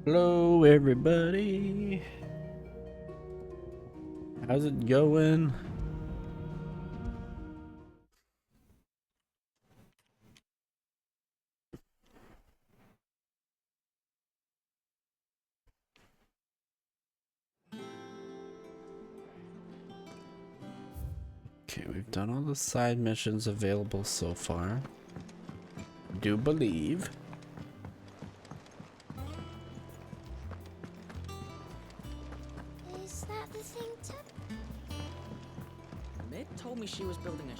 Hello, everybody. How's it going? Okay, we've done all the side missions available so far. Do believe. Is that the thing to... Mid told me she was building a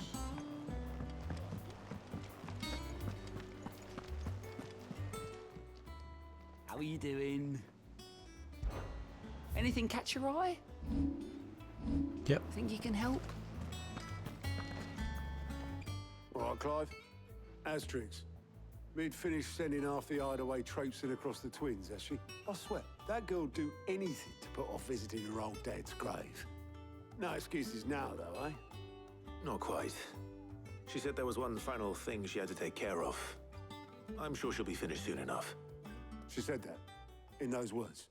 How are you doing? Anything catch your eye? Yep. Think you can help? All right, Clive. Asterix. Mid finished sending half the hideaway traipsing across the twins, has she? I swear, that girl'd do anything to put off visiting her old dad's grave. No excuses now, though, eh? Not quite. She said there was one final thing she had to take care of. I'm sure she'll be finished soon enough. She said that, in those words.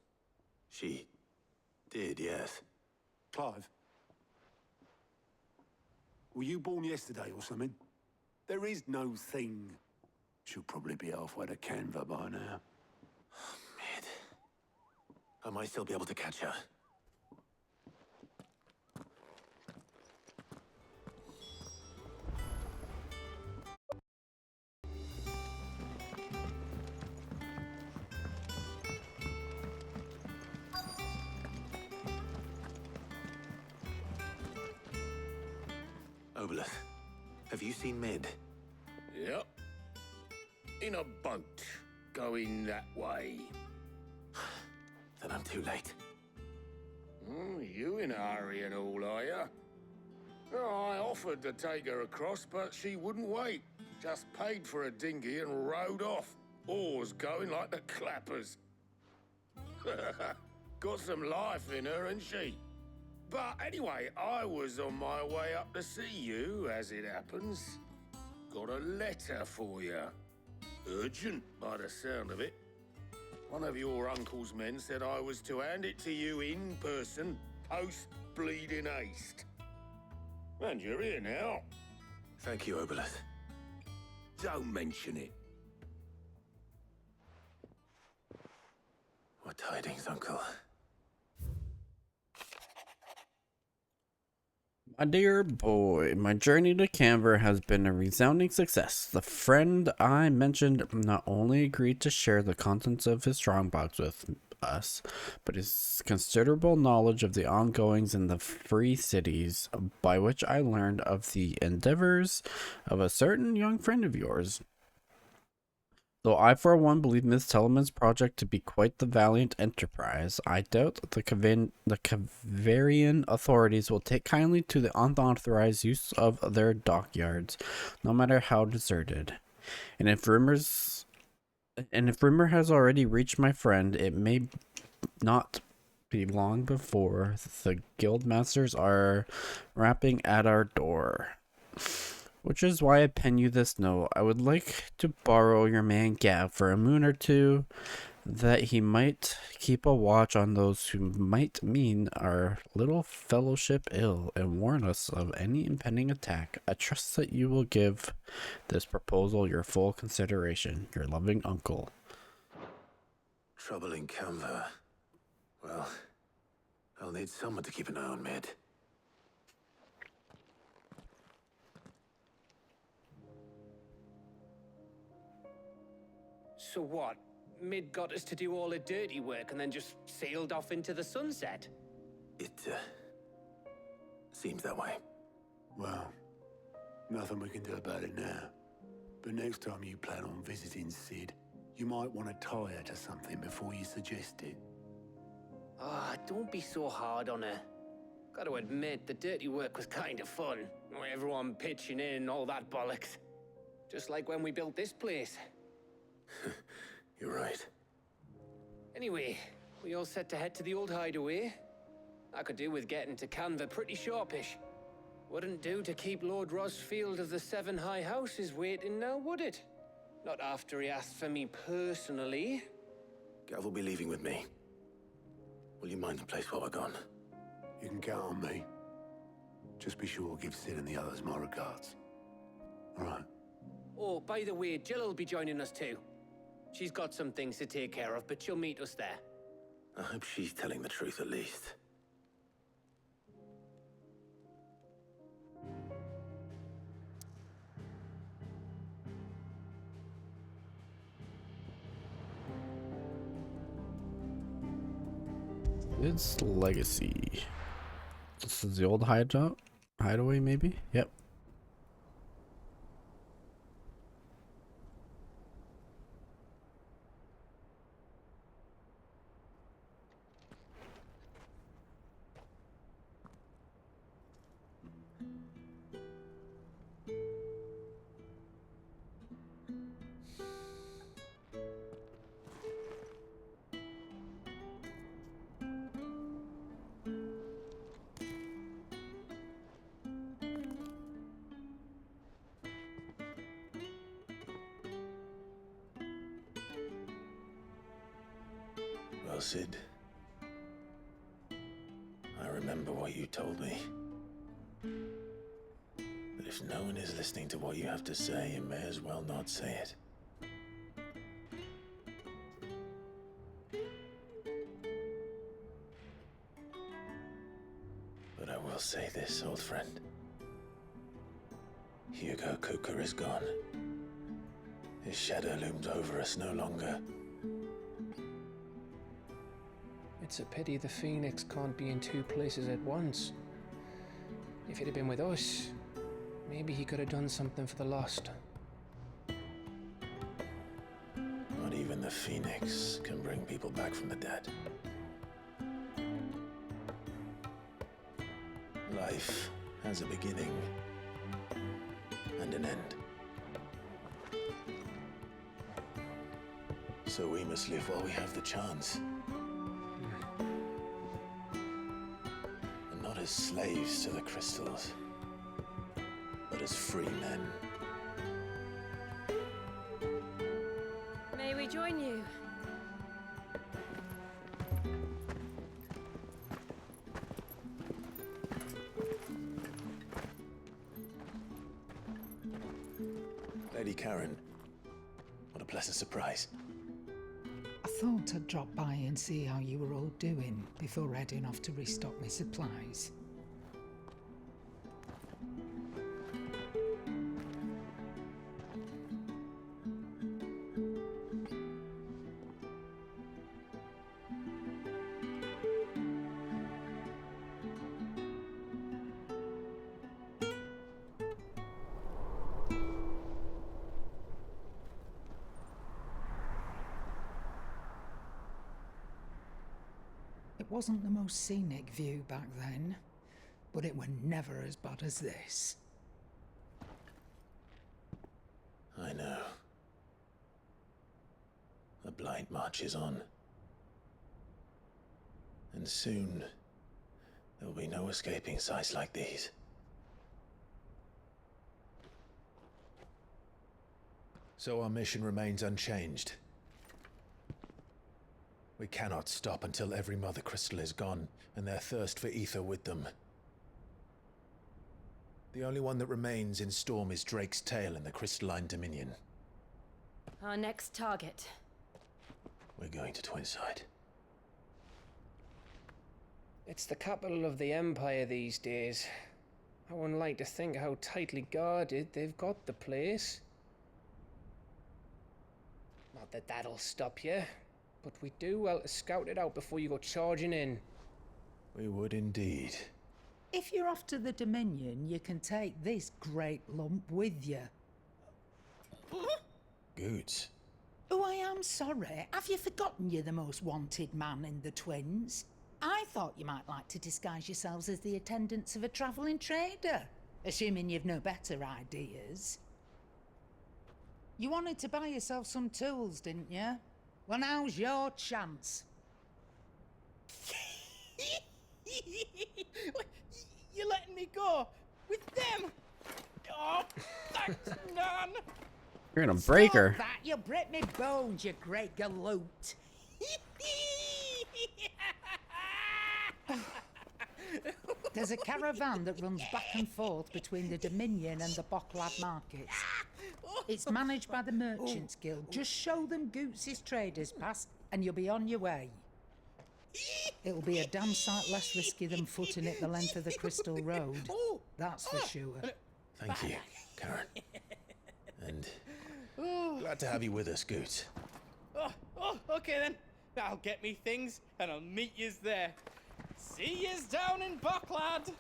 She did, yes. Clive, were you born yesterday or something? There is no thing. She'll probably be halfway to Canva by now. Mid. I might still be able to catch her. Obelith, have you seen Mid? Yep. In a boat, going that way. Then I'm too late. You in a hurry and all, are ya? Oh, I offered to take her across, but she wouldn't wait. Just paid for a dinghy and rowed off. Oars going like the clappers. Got some life in her, ain't she? But anyway, I was on my way up to see you, as it happens. Got a letter for you. Urgent, by the sound of it. One of your uncle's men said I was to hand it to you in person, post-bleeding haste. And you're here now. Thank you, Obelith. Don't mention it. What tidings, Uncle? My dear boy, my journey to Canver has been a resounding success. The friend I mentioned not only agreed to share the contents of his strongbox with us, but his considerable knowledge of the ongoings in the free cities, by which I learned of the endeavors of a certain young friend of yours. Though I, for one, believe Miss Teleman's project to be quite the valiant enterprise, I doubt the Cavarian authorities will take kindly to the unauthorized use of their dockyards, no matter how deserted. And if rumor has already reached my friend, it may not be long before the guild masters are rapping at our door. Which is why I pen you this note. I would like to borrow your man Gav for a moon or two, that he might keep a watch on those who might mean our little fellowship ill and warn us of any impending attack. I trust that you will give this proposal your full consideration. Your loving uncle. Trouble in Canva. Well, I'll need someone to keep an eye on Mid. So what? Mid got us to do all the dirty work and then just sailed off into the sunset? It, seems that way. Well, nothing we can do about it now. But next time you plan on visiting Sid, you might want to tie her to something before you suggest it. Ah, don't be so hard on her. Gotta admit, the dirty work was kind of fun. Everyone pitching in, all that bollocks. Just like when we built this place. You're right. Anyway, we all set to head to the old hideaway. I could do with getting to Canva pretty sharpish. Wouldn't do to keep Lord Rosfield of the Seven High Houses waiting now, would it? Not after he asked for me personally. Gav will be leaving with me. Will you mind the place while we're gone? You can count on me. Just be sure to give Sid and the others my regards. All right. Oh, by the way, Jill will be joining us too. She's got some things to take care of, but she'll meet us there. I hope she's telling the truth at least. It's legacy. This is the old hideaway, maybe? Yep. Well, Sid, I remember what you told me. But if no one is listening to what you have to say, you may as well not say it. But I will say this, old friend. Hugo Cooker is gone. His shadow looms over us no longer. It's a pity the Phoenix can't be in two places at once. If he'd have been with us, maybe he could have done something for the lost. Not even the Phoenix can bring people back from the dead. Life has a beginning and an end. So we must live while we have the chance. And not as slaves to the crystals, but as free men. May we join you? Lady Karen, what a pleasant surprise. I thought I'd drop by and see how you were all doing before heading off to restock my supplies. It wasn't the most scenic view back then, but it were never as bad as this. I know. The blight marches on. And soon, there will be no escaping sights like these. So our mission remains unchanged. We cannot stop until every Mother Crystal is gone, and their thirst for ether with them. The only one that remains in Storm is Drake's Tail in the Crystalline Dominion. Our next target. We're going to Twinside. It's the capital of the Empire these days. I wouldn't like to think how tightly guarded they've got the place. Not that that'll stop you, but we do well to scout it out before you go charging in. We would indeed. If you're off to the Dominion, you can take this great lump with you. Goods. Oh, I am sorry. Have you forgotten you're the most wanted man in the Twins? I thought you might like to disguise yourselves as the attendants of a travelling trader, assuming you've no better ideas. You wanted to buy yourself some tools, didn't you? Well, now's your chance. You're letting me go with them? Oh, thanks, Nan. You're gonna break her. Stop that! You break me bones, you great galoot. There's a caravan that runs back and forth between the Dominion and the Bocklad markets. It's managed by the Merchants Guild. Just show them Goots' traders pass and you'll be on your way. It'll be a damn sight less risky than footing it the length of the Crystal Road. That's for sure. Thank you, Karen. And glad to have you with us, Goot. Okay then. I'll get me things and I'll meet yous there. See yous down in Bocklad.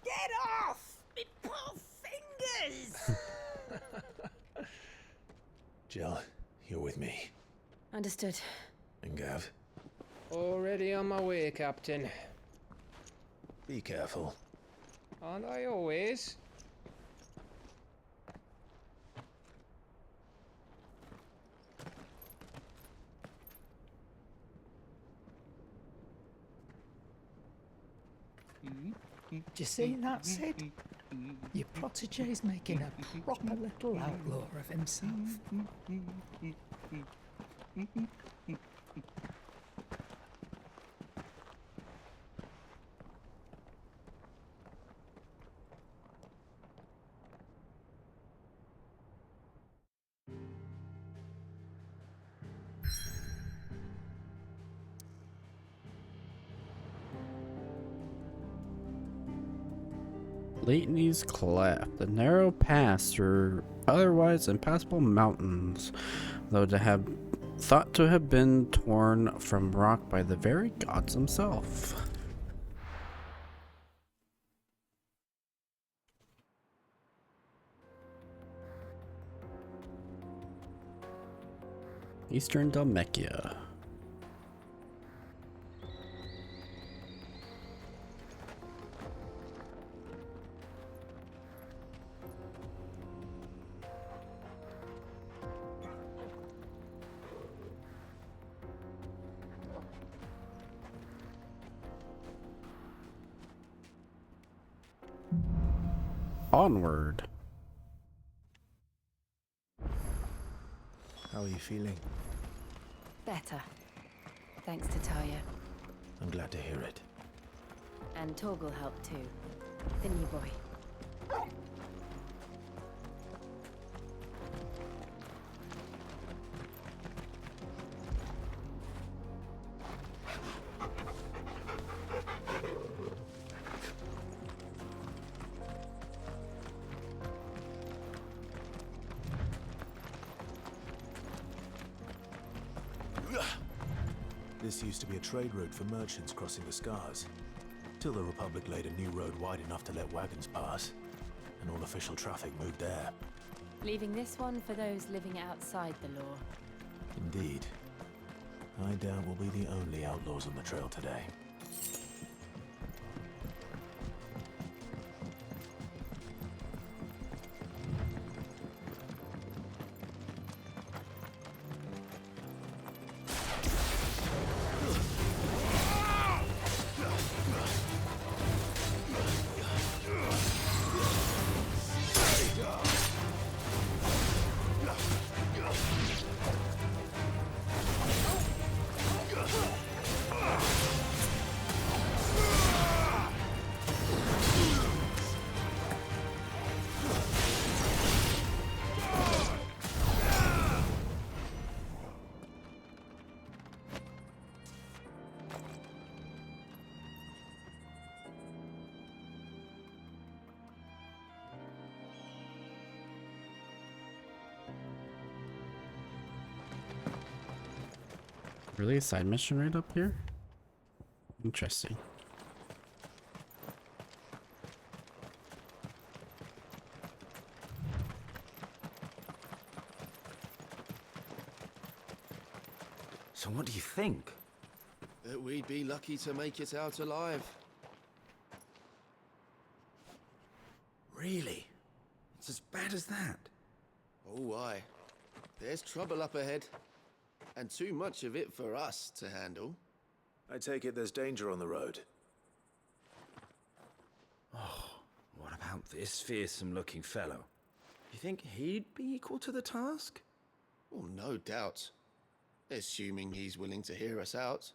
Get off! Me poor fingers! Jill, you're with me. Understood. And Gav, Already on my way, Captain. be careful. Aren't I always? Do you see that, Sid? Your protege's making a proper little outlaw of himself. Leighton's Cleft, the narrow pass through otherwise impassable mountains, though to have thought to have been torn from rock by the very gods themselves. Eastern Dalmekia. Onward. How are you feeling? Better. Thanks to Talia. I'm glad to hear it. And Torgal helped too. The new boy. This used to be a trade route for merchants crossing the Scars, till the Republic laid a new road wide enough to let wagons pass, and all official traffic moved there. Leaving this one for those living outside the law. Indeed. I doubt we'll be the only outlaws on the trail today. Really? A side mission right up here? Interesting. So what do you think? That we'd be lucky to make it out alive. Really? It's as bad as that? Oh, aye. There's trouble up ahead. And too much of it for us to handle. I take it there's danger on the road. Oh, what about this fearsome-looking fellow? You think he'd be equal to the task? Oh, no doubt. Assuming he's willing to hear us out.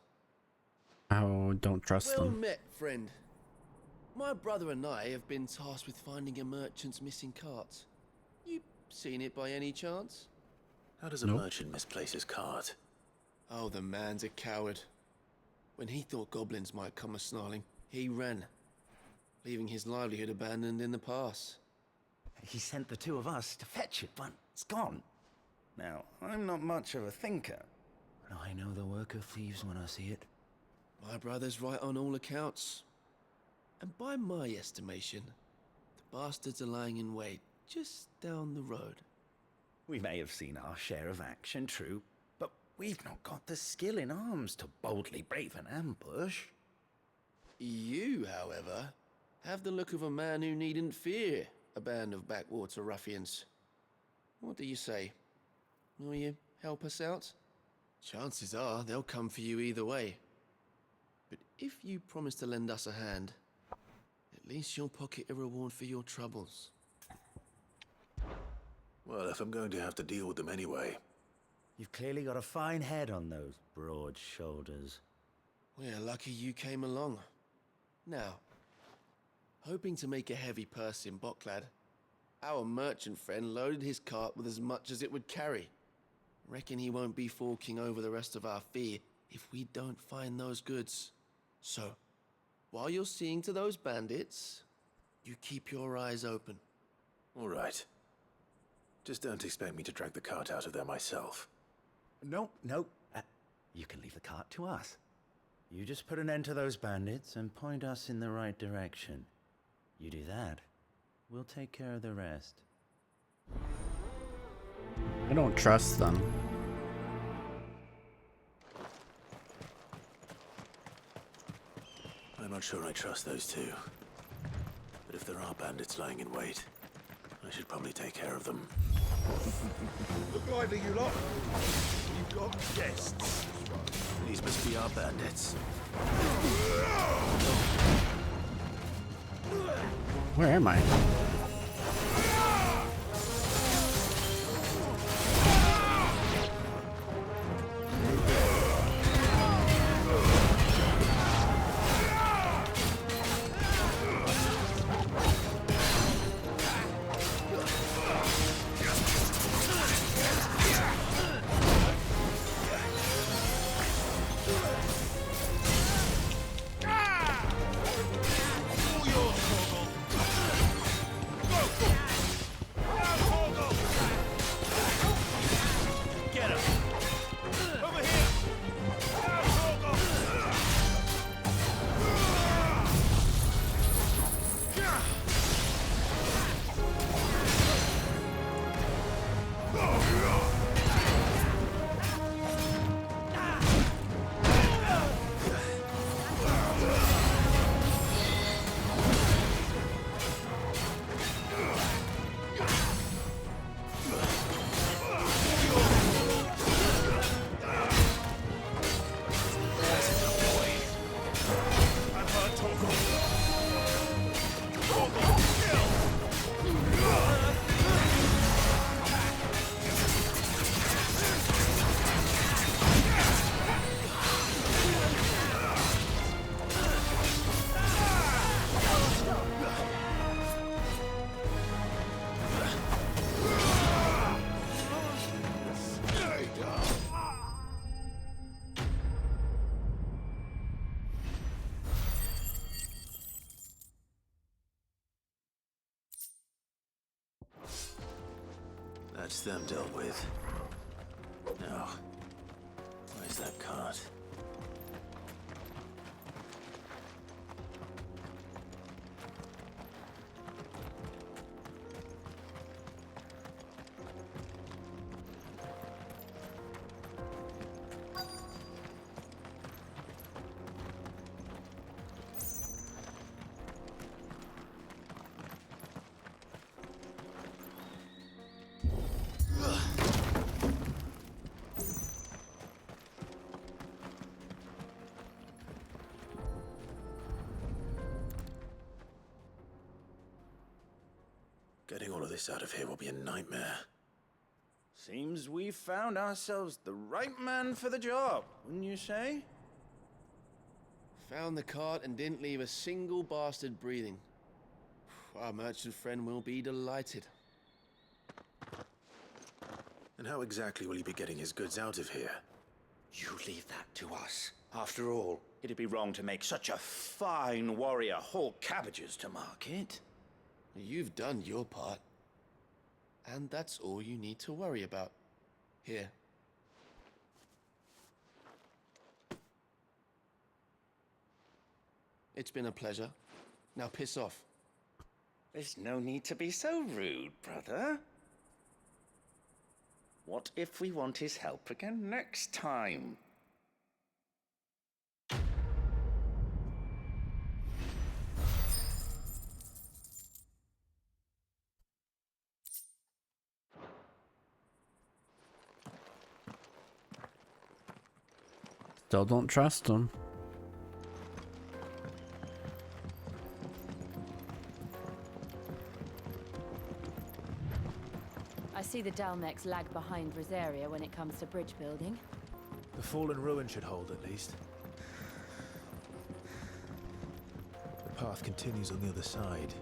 I don't trust Well them. met, friend. My brother and I have been tasked with finding a merchant's missing cart. You seen it by any chance? How does a merchant misplace his cart? Oh, the man's a coward. When he thought goblins might come a-snarling, he ran, leaving his livelihood abandoned in the pass. He sent the two of us to fetch it, but it's gone. Now, I'm not much of a thinker, but I know the work of thieves when I see it. My brother's right on all accounts. And by my estimation, the bastards are lying in wait just down the road. We may have seen our share of action, true, but we've not got the skill in arms to boldly brave an ambush. You, however, have the look of a man who needn't fear a band of backwater ruffians. What do you say? Will you help us out? Chances are they'll come for you either way. But if you promise to lend us a hand, at least you'll pocket a reward for your troubles. Well, if I'm going to have to deal with them anyway. You've clearly got a fine head on those broad shoulders. We're lucky you came along. Now, hoping to make a heavy purse in Boklad, our merchant friend loaded his cart with as much as it would carry. Reckon he won't be forking over the rest of our fee if we don't find those goods. So, while you're seeing to those bandits, you keep your eyes open. All right. Just don't expect me to drag the cart out of there myself. No. You can leave the cart to us. You just put an end to those bandits and point us in the right direction. You do that, we'll take care of the rest. I don't trust them. I'm not sure I trust those two. But if there are bandits lying in wait, I should probably take care of them. Look lively, you lot. You've got guests. These must be our bandits. Where am I? That's them dealt with. Now, where's that cart? Getting all of this out of here will be a nightmare. Seems we've found ourselves the right man for the job, wouldn't you say? Found the cart and didn't leave a single bastard breathing. Our merchant friend will be delighted. And how exactly will he be getting his goods out of here? You leave that to us. After all, it'd be wrong to make such a fine warrior haul cabbages to market. You've done your part. And that's all you need to worry about. Here. It's been a pleasure. Now piss off. There's no need to be so rude, brother. What if we want his help again next time? Still don't trust him. I see the Dalmex lag behind Rosaria when it comes to bridge building. The fallen ruin should hold, at least. The path continues on the other side.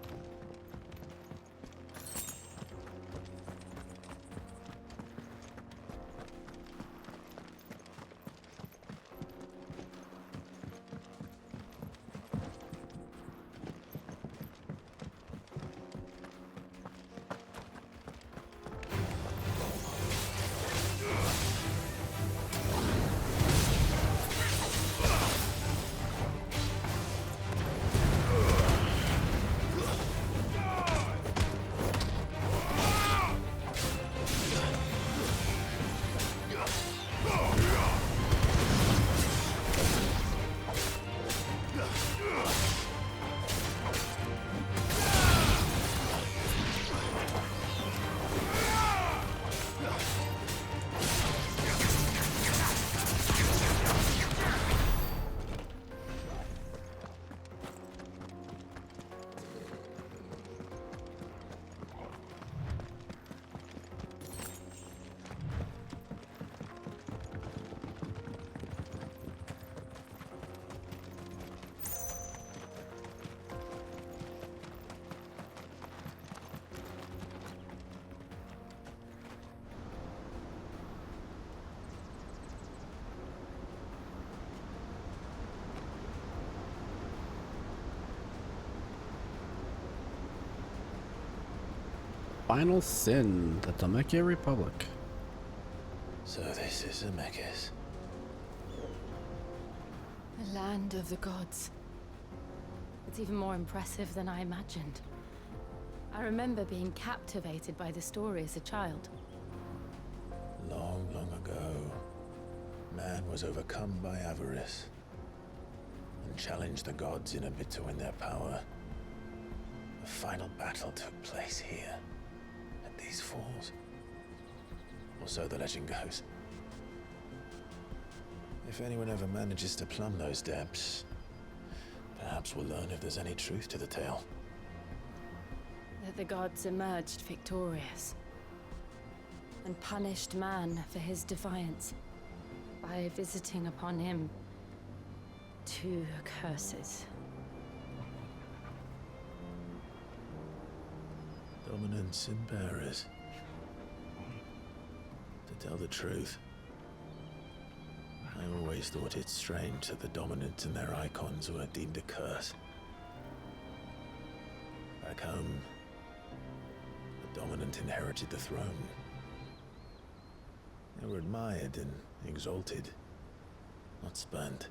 Final sin, the Dhammakia Republic. So this is Zemeckis. The land of the gods. It's even more impressive than I imagined. I remember being captivated by the story as a child. Long, long ago, man was overcome by avarice and challenged the gods in a bid to win their power. The final battle took place here, at these falls. Or so the legend goes. If anyone ever manages to plumb those depths, perhaps we'll learn if there's any truth to the tale. That the gods emerged victorious and punished man for his defiance by visiting upon him 2 curses. Dominants and bearers. To tell the truth, I always thought it strange that the dominant and their icons were deemed a curse. Back home, the dominant inherited the throne. They were admired and exalted, not spurned.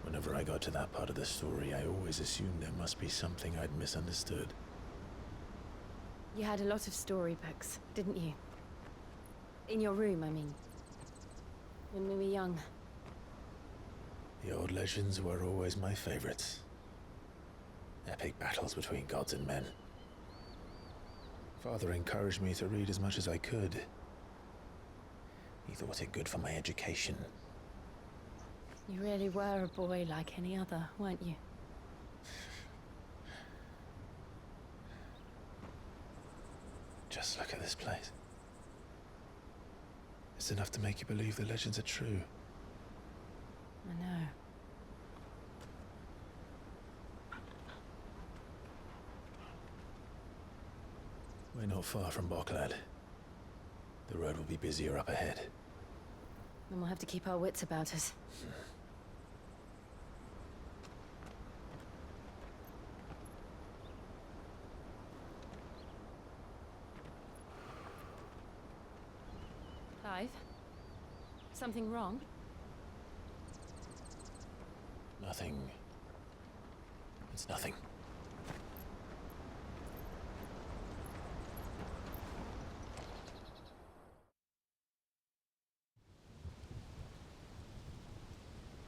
Whenever I got to that part of the story, I always assumed there must be something I'd misunderstood. You had a lot of storybooks, didn't you? In your room, I mean. When we were young. The old legends were always my favorites. Epic battles between gods and men. Father encouraged me to read as much as I could. He thought it good for my education. You really were a boy like any other, weren't you? Just look at this place. Just enough to make you believe the legends are true. I know. We're not far from Boklad. The road will be busier up ahead. Then we'll have to keep our wits about us. Clive? Something wrong? Nothing. It's nothing.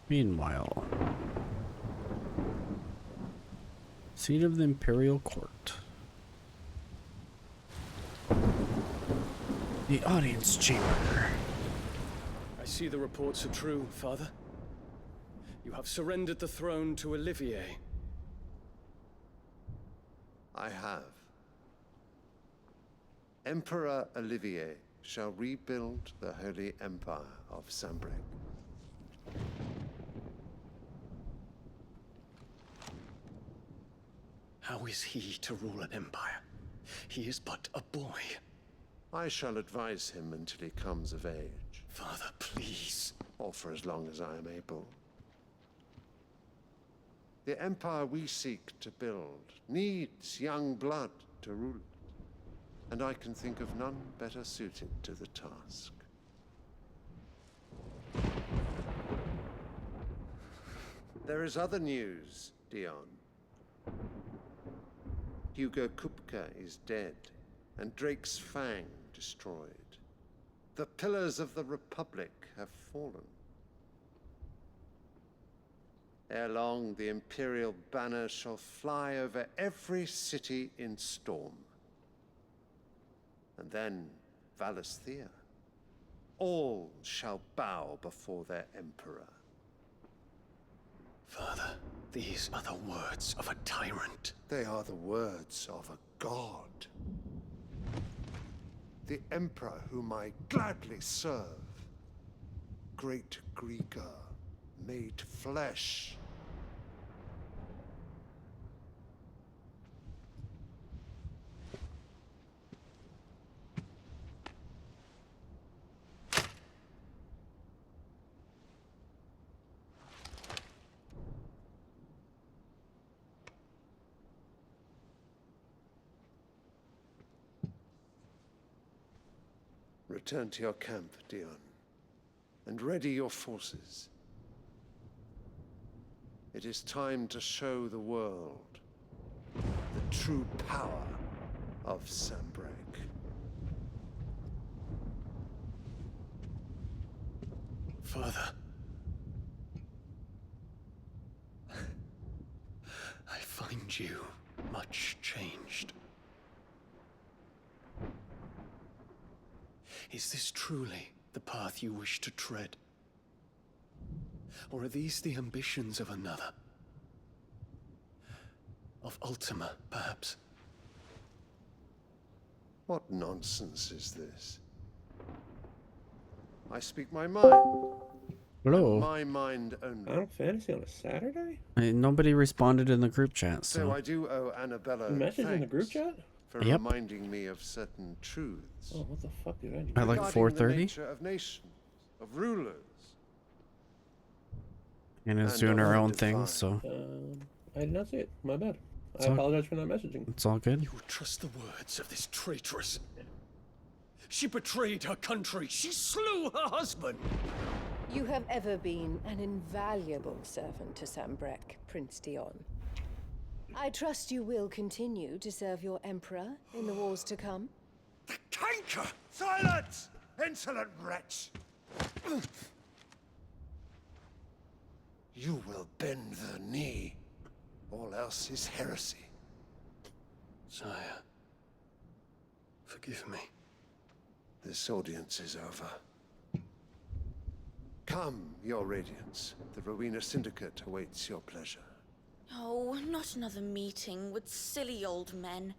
Meanwhile, seat of the Imperial Court. The audience chamber. I see the reports are true, Father. You have surrendered the throne to Olivier. I have. Emperor Olivier shall rebuild the Holy Empire of Sambrec. How is he to rule an empire? He is but a boy. I shall advise him until he comes of age. Father, please. Or for as long as I am able. The empire we seek to build needs young blood to rule it, and I can think of none better suited to the task. There is other news, Dion. Hugo Kupka is dead, and Drake's Fang destroyed. The pillars of the Republic have fallen. Ere long, the Imperial banner shall fly over every city in Storm. And then, Valisthea. All shall bow before their Emperor. Father, these are the words of a tyrant. They are the words of a god. The Emperor whom I gladly serve. Great Greeker, made flesh. Return to your camp, Dion, and ready your forces. It is time to show the world the true power of Sambrec. Father. I find you much changed. Is this truly the path you wish to tread? Or are these the ambitions of another? Of Ultima, perhaps? What nonsense is this? I speak my mind. Hello. My mind only. Final Fantasy on a Saturday? Nobody responded in the group chat, So so I do owe Annabella Message in the group thanks chat? for Yep. reminding me of certain truths. Oh, what the fuck did I do? At like regarding 4:30? the nature of nations, of rulers. and is And doing her of own divine. thing, so I did not see it. My bad. I all- apologize for not messaging. it's all good. You would trust the words of this traitress. She betrayed her country. She slew her husband. You have ever been an invaluable servant to Sambrec, Prince Dion. I trust you will continue to serve your Emperor in the wars to come. The canker! Silence! Insolent wretch! You will bend the knee. All else is heresy. Sire, forgive me. This audience is over. Come, your radiance. The Rowena Syndicate awaits your pleasure. Oh, not another meeting with silly old men.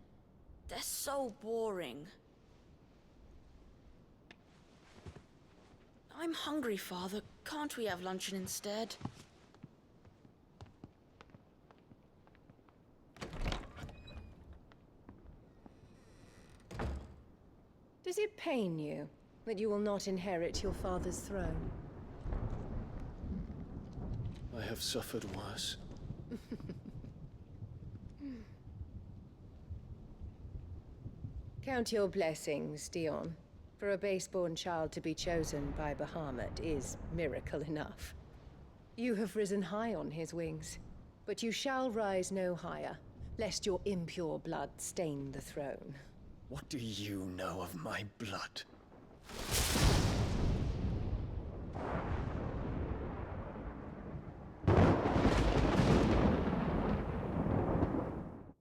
They're so boring. I'm hungry, Father. Can't we have luncheon instead? Does it pain you that you will not inherit your father's throne? I have suffered worse. Count your blessings, Dion. For a base-born child to be chosen by Bahamut is miracle enough. You have risen high on his wings, but you shall rise no higher, lest your impure blood stain the throne. What do you know of my blood?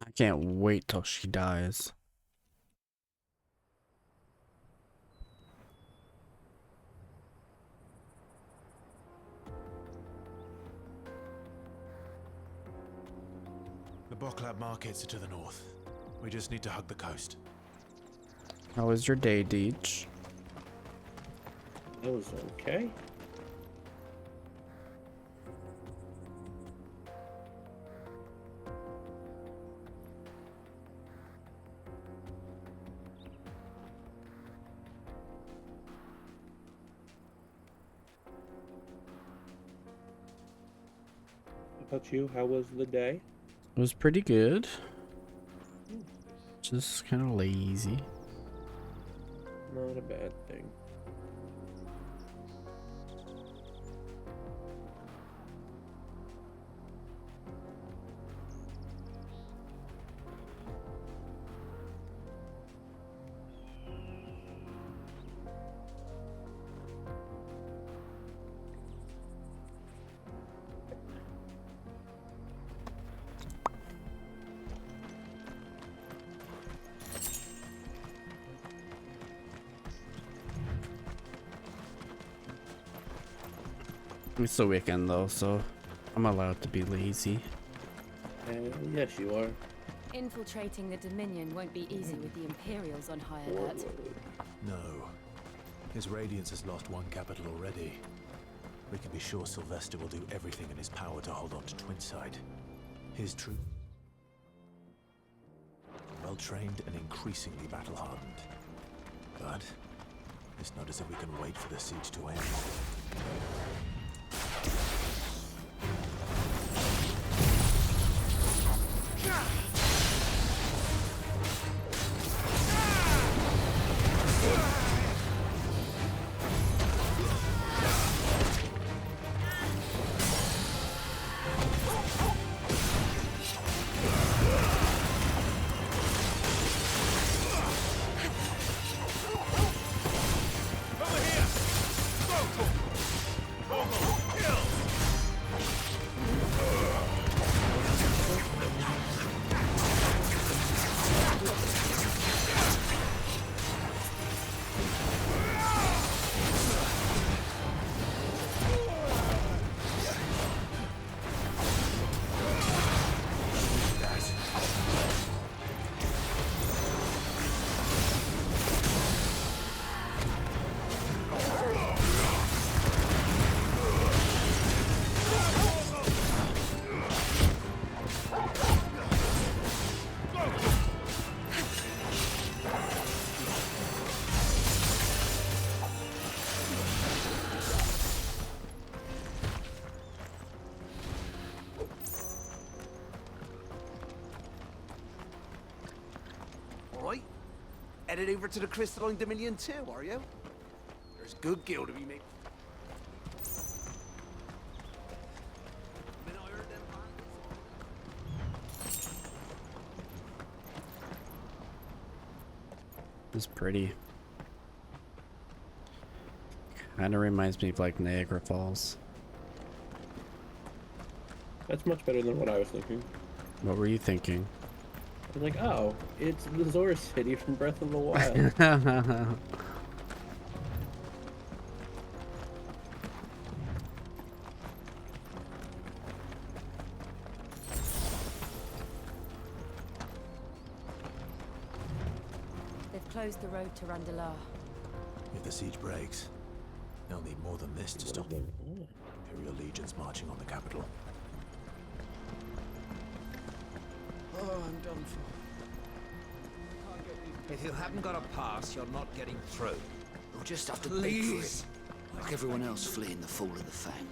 I can't wait till she dies. The Boklab markets are to the north. We just need to hug the coast. How was your day, Deej? That was okay. How about you? How was the day? It was pretty good. Just kind of lazy. Not a bad thing. It's the weekend though, so I'm allowed to be lazy. Yes, you are. Infiltrating the Dominion won't be easy with the Imperials on high alert. No. His Radiance has lost one capital already. We can be sure Sylvester will do everything in his power to hold on to Twinside. His troop, well-trained and increasingly battle-hardened. But it's not as if we can wait for the siege to end. Headed over to the Crystalline Dominion too, are you? There's good gil to be made. It's pretty. Kind of reminds me of like Niagara Falls. That's much better than what I was thinking. What were you thinking? I was like, oh, it's the Zora City from Breath of the Wild. They've closed the road to Randalar. If the siege breaks, They'll need more than this to stop the Imperial legions marching on the capital. Oh, I'm done for. If you haven't got a pass, you're not getting through. We'll just have to beg for it. Please. Like everyone else fleeing the fall of the Fang.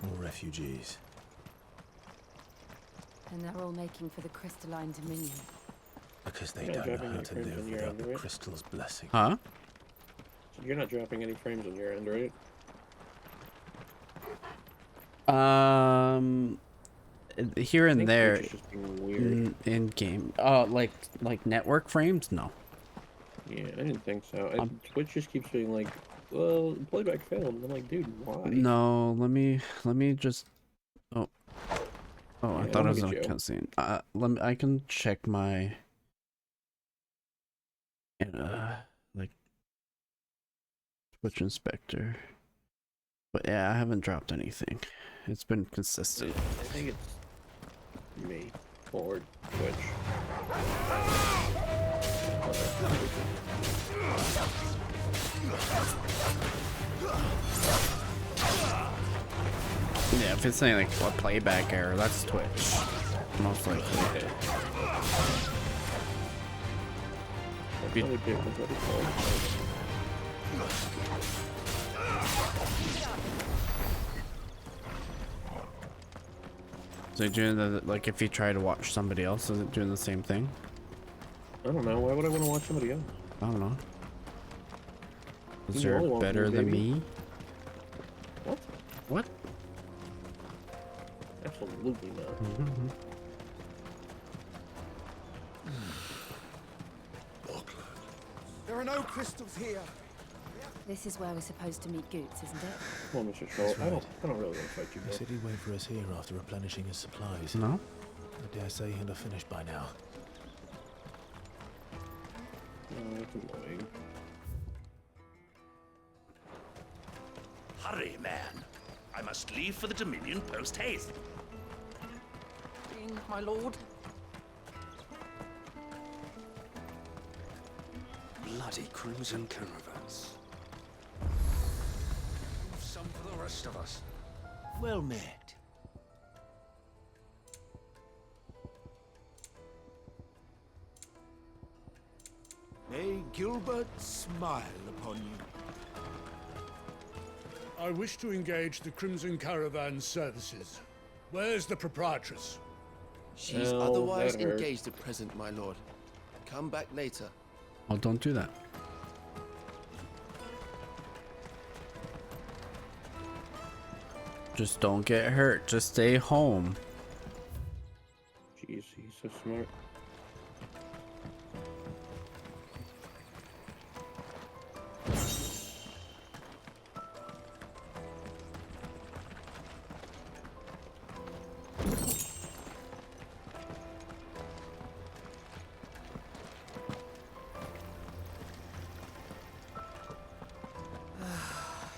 More refugees. And they're all making for the crystalline dominion. Because they You're not don't know dropping how any to frames on live your without end, the right? crystal's blessing. Huh? So you're not dropping any frames on your end, right? Here I and think there, Twitch is just being weird. in game. Like network frames? No. Yeah, I didn't think so. Twitch just keeps being like, well, playback failed. And I'm like, dude, why? No. Let me just. Oh. Oh, I Yeah, thought it I'll was on get you. cutscene. I can check my. Like. Twitch inspector. But yeah, I haven't dropped anything. It's been consistent. I think it's me or Twitch. Yeah, if it's saying like a playback error, that's Twitch. Most likely. So doing the, like, if you try to watch somebody else, is it doing the same thing? I don't know. Why would I want to watch somebody else? I don't know. Is You're there only one better for me, than baby. me? What? What? Absolutely not. There are no crystals here. This is where we're supposed to meet Goots, isn't it? Come on, Mr. That's Shaw. right. I don't really want to fight you, He bro. said he'd wait for us here after replenishing his supplies. No? I dare say he'll have finished by now. Oh, that's annoying. Hurry, man. I must leave for the Dominion post-haste. My lord. Bloody crimson caravans. Some for the rest of us. Well met. May Gilbert smile upon you. I wish to engage the Crimson Caravan services. Where's the proprietress? She's Oh, otherwise that hurt. engaged at present, my lord. Come back later. Oh, don't do that. Just don't get hurt. Just stay home. Jeez, he's so smart.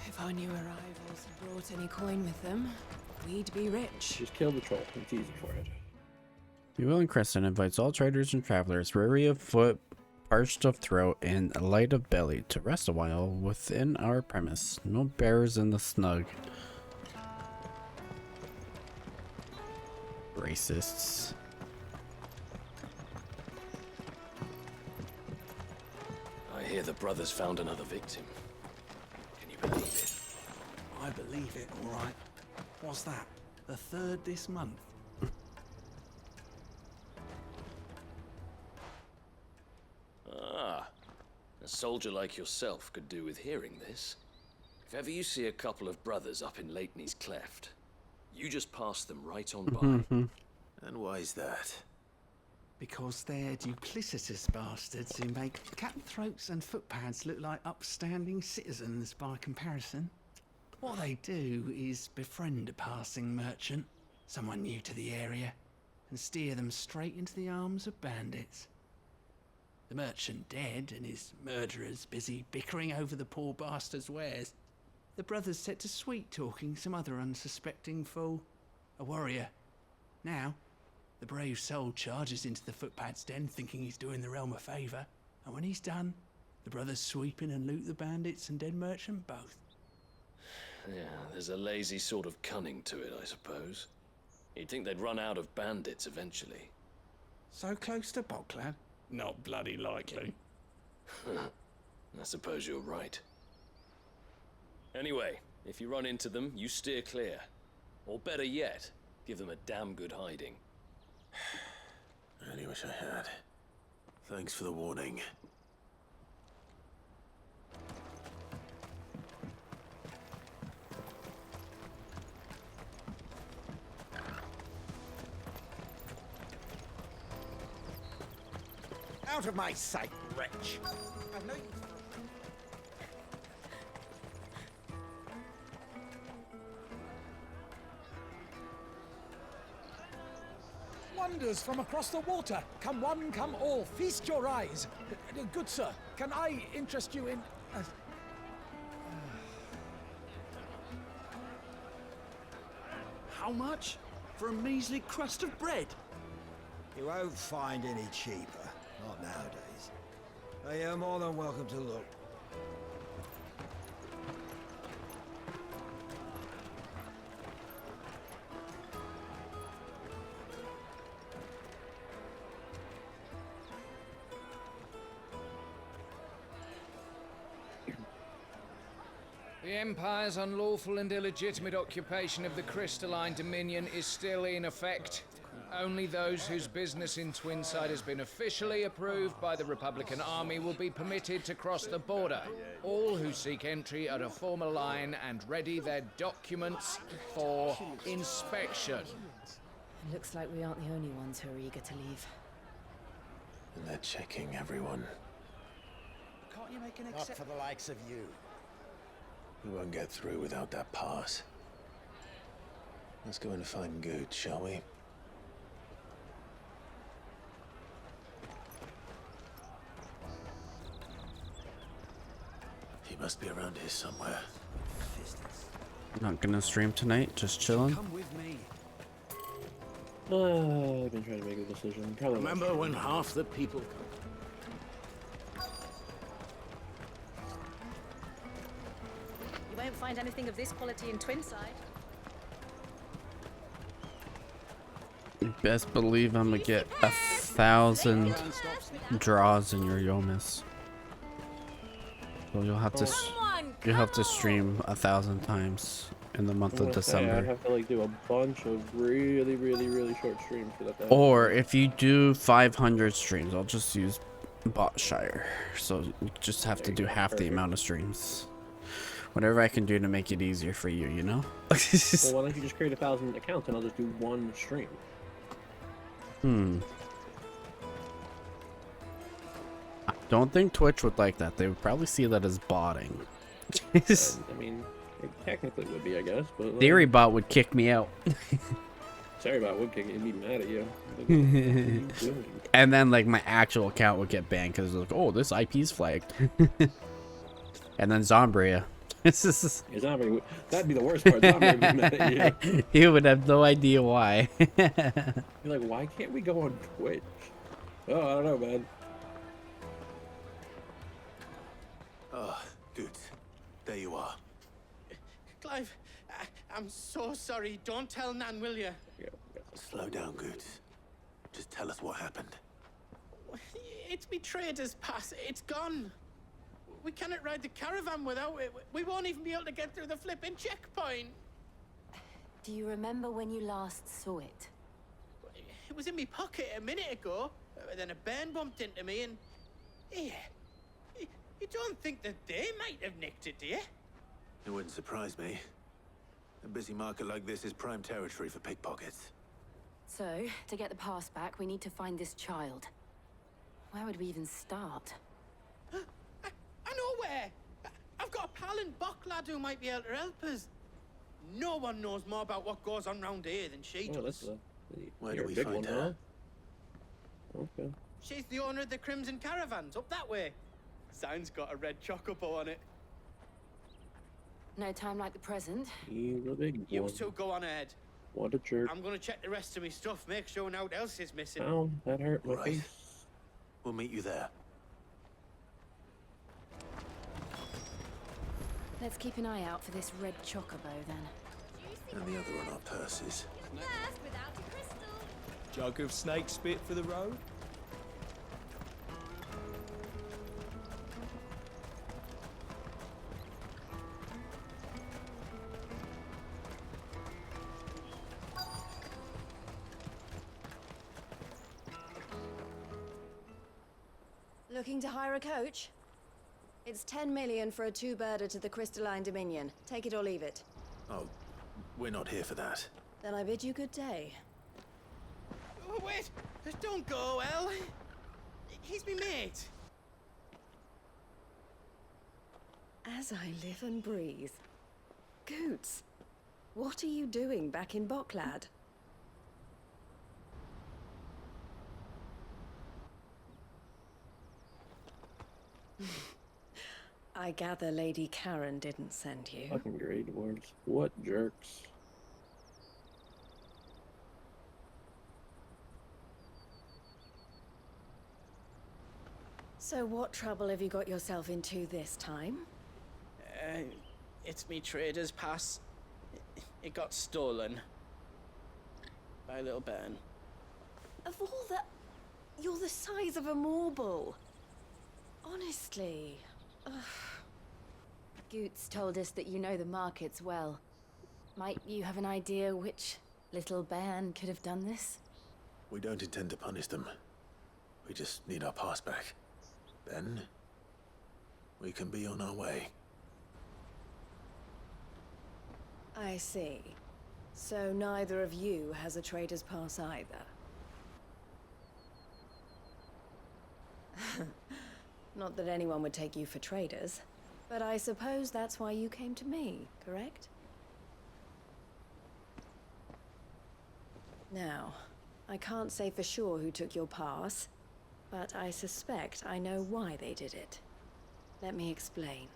If our new arrivals had brought any coin with them, we'd be rich. Just kill the troll. It's easy for it. Bewilling Crescent invites all traders and travelers, weary of foot, parched of throat, and light of belly, to rest a while within our premise. No bears in the snug. Racists. I hear the brothers found another victim. Can you believe it? I believe it, all right. What's that? the 3rd this month. Ah, a soldier like yourself could do with hearing this. If ever you see a couple of brothers up in Lateney's Cleft, you just pass them right on by. And why's that? Because they're duplicitous bastards who make cutthroats and footpads look like upstanding citizens by comparison. What they do is befriend a passing merchant, someone new to the area, and steer them straight into the arms of bandits. The merchant dead and his murderers busy bickering over the poor bastard's wares. The brothers set to sweet-talking some other unsuspecting fool, a warrior. Now, the brave soul charges into the footpad's den thinking he's doing the realm a favour, and when he's done, the brothers sweep in and loot the bandits and dead merchant both. Yeah, there's a lazy sort of cunning to it, I suppose. You'd think they'd run out of bandits eventually. So close to Bocklad? Not bloody likely. I suppose you're right. Anyway, if you run into them, you steer clear. Or better yet, give them a damn good hiding. I only wish I had. Thanks for the warning. Out of my sight, wretch! I've no use. Wonders from across the water. Come one, come all. Feast your eyes. Good sir, can I interest you in... How much? For a measly crust of bread? You won't find any cheaper. Not nowadays. But you're more than welcome to look. The Empire's unlawful and illegitimate occupation of the crystalline dominion is still in effect. Only those whose business in Twinside has been officially approved by the Republican Army will be permitted to cross the border. All who seek entry are to form a line and ready their documents for inspection. It looks like we aren't the only ones who are eager to leave. And they're checking everyone. Can't you make an exception? Not for the likes of you. We won't get through without that pass. Let's go and find Good, shall we? He must be around here somewhere. Not gonna stream tonight, just chilling. Come with me. I've been trying to make a decision. Probably Remember when half the people... You won't find anything of this quality in Twinside. Best believe I'm gonna get 1,000 draws in your Yomis. So you'll have to stream 1,000 times in the month of December. I have to like do a bunch of really short streams for that. Or if you do 500 streams, I'll just use Botshire. So you just have to do half the amount of streams. Whatever I can do to make it easier for you, you know? Well, why don't you just create 1,000 accounts and I'll just do one stream? I don't think Twitch would like that. They would probably see that as botting. I mean, it technically would be, I guess, but... Theorybot would kick me out. Theorybot would kick and be mad at you. Like, what are you doing? And then, like, my actual account would get banned because like, oh, this IP's flagged. And then Zombria. Zombria, that'd be the worst part. Zombria would be mad at you. You would have no idea why. You're like, why can't we go on Twitch? Oh, I don't know, man. Oh, Good. There you are. Clive, I'm so sorry. Don't tell Nan, will you? Slow down, Good. Just tell us what happened. It's me trader's pass. It's gone. We cannot ride the caravan without it. We won't even be able to get through the flipping checkpoint. Do you remember when you last saw it? It was in my pocket a minute ago, then a bairn bumped into me and... Here. You don't think that they might have nicked it, do you? It wouldn't surprise me. A busy market like this is prime territory for pickpockets. So, to get the pass back, we need to find this child. Where would we even start? I know where! I've got a pal in Bocklad who might be able to help us. No one knows more about what goes on round here than she does. Where do we find her? Okay. She's the owner of the Crimson Caravans, up that way. Sign's got a red chocobo on it. No time like the present. He's a big You one. two go on ahead. What a jerk. I'm gonna check the rest of my stuff, make sure no one else is missing. Ow, that hurt my Right. face. We'll meet you there. Let's keep an eye out for this red chocobo, then. And the other on our purses. Without a crystal. Jug of snake spit for the road? Looking to hire a coach? It's 10 million for a two-birder to the Crystalline Dominion. Take it or leave it. Oh, we're not here for that. Then I bid you good day. Oh, wait! Don't go, El. He's me mate. As I live and breathe. Goots, what are you doing back in Bocklad? I gather Lady Karen didn't send you. Fucking great words. What jerks. So what trouble have you got yourself into this time? It's me trader's pass. It got stolen. By a little bairn. Of all the... You're the size of a marble. Honestly. Ugh. Goots told us that you know the markets well. Might you have an idea which little bairn could have done this? We don't intend to punish them. We just need our pass back. Then, we can be on our way. I see. So neither of you has a trader's pass either. Not that anyone would take you for traders, but I suppose that's why you came to me, correct? Now, I can't say for sure who took your pass, but I suspect I know why they did it. Let me explain.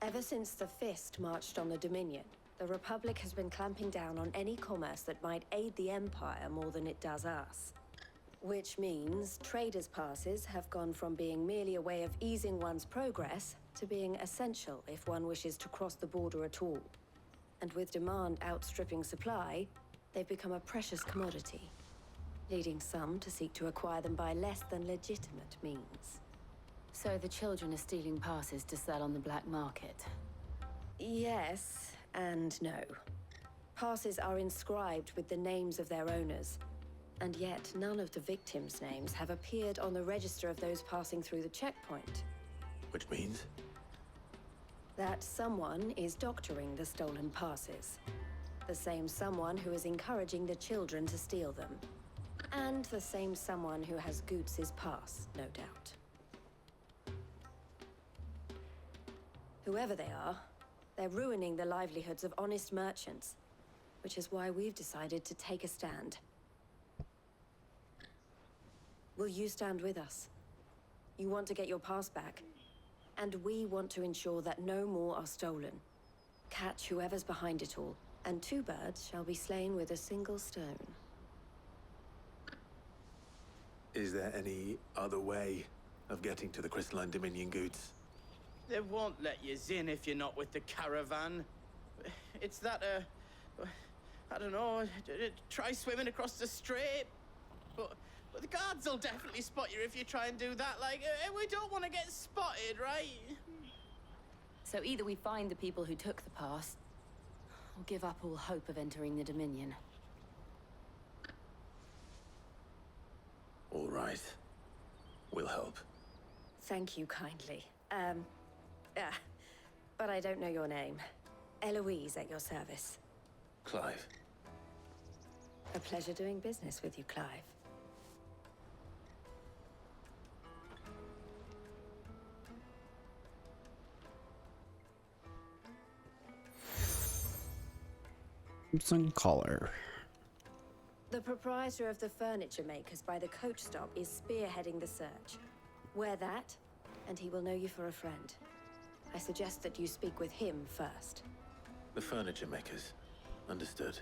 Ever since the Fist marched on the Dominion, the Republic has been clamping down on any commerce that might aid the Empire more than it does us. Which means traders' passes have gone from being merely a way of easing one's progress to being essential if one wishes to cross the border at all. And with demand outstripping supply, they've become a precious commodity, leading some to seek to acquire them by less than legitimate means. So the children are stealing passes to sell on the black market? Yes and no. Passes are inscribed with the names of their owners, and yet none of the victims' names have appeared on the register of those passing through the checkpoint. Which means? That someone is doctoring the stolen passes. The same someone who is encouraging the children to steal them. And the same someone who has Goots' pass, no doubt. Whoever they are, they're ruining the livelihoods of honest merchants, which is why we've decided to take a stand. Will you stand with us? You want to get your pass back, and we want to ensure that no more are stolen. Catch whoever's behind it all, and two birds shall be slain with a single stone. Is there any other way of getting to the Crystalline Dominion goods? They won't let you in if you're not with the caravan. It's that, I don't know, try swimming across the strait. But the guards will definitely spot you if you try and do that. Like, we don't want to get spotted, right? So either we find the people who took the pass, or give up all hope of entering the Dominion. All right. We'll help. Thank you kindly. But I don't know your name. Eloise at your service. Clive. A pleasure doing business with you, Clive. Some collar. The proprietor of the furniture makers by the coach stop is spearheading the search. Wear that, and he will know you for a friend. I suggest that you speak with him first. The furniture makers. Understood.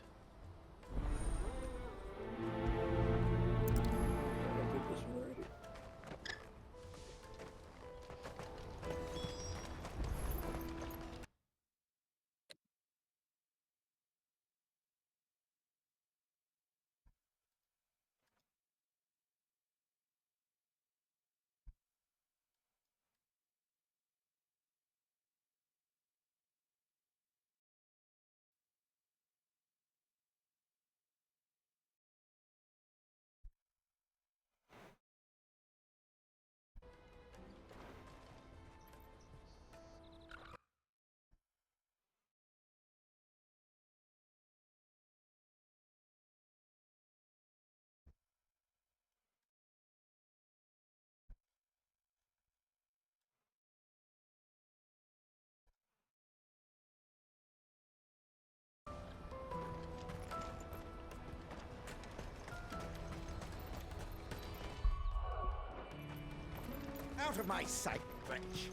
Out of my sight, wretch!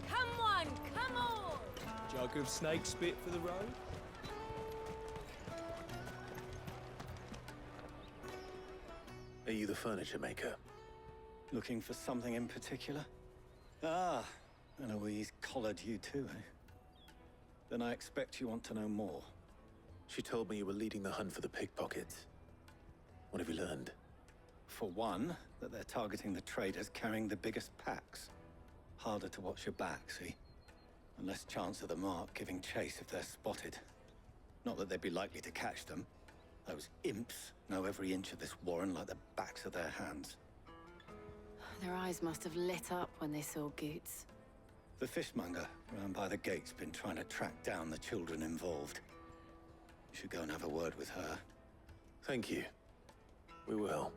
Come on, come on! Jug of snake spit for the road? Are you the furniture maker? Looking for something in particular? Ah, Eloise collared you too, eh? Then I expect you want to know more. She told me you were leading the hunt for the pickpockets. What have you learned? For one, that they're targeting the traders carrying the biggest packs. Harder to watch your back, see? And less chance of the mark giving chase if they're spotted. Not that they'd be likely to catch them. Those imps know every inch of this warren like the backs of their hands. Their eyes must have lit up when they saw Goots. The fishmonger round by the gate's been trying to track down the children involved. You should go and have a word with her. Thank you. We will.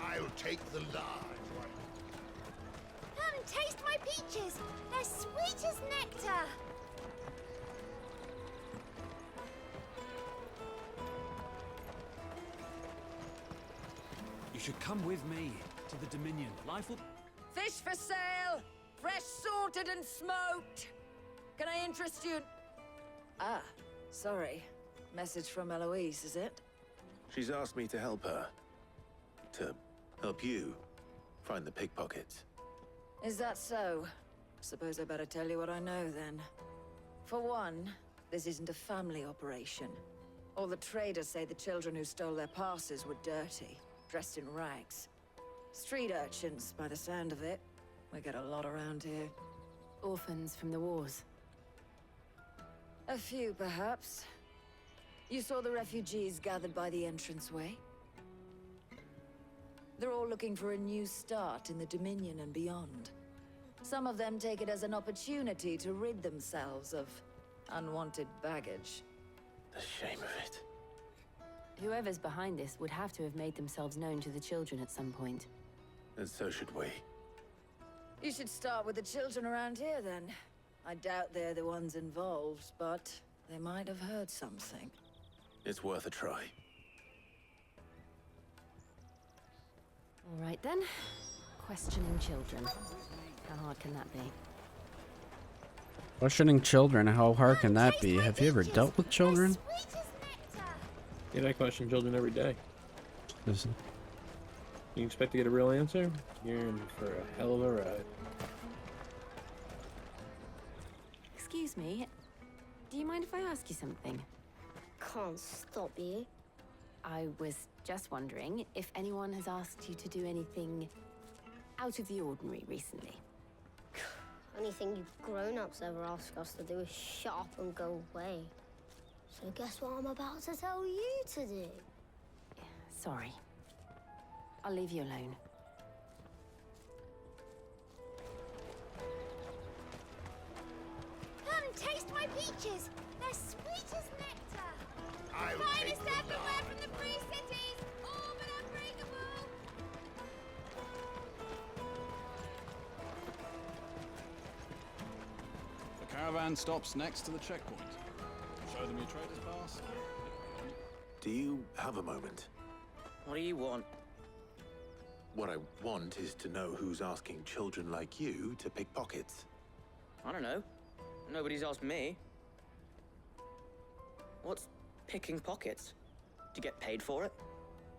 I'll take the large one. Come, taste my peaches. They're sweet as nectar. You should come with me to the Dominion. Life will... Fish for sale! Fresh sorted and smoked! Can I interest you? Ah, sorry. Message from Eloise, is it? She's asked me to help her. To help you find the pickpockets. Is that so? Suppose I better tell you what I know, then. For one, this isn't a family operation. All the traders say the children who stole their passes were dirty, dressed in rags. Street urchins, by the sound of it. We get a lot around here. Orphans from the wars. A few, perhaps. You saw the refugees gathered by the entranceway? They're all looking for a new start in the Dominion and beyond. Some of them take it as an opportunity to rid themselves of unwanted baggage. The shame of it. Whoever's behind this would have to have made themselves known to the children at some point. And so should we. You should start with the children around here, then. I doubt they're the ones involved, but they might have heard something. It's worth a try. All right then. Questioning children. How hard can that be? Questioning children, how hard can that be? Have you ever dealt with children? Yeah, I question children every day. Listen. You expect to get a real answer? You're in for a hell of a ride. Excuse me. Do you mind if I ask you something? Can't stop you. I was just wondering if anyone has asked you to do anything out of the ordinary recently. Anything you grown-ups ever ask us to do is shut up and go away. So guess what I'm about to tell you to do? Sorry. I'll leave you alone. Come taste my peaches. They're sweet as nectar. I'll Finest take the everywhere from the free cities, all but unbreakable. The caravan stops next to the checkpoint. Show them your trader's pass. Do you have a moment? What do you want? What I want is to know who's asking children like you to pick pockets. I don't know. Nobody's asked me. What's picking pockets? Do you get paid for it?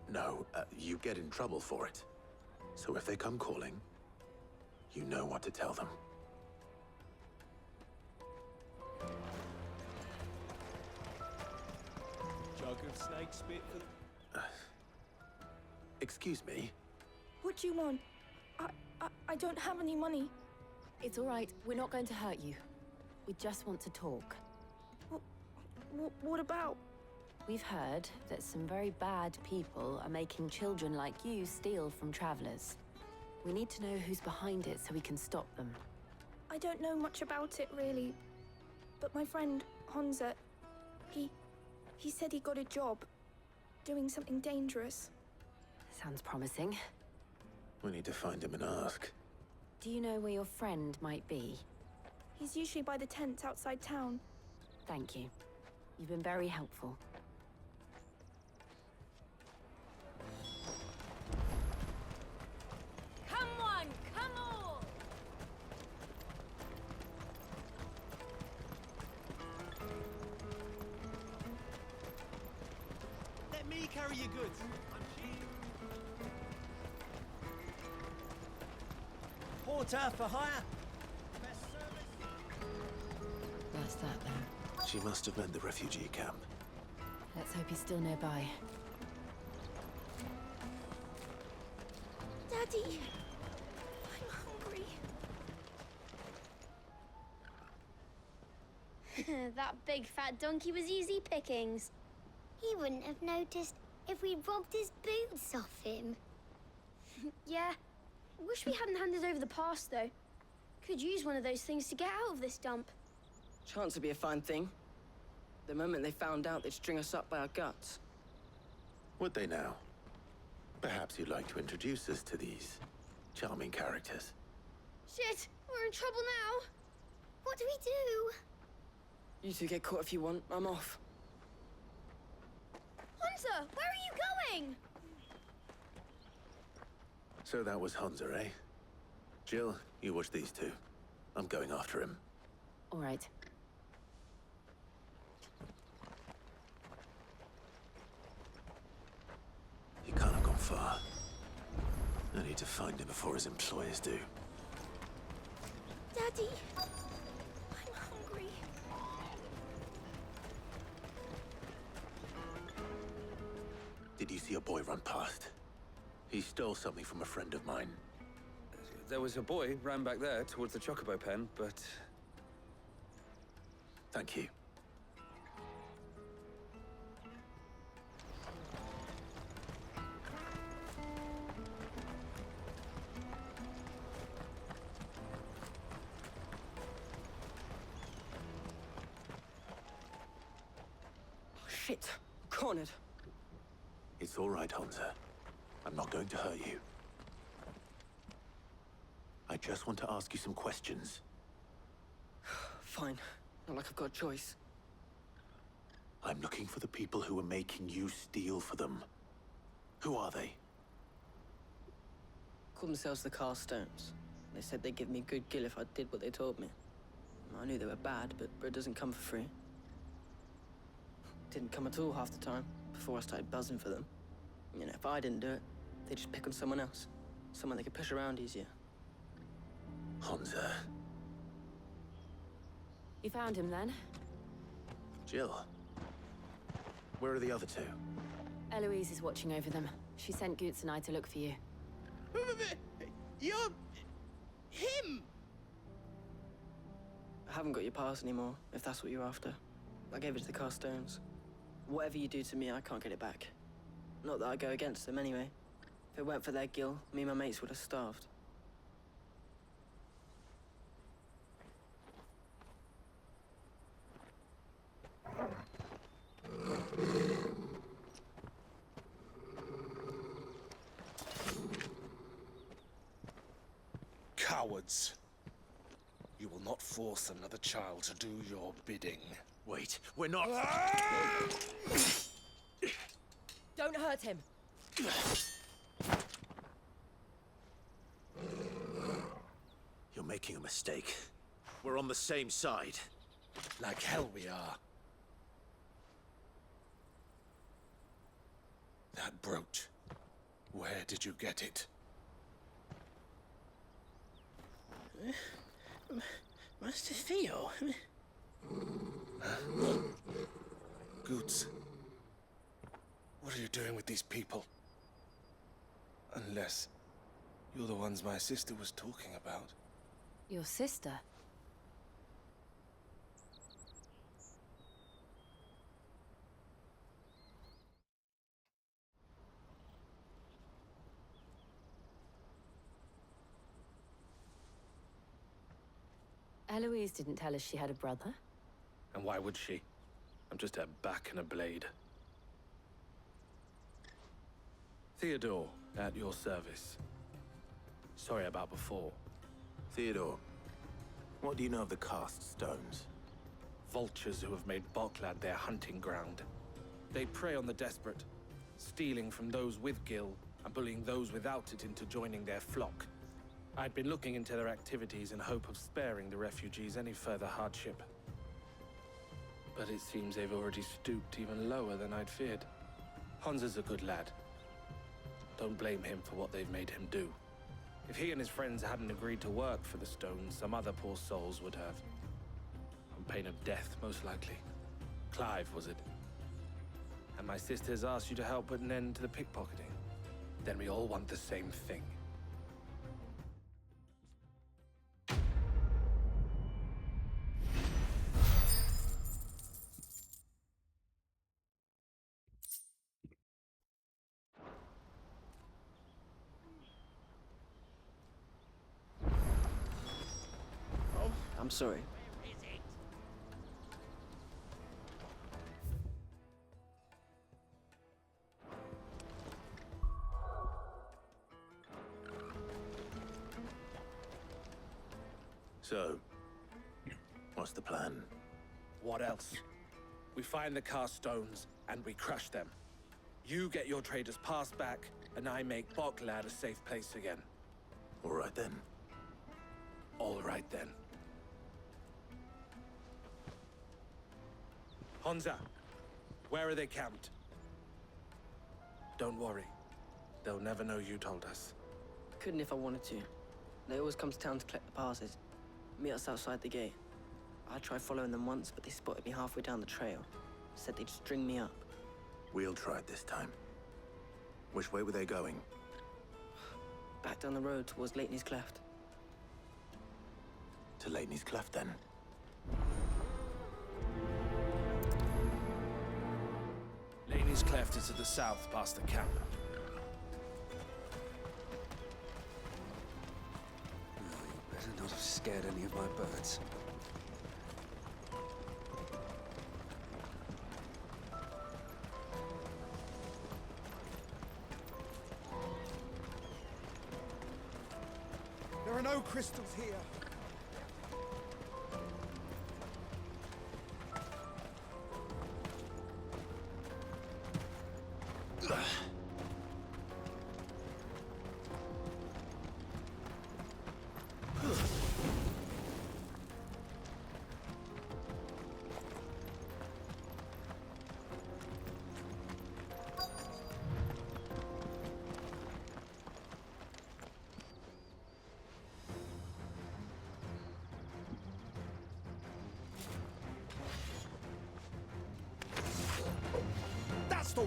No, you get in trouble for it. So if they come calling, you know what to tell them. Jug of snake spit for... Excuse me? What do you want? I don't have any money. It's all right. We're not going to hurt you. We just want to talk. What about? We've heard that some very bad people are making children like you steal from travelers. We need to know who's behind it so we can stop them. I don't know much about it, really. But my friend, Honza, he said he got a job doing something dangerous. Sounds promising. We need to find him and ask. Do you know where your friend might be? He's usually by the tents outside town. Thank you. You've been very helpful. Come on, come on! Let me carry your goods. I'm cheap. Porter for hire. Best service. That's that then. She must have meant the refugee camp. Let's hope he's still nearby. Daddy, I'm hungry. That big fat donkey was easy pickings. He wouldn't have noticed if we robbed his boots off him. Yeah. Wish we hadn't handed over the pass, though. Could use one of those things to get out of this dump. Chance to be a fine thing. The moment they found out, they'd string us up by our guts. Would they now? Perhaps you'd like to introduce us to these charming characters. Shit, we're in trouble now. What do we do? You two get caught if you want. I'm off. Hunter, where are you going? So that was Hunter, eh? Jill, you watch these two. I'm going after him. All right. He can't have gone far. I need to find him before his employers do. Daddy, I'm hungry. Did you see a boy run past? He stole something from a friend of mine. There was a boy ran back there towards the Chocobo pen, but... Thank you. Shit! Cornered. It's all right, Hunter. I'm not going to hurt you. I just want to ask you some questions. Fine. Not like I've got a choice. I'm looking for the people who are making you steal for them. Who are they? Called themselves the Carstones. They said they'd give me good gill if I did what they told me. I knew they were bad, but bread doesn't come for free. Didn't come at all half the time, before I started buzzing for them. You know, if I didn't do it, they'd just pick on someone else. Someone they could push around easier. Honza. You found him then? Jill. Where are the other two? Eloise is watching over them. She sent Goots and I to look for you. You're... him! I haven't got your pass anymore, if that's what you're after. I gave it to the Carstones. Whatever you do to me, I can't get it back. Not that I go against them anyway. If it weren't for their gill, me and my mates would have starved. Cowards. You will not force another child to do your bidding. Wait, we're not... Don't hurt him! You're making a mistake. We're on the same side. Like hell we are. That brooch. Where did you get it? Master Theo? Goots. What are you doing with these people? Unless you're the ones my sister was talking about. Your sister? Eloise didn't tell us she had a brother. And why would she? I'm just her back and a blade. Theodore, at your service. Sorry about before. Theodore, what do you know of the Cast Stones? Vultures who have made Boklad their hunting ground. They prey on the desperate, stealing from those with gil and bullying those without it into joining their flock. I'd been looking into their activities in hope of sparing the refugees any further hardship. But it seems they've already stooped even lower than I'd feared. Honza's a good lad. Don't blame him for what they've made him do. If he and his friends hadn't agreed to work for the Stones, some other poor souls would have. On pain of death, most likely. Clive, was it? And my sisters asked you to help put an end to the pickpocketing. Then we all want the same thing. I'm sorry. So, what's the plan? What else? We find the Carstones and we crush them. You get your trader's pass back, and I make Boklad a safe place again. All right then. All right then. Honza, where are they camped? Don't worry. They'll never know you told us. Couldn't if I wanted to. They always come to town to collect the passes. Meet us outside the gate. I tried following them once, but they spotted me halfway down the trail. Said they'd string me up. We'll try it this time. Which way were they going? Back down the road towards Lateney's Cleft. To Lateney's Cleft, then? Laney's Cleft is to the south, past the camp. No, you better not have scared any of my birds. There are no crystals here.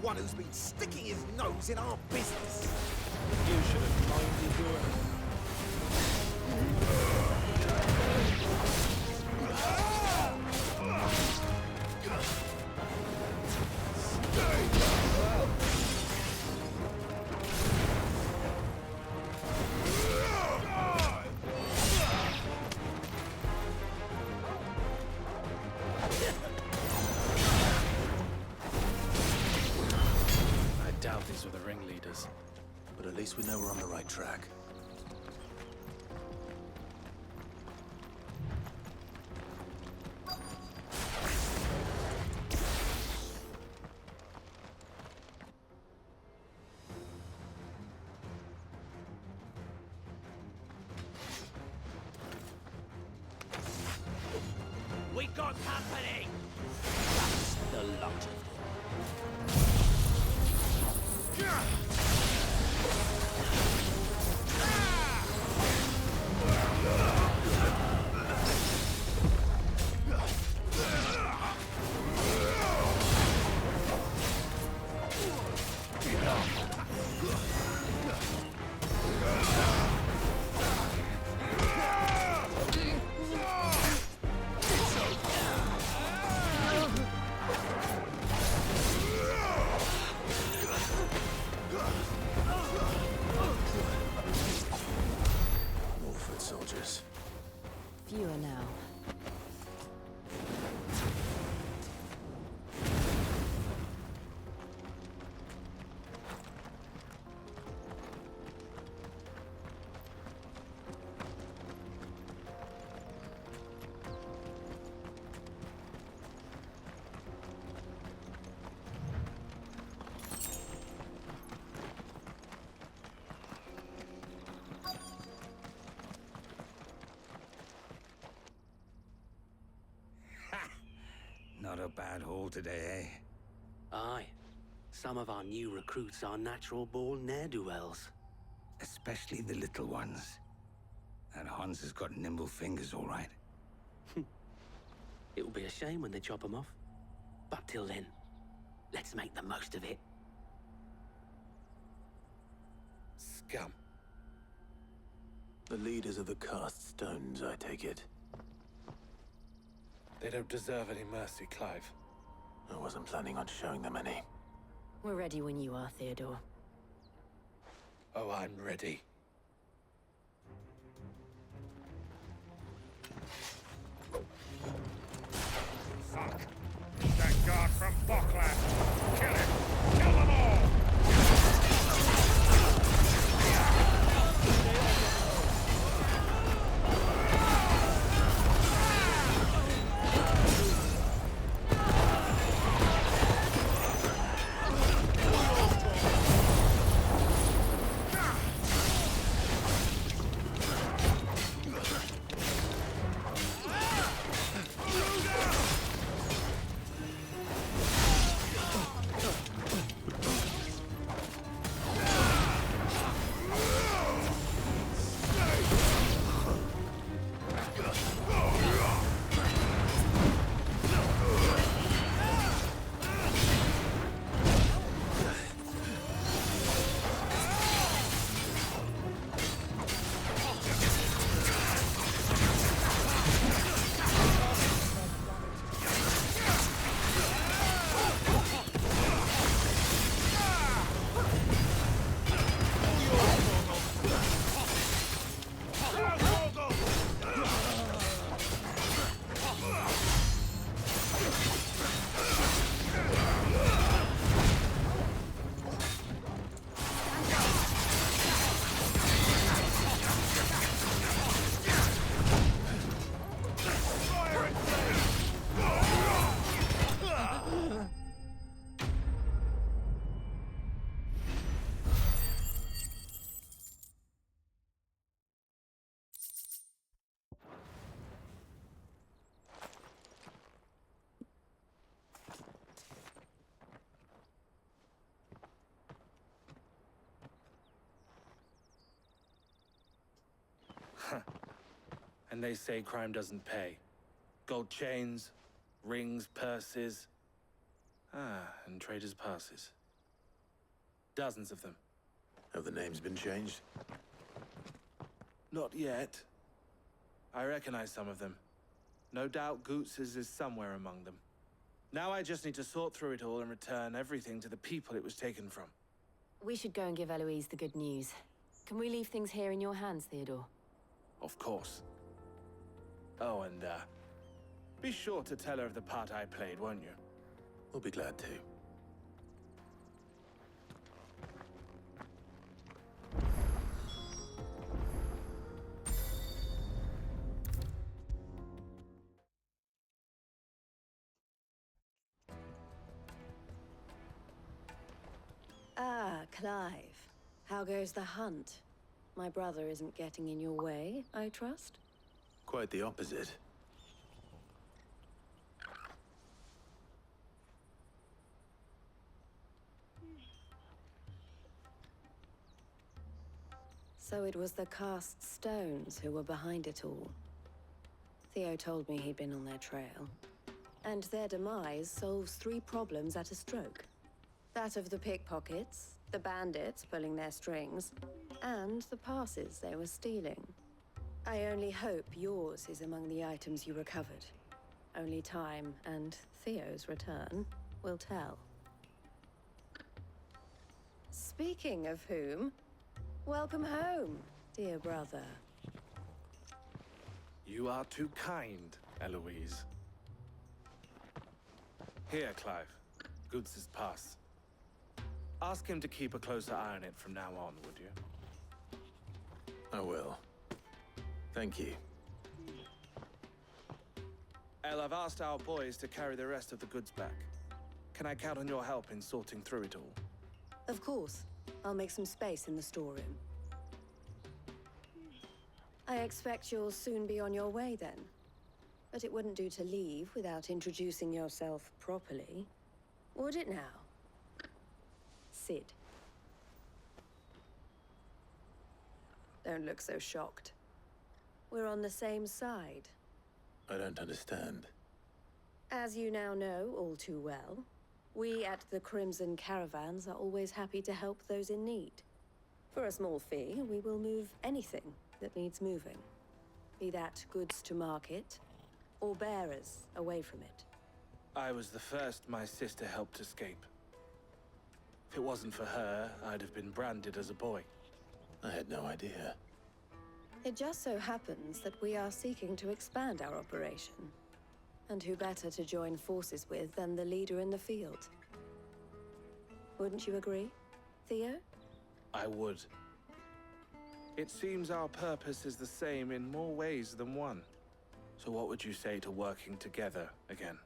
one who's been sticking his nose in our business. You should have minded your... I doubt these were the ringleaders. But at least we know we're on the right track. We got company! That's the lot of them. More foot soldiers. Fewer now. Not a bad haul today, eh? Aye. Some of our new recruits are natural-born ne'er-do-wells. Especially the little ones. That Hans has got nimble fingers, all right. It'll be a shame when they chop them off. But till then, let's make the most of it. Scum. The leaders of the cast stones, I take it. They don't deserve any mercy, Clive. I wasn't planning on showing them any. We're ready when you are, Theodore. Oh, I'm ready. Fuck! That guard from Bokland! Kill him! Kill them all! And they say crime doesn't pay. Gold chains, rings, purses. Ah, and traders' passes. Dozens of them. Have the names been changed? Not yet. I recognize some of them. No doubt Goots's is somewhere among them. Now I just need to sort through it all and return everything to the people it was taken from. We should go and give Eloise the good news. Can we leave things here in your hands, Theodore? Of course. Oh, and, be sure to tell her of the part I played, won't you? We'll be glad to. Ah, Clive. How goes the hunt? My brother isn't getting in your way, I trust? Quite the opposite. So it was the cast stones who were behind it all. Theo told me he'd been on their trail. And their demise solves 3 problems at a stroke. That of the pickpockets, the bandits pulling their strings, and the passes they were stealing. I only hope yours is among the items you recovered. Only time and Theo's return will tell. Speaking of whom, welcome home, dear brother. You are too kind, Eloise. Here, Clive. Goods's pass. Ask him to keep a closer eye on it from now on, would you? I will. Thank you. El, I've asked our boys to carry the rest of the goods back. Can I count on your help in sorting through it all? Of course. I'll make some space in the storeroom. I expect you'll soon be on your way then. But it wouldn't do to leave without introducing yourself properly. Would it now? Sid. Don't look so shocked. We're on the same side. I don't understand. As you now know all too well, we at the Crimson Caravans are always happy to help those in need. For a small fee, we will move anything that needs moving. Be that goods to market, or bearers away from it. I was the first my sister helped escape. If it wasn't for her, I'd have been branded as a boy. I had no idea. It just so happens that we are seeking to expand our operation. And who better to join forces with than the leader in the field? Wouldn't you agree, Theo? I would. It seems our purpose is the same in more ways than one. So what would you say to working together again?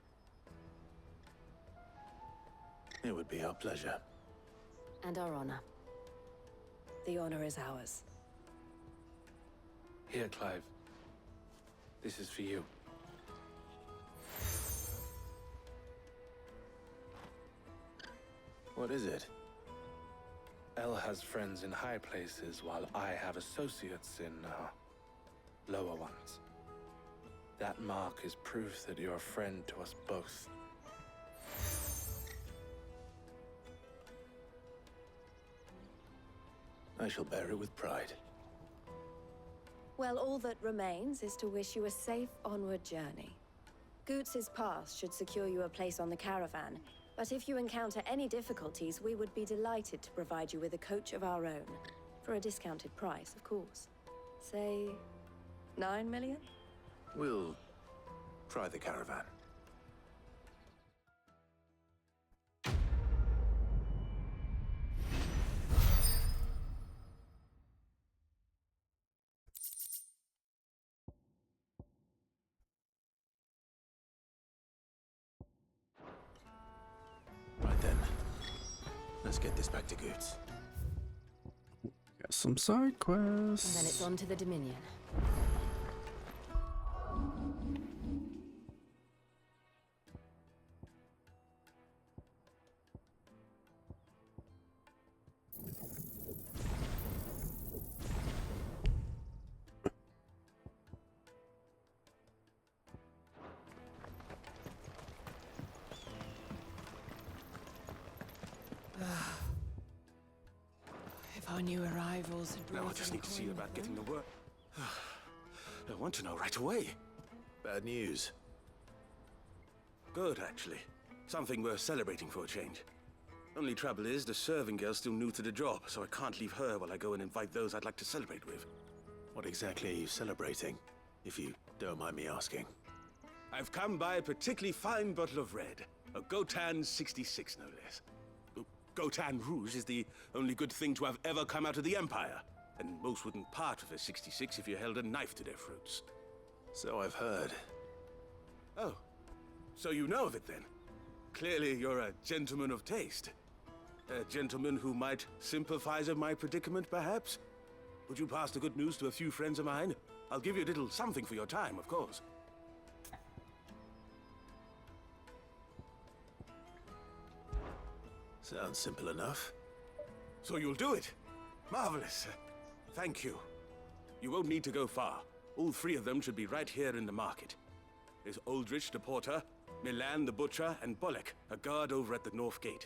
It would be our pleasure. And our honor. The honor is ours. Here, Clive. This is for you. What is it? El has friends in high places, while I have associates in, lower ones. That mark is proof that you're a friend to us both. I shall bear it with pride. Well, all that remains is to wish you a safe onward journey. Goots's pass should secure you a place on the caravan, but if you encounter any difficulties, we would be delighted to provide you with a coach of our own. For a discounted price, of course. Say, 9 million? We'll try the caravan. Right then. Let's get this back to Goots. Got some side quests. And then it's on to the Dominion. new arrivals had brought Now I just in need to see coin about with getting the them. work. I want to know right away. Bad news. Good, actually. Something worth celebrating for a change. Only trouble is, the serving girl's still new to the job, so I can't leave her while I go and invite those I'd like to celebrate with. What exactly are you celebrating, if you don't mind me asking? I've come by a particularly fine bottle of red. A Gotan 66, no less. Gotan Rouge is the only good thing to have ever come out of the Empire. And most wouldn't part with a 66 if you held a knife to their throats. So I've heard. Oh, so you know of it then? Clearly you're a gentleman of taste. A gentleman who might sympathize with my predicament, perhaps? Would you pass the good news to a few friends of mine? I'll give you a little something for your time, of course. Sounds simple enough. So you'll do it? Marvelous. Thank you. You won't need to go far. All three of them should be right here in the market. There's Aldrich the porter, Milan the butcher, and Bolek, a guard over at the north gate.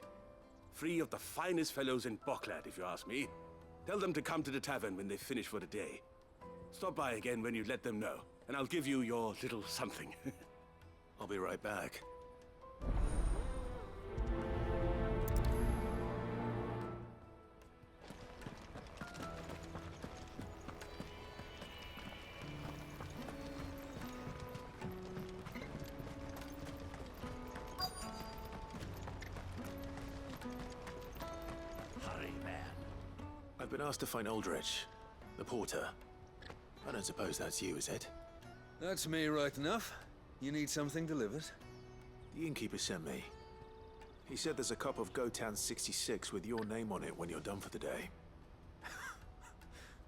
Three of the finest fellows in Boklad, if you ask me. Tell them to come to the tavern when they finish for the day. Stop by again when you let them know, and I'll give you your little something. I'll be right back. I've been asked to find Aldrich, the porter. I don't suppose that's you, is it? That's me right enough. You need something delivered? The innkeeper sent me. He said there's a cup of Gotan 66 with your name on it when you're done for the day.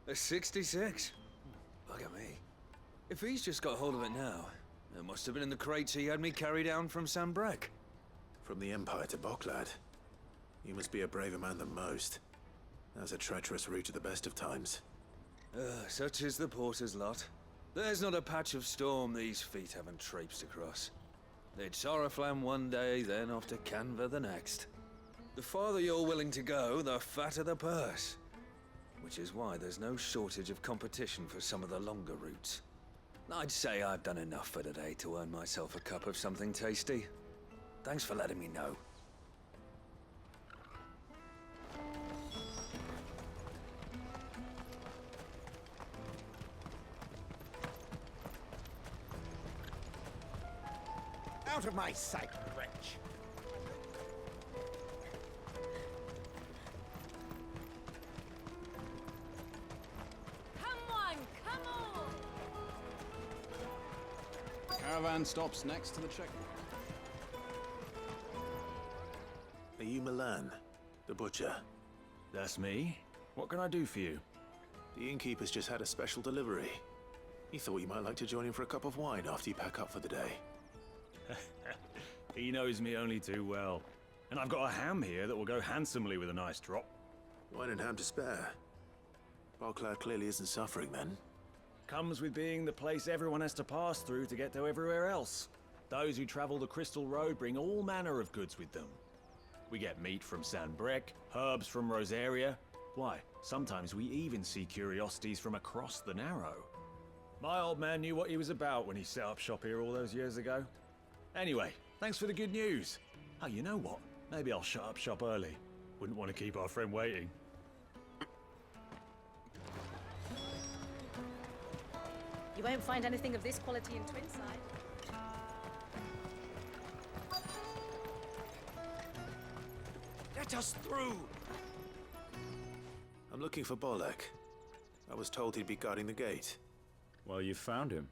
A 66? Look at me. If he's just got hold of it now, it must have been in the crates he had me carry down from Sanbrek. From the Empire to Boklad. You must be a braver man than most. That's a treacherous route at the best of times. Such is the porter's lot. There's not a patch of storm these feet haven't traipsed across. It's Oriflamme one day, then off to Canva the next. The farther you're willing to go, the fatter the purse. Which is why there's no shortage of competition for some of the longer routes. I'd say I've done enough for today to earn myself a cup of something tasty. Thanks for letting me know. Out of my sight, wretch! Come on, come on! Caravan stops next to the checkpoint. Are you Milan, the butcher? That's me. What can I do for you? The innkeeper's just had a special delivery. He thought you might like to join him for a cup of wine after you pack up for the day. He knows me only too well. And I've got a ham here that will go handsomely with a nice drop. Wine and ham to spare. Boklad clearly isn't suffering then. Comes with being the place everyone has to pass through to get to everywhere else. Those who travel the Crystal Road bring all manner of goods with them. We get meat from Sanbrek, herbs from Rosaria. Why, sometimes we even see curiosities from across the Narrow. My old man knew what he was about when he set up shop here all those years ago. Anyway, thanks for the good news. Oh, you know what? Maybe I'll shut up shop early. Wouldn't want to keep our friend waiting. You won't find anything of this quality in Twinside. Let us through! I'm looking for Bolek. I was told he'd be guarding the gate. Well, you found him.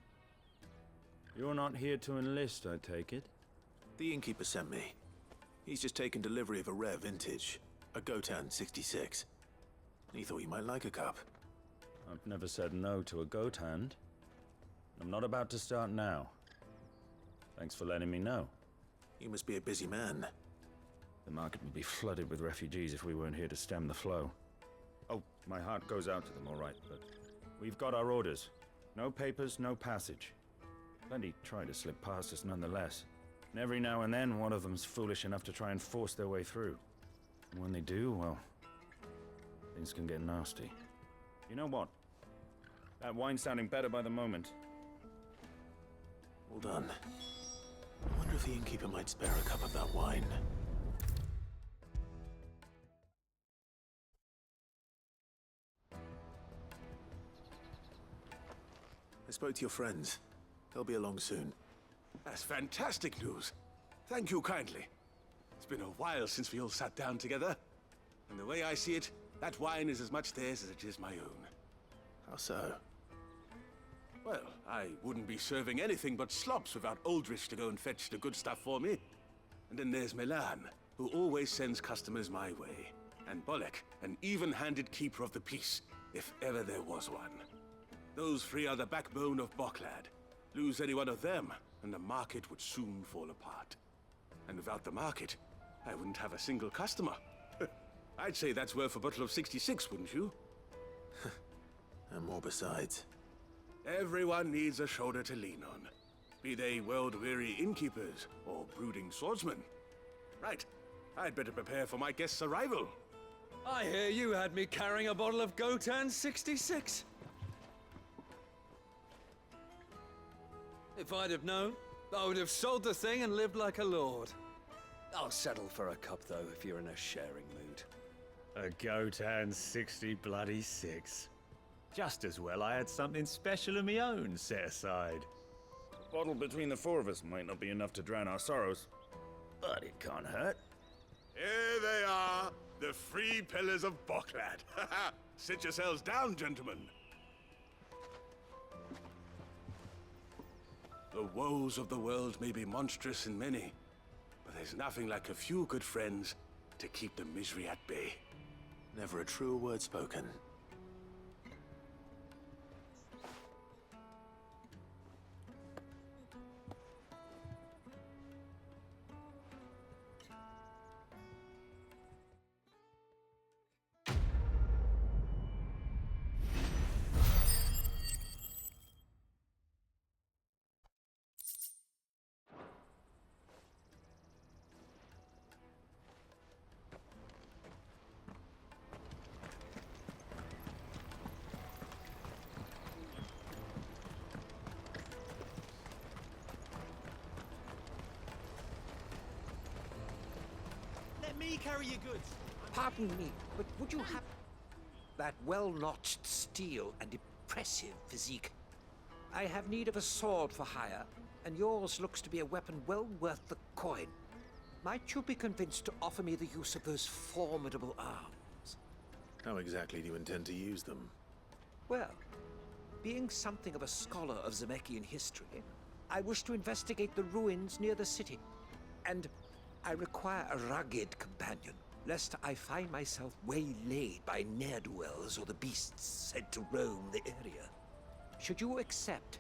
You're not here to enlist, I take it? The innkeeper sent me. He's just taken delivery of a rare vintage, a Gotan 66. He thought you might like a cup. I've never said no to a goat hand. I'm not about to start now. Thanks for letting me know. You must be a busy man. The market would be flooded with refugees if we weren't here to stem the flow. Oh, my heart goes out to them, all right, but we've got our orders. No papers, no passage. Plenty try to slip past us nonetheless. And every now and then, one of them's foolish enough to try and force their way through. And when they do, well, Things can get nasty. You know what? That wine's sounding better by the moment. Well done. I wonder if the innkeeper might spare a cup of that wine. I spoke to your friends. They'll be along soon. That's fantastic news. Thank you kindly. It's been a while since we all sat down together. And the way I see it, that wine is as much theirs as it is my own. How so? Well, I wouldn't be serving anything but slops without Aldrich to go and fetch the good stuff for me. And then there's Milan, who always sends customers my way. And Bolek, an even-handed keeper of the peace, if ever there was one. Those three are the backbone of Boklad. Lose any one of them, and the market would soon fall apart. And without the market, I wouldn't have a single customer. I'd say that's worth a bottle of 66, wouldn't you? And more besides. Everyone needs a shoulder to lean on. Be they world-weary innkeepers or brooding swordsmen. Right, I'd better prepare for my guest's arrival. I hear you had me carrying a bottle of Gotan 66. If I'd have known, I would have sold the thing and lived like a lord. I'll settle for a cup, though, if you're in a sharing mood. A Gotan 60 bloody 6. Just as well I had something special of my own set aside. A bottle between the four of us might not be enough to drown our sorrows, but it can't hurt. Here they are, the three pillars of Boklad. Sit yourselves down, gentlemen. The woes of the world may be monstrous and many, but there's nothing like a few good friends to keep the misery at bay. Never a truer word spoken. Let me carry your goods. Pardon me, but would you have that well-notched steel and impressive physique? I have need of a sword for hire, and yours looks to be a weapon well worth the coin. Might you be convinced to offer me the use of those formidable arms? How exactly do you intend to use them? Well, being something of a scholar of Zemeckis history, I wish to investigate the ruins near the city, and I require a rugged companion, lest I find myself waylaid by ne'er-do-wells or the beasts said to roam the area. Should you accept,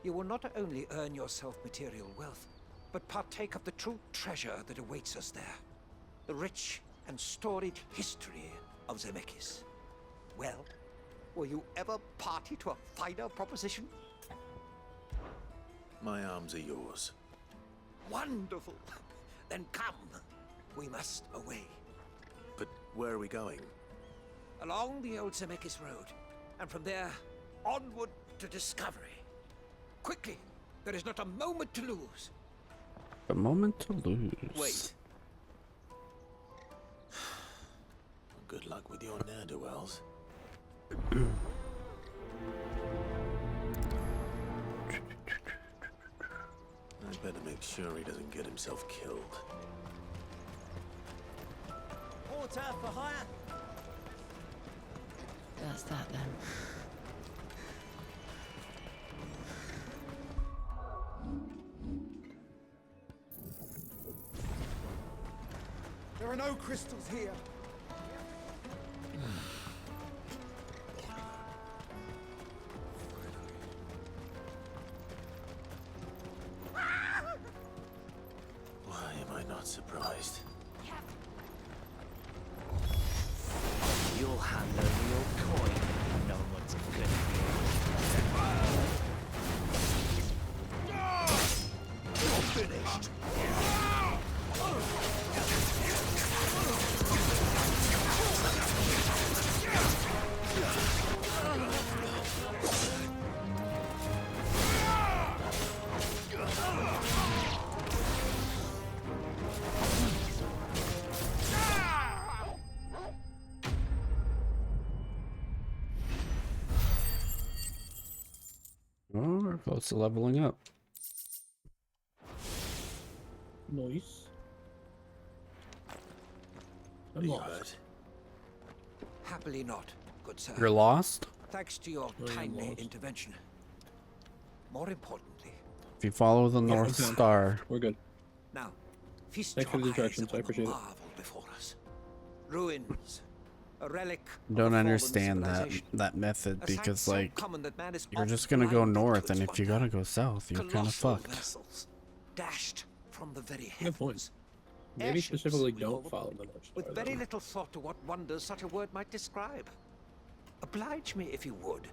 you will not only earn yourself material wealth, but partake of the true treasure that awaits us there. The rich and storied history of Zemeckis. Well, were you ever party to a finer proposition? My arms are yours. Wonderful! Then come. We must away. But where are we going? Along the old Zemeckis Road, and from there, onward to discovery. Quickly! There is not a moment to lose. A moment to lose. Wait. Good luck with your ne'er-do-wells. I'd better make sure he doesn't get himself killed. Porter for hire. That's that then. There are no crystals here. Why am I not surprised? You'll hand over your coin. No one's good for you. You're finished. Close to leveling up. Nice. I'm You lost. hurt? Happily not, good sir. You're lost? Thanks to your timely intervention. More importantly, If you follow the North Star. We're good. now, feast Thanks for the your eyes directions. I upon the appreciate it. marvel before us. Ruins, a relic. of a Don't fallen understand civilization. that method A sight because so like common that man is you're just often gonna go blinded to north, and its if you wonder. gotta go south, you're kind of Colossal fucked. vessels, dashed from the very Good point. heavens. Maybe Airships, specifically we don't call follow them, the North Star. with very then. little thought to what wonders such a word might describe. Oblige me if you would.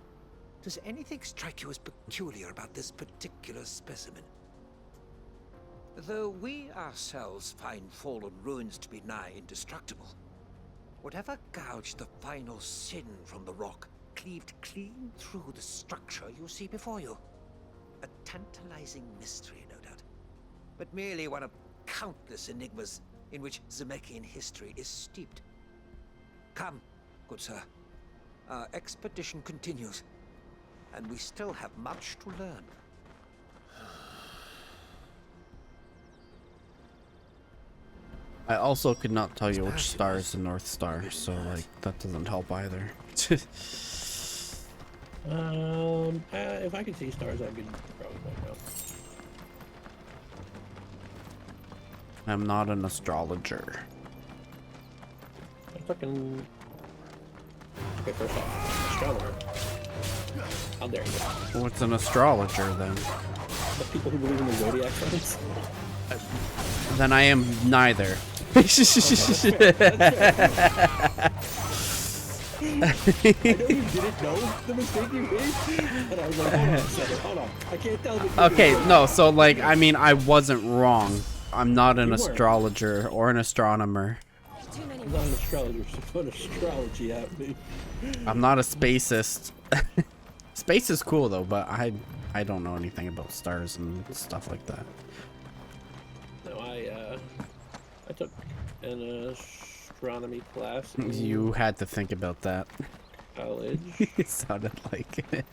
Does anything strike you as peculiar about this particular specimen? Though we ourselves find fallen ruins to be nigh indestructible, whatever gouged the final sin from the rock cleaved clean through the structure you see before you. A tantalizing mystery, no doubt, but merely one of countless enigmas in which Zemeckis history is steeped. Come, good sir. Our expedition continues, and we still have much to learn. I also could not tell you which star is the North Star, so like that doesn't help either. If I could see stars, I could probably point out. I'm not an astrologer. I'm fucking. Okay, first off, astronomer. How dare you? What's an astrologer then? The people who believe in the zodiac signs. Then I am neither. I know you didn't know the mistake you made, and I was like, hold on a second, hold on. I can't tell the Okay, no, so like, I mean, I wasn't wrong. I'm not an You weren't. astrologer or an astronomer. I'm not an astrologer, so put astrology at me. I'm not a spacist. Space is cool though, but I don't know anything about stars and stuff like that. No, I took an astronomy class in You had to think about that. college. It sounded like it.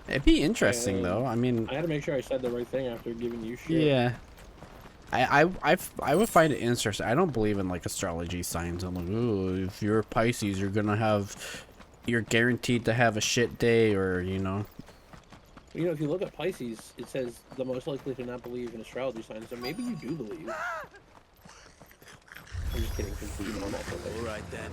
It'd be interesting though. I mean, I had to make sure I said the right thing after giving you shit. yeah. I would find it interesting. I don't believe in like astrology signs. I'm like, ooh, if you're a Pisces, you're guaranteed to have a shit day, or you know. You know, if you look at Pisces, it says the most likely to not believe in astrology signs, so maybe you do believe. I'm just kidding, because you know I'm also like. All right then.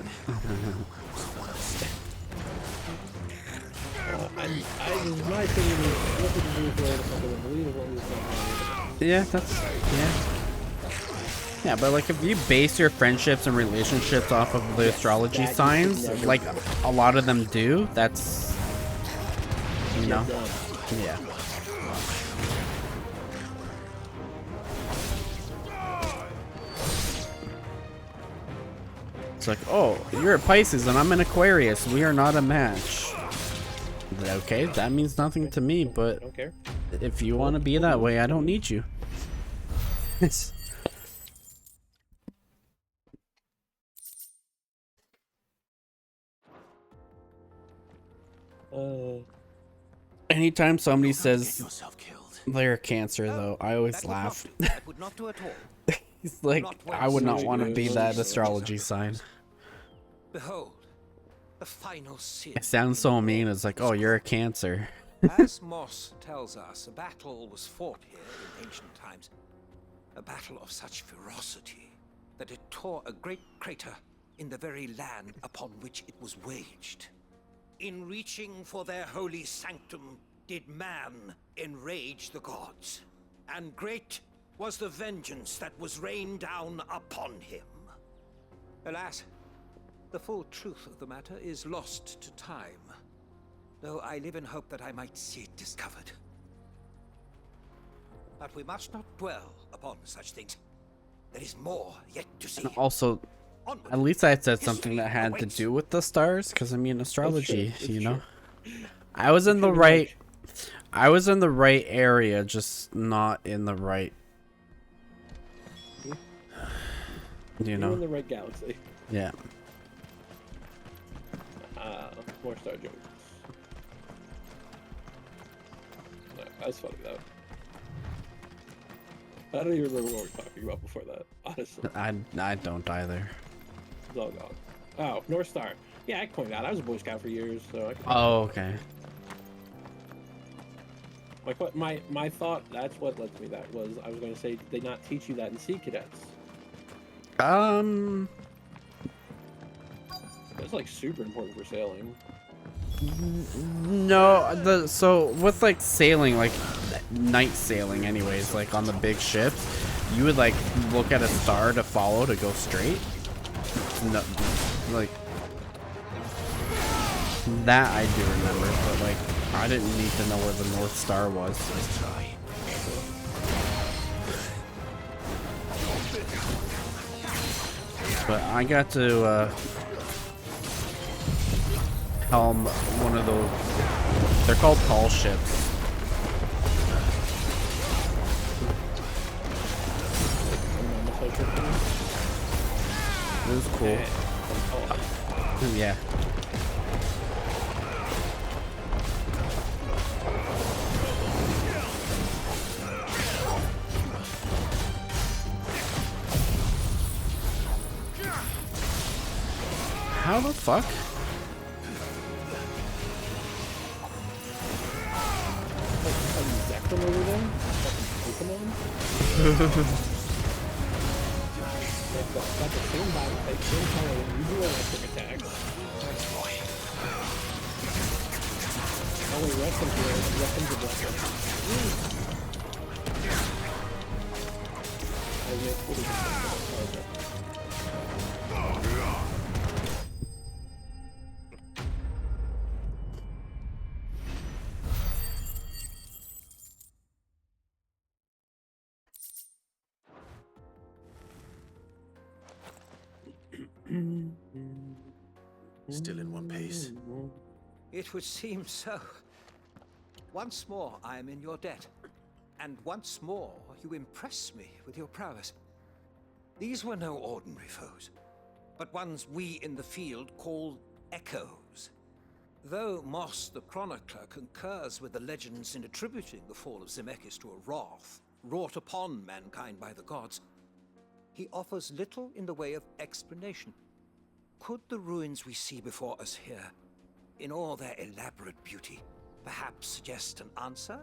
My opinion is nothing to do with whether something believe as long as it's not. Yeah, that's yeah, but like if you base your friendships and relationships off of the astrology signs, like a lot of them do, that's you know, yeah. It's like, oh, you're a Pisces and I'm an Aquarius. We are not a match. Okay, that means nothing to me, but I don't care. if you want to be that way, I don't need you. Anytime somebody says they're a Cancer, though, I always laugh. That would not do at all. He's like, I would not want to be that astrology sign. Behold, the final sin. It sounds so mean. It's like, oh, you're a Cancer. As Moss tells us, a battle was fought here in ancient times. A battle of such ferocity that it tore a great crater in the very land upon which it was waged. In reaching for their holy sanctum, did man enrage the gods, and great was the vengeance that was rained down upon him. Alas, the full truth of the matter is lost to time, though I live in hope that I might see it discovered. But we must not dwell upon such things. There is more yet to see. And also, at least I said something that had to do with the stars, because I mean astrology, you know. I was in the right area, just not in the right, you know. You're in the right galaxy. Yeah. More star jokes. Alright. That's funny though. I don't even remember what we were talking about before that, honestly. I don't either. It's all gone. Oh, North Star. Yeah, I can point out. I was a Boy Scout for years, so I can. Oh, okay. My thought. That's what led to me. That was I was going to say. Did they not teach you that in Sea Cadets? That's like super important for sailing. No, so with like sailing, like night sailing anyways, like on the big ships, you would like look at a star to follow to go straight. No, like that I do remember, but like I didn't need to know where the North Star was. Let's try. But I got to helm one of those. They're called tall ships. It was cool. Yeah. How the fuck? From over there? Fucking Pokemon? Got the same body type, same color, and you do electric attacks. Only weapons are weapons of weapons. Still in one piece. It would seem so. Once more, I am in your debt. And once more, you impress me with your prowess. These were no ordinary foes, but ones we in the field call echoes. Though Moss the Chronicler concurs with the legends in attributing the fall of Zemeckis to a wrath wrought upon mankind by the gods, he offers little in the way of explanation. Could the ruins we see before us here, in all their elaborate beauty, perhaps suggest an answer?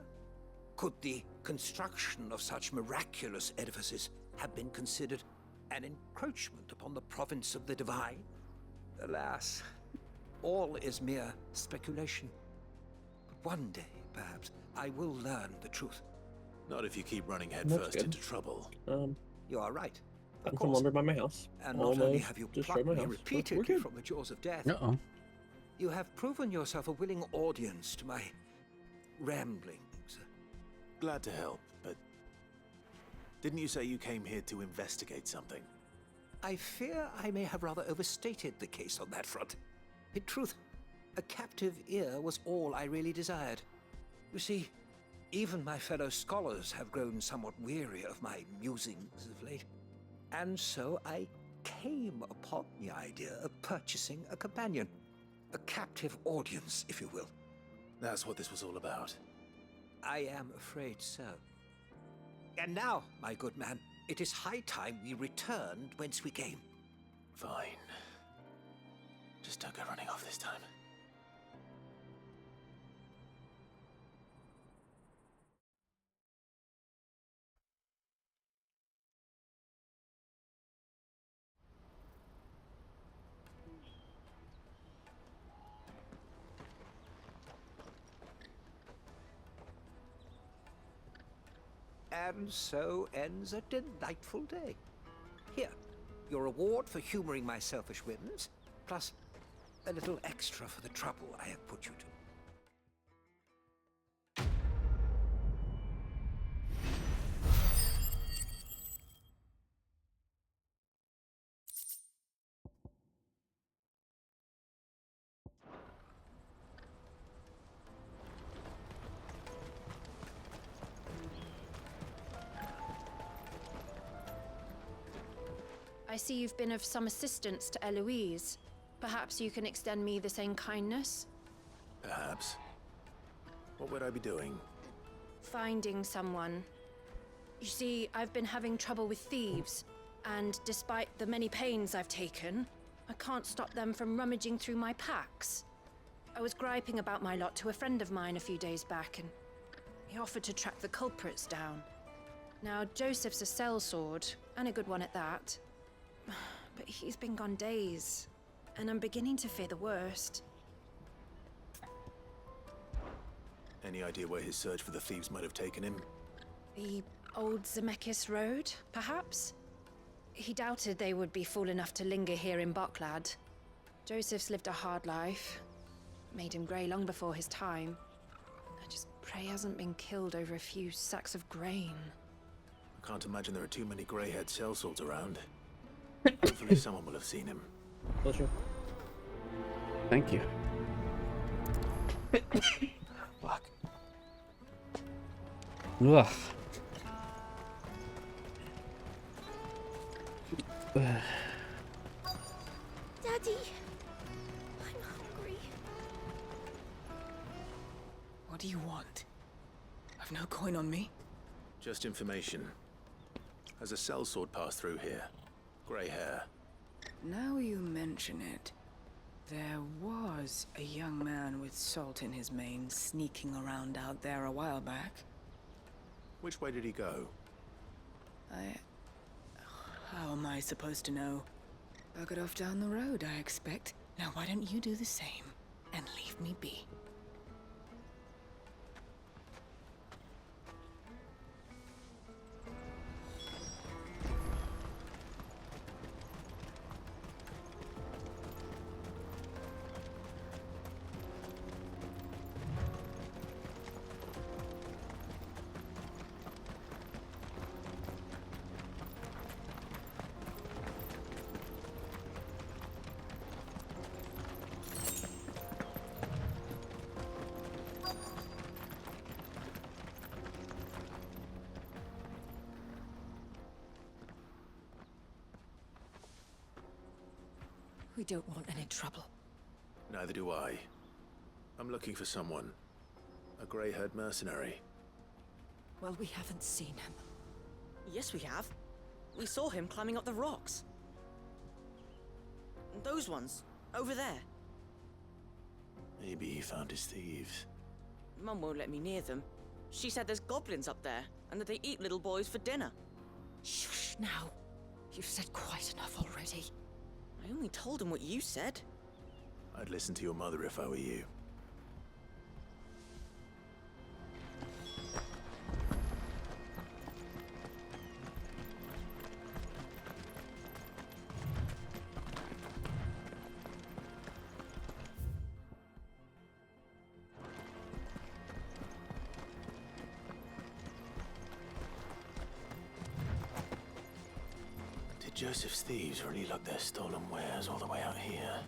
Could the construction of such miraculous edifices have been considered an encroachment upon the province of the divine? Alas, all is mere speculation. But one day, perhaps, I will learn the truth. Not if you keep running headfirst into trouble. You are right. Got some lumber by my house. And not only have you plucked me repeatedly from the jaws of death, you have proven yourself a willing audience to my ramblings. Glad to help, but didn't you say you came here to investigate something? I fear I may have rather overstated the case on that front. In truth, a captive ear was all I really desired. You see, even my fellow scholars have grown somewhat weary of my musings of late. And so I came upon the idea of purchasing a companion. A captive audience, if you will. That's what this was all about. I am afraid so. And now, my good man, it is high time we returned whence we came. Fine. Just don't go running off this time. And so ends a delightful day. Here, your reward for humoring my selfish whims, plus a little extra for the trouble I have put you to. I see you've been of some assistance to Eloise. Perhaps you can extend me the same kindness? Perhaps. What would I be doing? finding someone. You see, I've been having trouble with thieves, and despite the many pains I've taken, I can't stop them from rummaging through my packs. I was griping about my lot to a friend of mine a few days back, and he offered to track the culprits down. Now, Joseph's a sellsword, and a good one at that. But he's been gone days, and I'm beginning to fear the worst. Any idea where his search for the thieves might have taken him? The old Zemeckis Road, perhaps? He doubted they would be fool enough to linger here in Boklad. Joseph's lived a hard life. Made him grey long before his time. I just pray he hasn't been killed over a few sacks of grain. I can't imagine there are too many grey-haired sellswords around. Hopefully someone will have seen him. Pleasure. Thank you. Fuck. Ugh. Daddy, I'm hungry. What do you want? I've no coin on me. Just information. Has a sellsword passed through here? Grey hair. Now you mention it, there was a young man with salt in his mane sneaking around out there a while back. Which way did he go? How am I supposed to know? Buggered off down the road, I expect. Now why don't you do the same and leave me be? We don't want any trouble. Neither do I. I'm looking for someone. A grey-haired mercenary. Well, we haven't seen him. Yes, we have. We saw him climbing up the rocks. Those ones, over there. Maybe he found his thieves. Mum won't let me near them. She said there's goblins up there, and that they eat little boys for dinner. Shush now. You've said quite enough already. I only told him what you said. I'd listen to your mother if I were you. Did Joseph's thieves really lug their stolen wares all the way out here?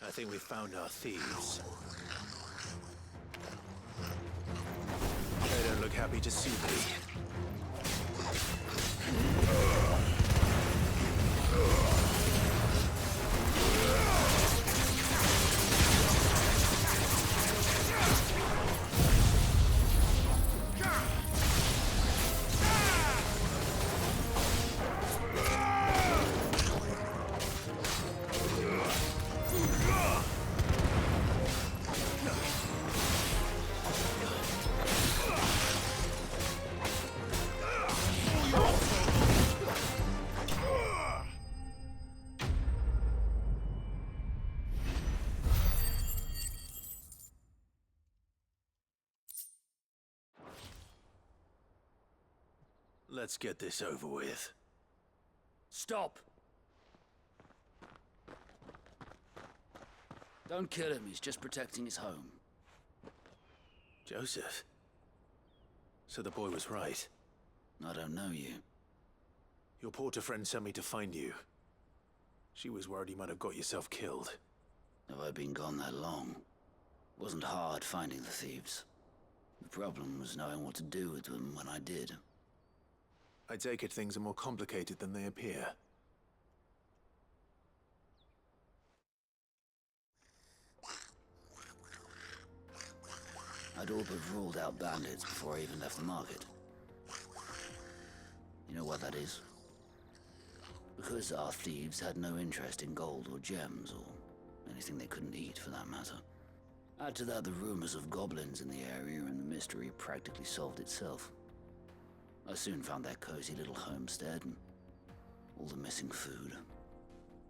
I think we found our thieves. They don't look happy to see me. Let's get this over with. Stop! Don't kill him, he's just protecting his home. Joseph? So the boy was right. I don't know you. Your porter friend sent me to find you. She was worried you might have got yourself killed. Have I been gone that long? It wasn't hard finding the thieves. The problem was knowing what to do with them when I did. I take it things are more complicated than they appear. I'd all but ruled out bandits before I even left the market. You know what that is? Because our thieves had no interest in gold or gems, or anything they couldn't eat for that matter. Add to that the rumors of goblins in the area, and the mystery practically solved itself. I soon found their cozy little homestead and all the missing food.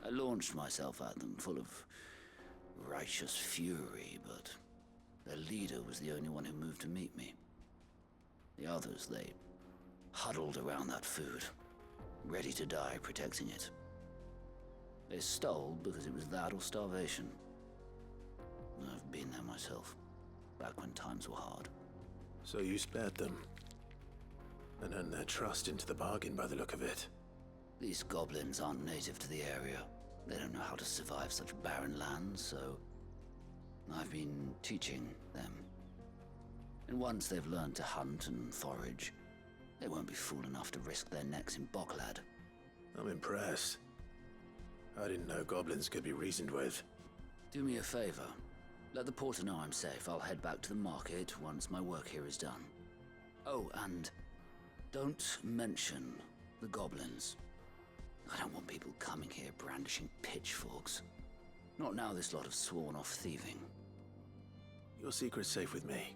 I launched myself at them, full of righteous fury, but their leader was the only one who moved to meet me. The others, they huddled around that food, ready to die protecting it. They stole because it was that or starvation. I've been there myself, back when times were hard. So you spared them, and earned their trust into the bargain by the look of it. These goblins aren't native to the area. They don't know how to survive such barren lands, so I've been teaching them. And once they've learned to hunt and forage, they won't be fool enough to risk their necks in Boklad. I'm impressed. I didn't know goblins could be reasoned with. Do me a favor. Let the porter know I'm safe. I'll head back to the market once my work here is done. Oh, and don't mention the goblins. I don't want people coming here brandishing pitchforks. Not now this lot have sworn off thieving. Your secret's safe with me.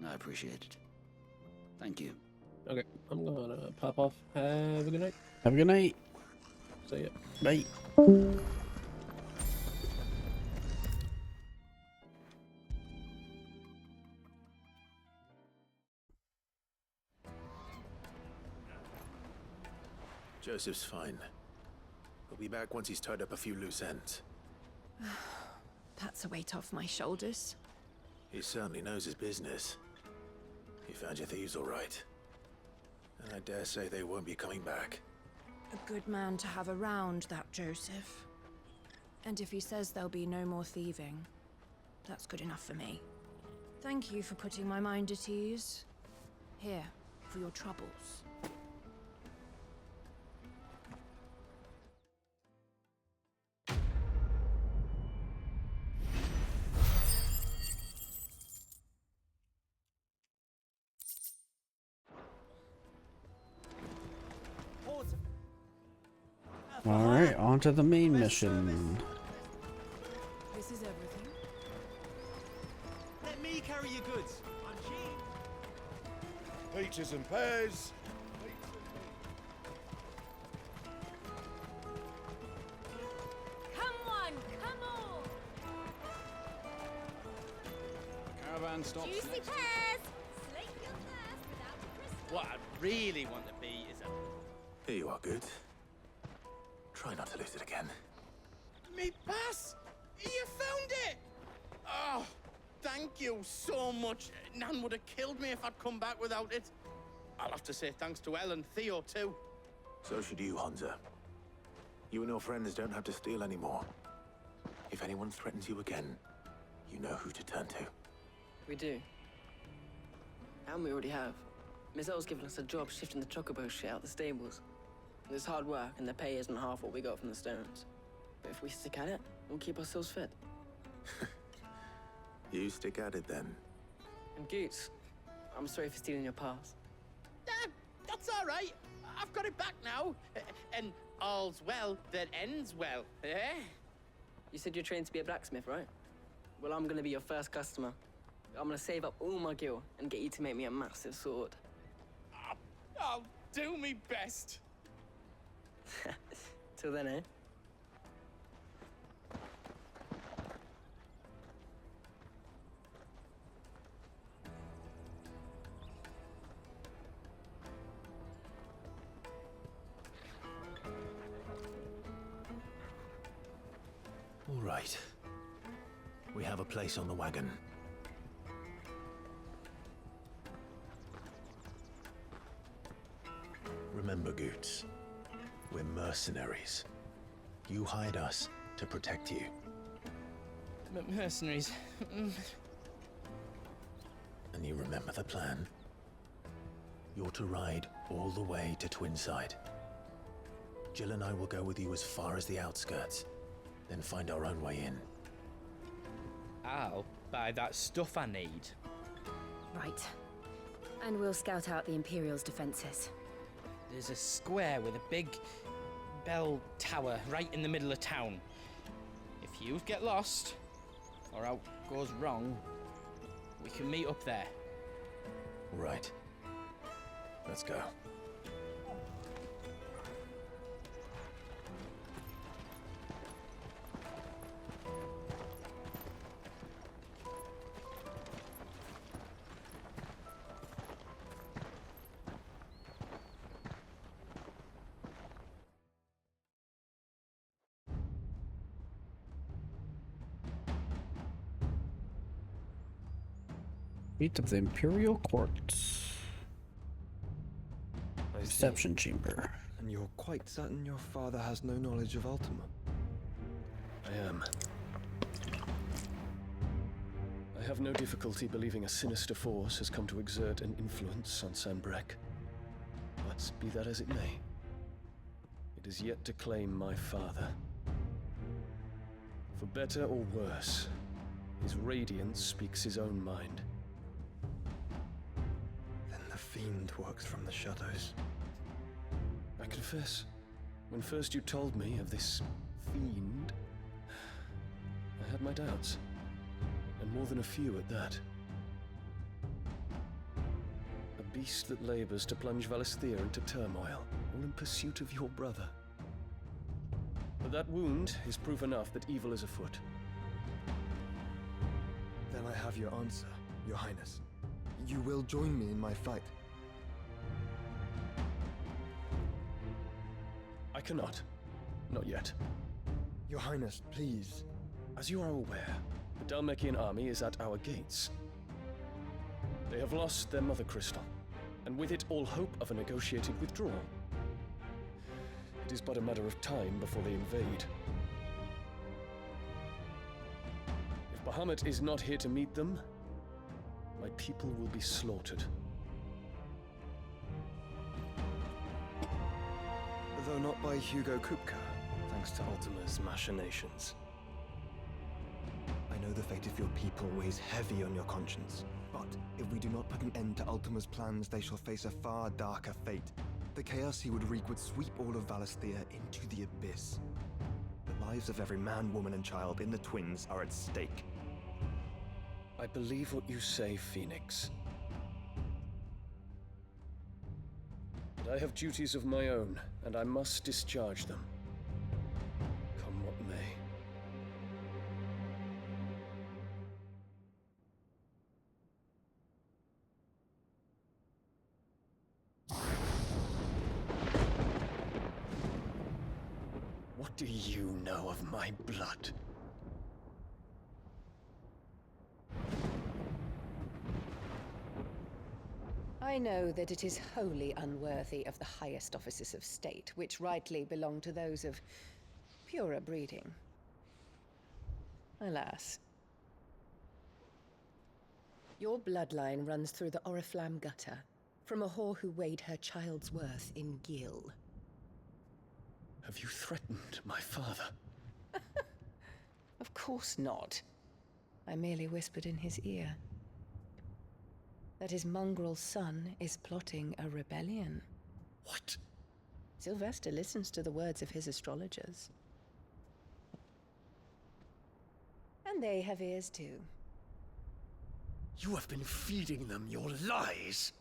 I appreciate it. Thank you. Okay, I'm gonna pop off. Have a good night. Have a good night. See ya. Bye. Joseph's fine. He'll be back once he's tied up a few loose ends. That's a weight off my shoulders. He certainly knows his business. He found your thieves all right. And I dare say they won't be coming back. A good man to have around, that Joseph. And if he says there'll be no more thieving, that's good enough for me. Thank you for putting my mind at ease. Here, for your troubles. Alright, on to the main mission. This is everything. Let me carry your goods. I'm cheap. Peaches and pears. Come on, come on. Caravan stops Juicy next. pears! Slake your thirst without a crystal. What I really want to be is a... Here you are, good. Try not to lose it again. Me pass! You found it! Oh, thank you so much. Nan would have killed me if I'd come back without it. I'll have to say thanks to Elle and Theo, too. So should you, Hansa. You and your friends don't have to steal anymore. If anyone threatens you again, you know who to turn to. We do. And we already have. Miss L's given us a job shifting the chocobo shit out the stables. It's hard work, and the pay isn't half what we got from the stones. But if we stick at it, we'll keep ourselves fit. You stick at it then. And Goots, I'm sorry for stealing your pass. That's all right. I've got it back now. And all's well that ends well, eh? You said you're trained to be a blacksmith, right? Well, I'm gonna be your first customer. I'm gonna save up all my gil and get you to make me a massive sword. I'll do me best. Till then, eh? All right. We have a place on the wagon. Remember, Goots, we're mercenaries. You hired us to protect you. Mercenaries. And you remember the plan? You're to ride all the way to Twinside. Jill and I will go with you as far as the outskirts, then find our own way in. I'll buy that stuff I need. Right. And we'll scout out the Imperial's defenses. There's a square with a big bell tower right in the middle of town. If you get lost, or out goes wrong, we can meet up there. Right. Let's go. Meet of the Imperial Courts. Reception chamber. And you're quite certain your father has no knowledge of Ultima? I am. I have no difficulty believing a sinister force has come to exert an influence on Sanbreque. But be that as it may, it is yet to claim my father. For better or worse, his radiance speaks his own mind. Then the fiend works from the shadows. I confess, when first you told me of this fiend, I had my doubts, and more than a few at that. A beast that labors to plunge Valisthea into turmoil, all in pursuit of your brother. But that wound is proof enough that evil is afoot. Then I have your answer, Your Highness. You will join me in my fight. I cannot. Not yet. Your Highness, please. As you are aware, the Dhalmekian army is at our gates. They have lost their mother crystal, and with it all hope of a negotiated withdrawal. It is but a matter of time before they invade. If Bahamut is not here to meet them, my people will be slaughtered. Though not by Hugo Kupka, thanks to Ultima's machinations. I know the fate of your people weighs heavy on your conscience, but if we do not put an end to Ultima's plans, they shall face a far darker fate. The chaos he would wreak would sweep all of Valisthea into the abyss. The lives of every man, woman, and child in the Twins are at stake. I believe what you say, Phoenix. But I have duties of my own, and I must discharge them. Come what may. What do you know of my blood? I know that it is wholly unworthy of the highest offices of state, which rightly belong to those of purer breeding. Alas. Your bloodline runs through the Oriflamme gutter, from a whore who weighed her child's worth in Gil. Have you threatened my father? Of course not. I merely whispered in his ear that his mongrel son is plotting a rebellion. What? Sylvester listens to the words of his astrologers. And they have ears too. You have been feeding them your lies!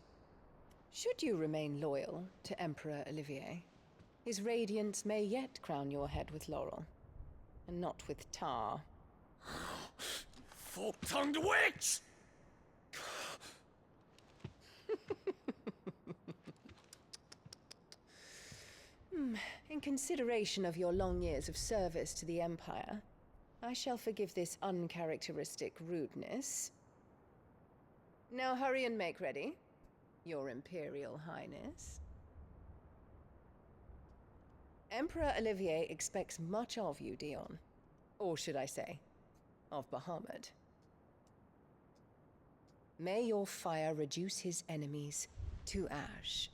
Should you remain loyal to Emperor Olivier, his radiance may yet crown your head with laurel, and not with tar. Fork-tongued witch! In consideration of your long years of service to the Empire, I shall forgive this uncharacteristic rudeness. Now hurry and make ready, Your Imperial Highness. Emperor Olivier expects much of you, Dion. Or should I say, of Bahamut. May your fire reduce his enemies to ash,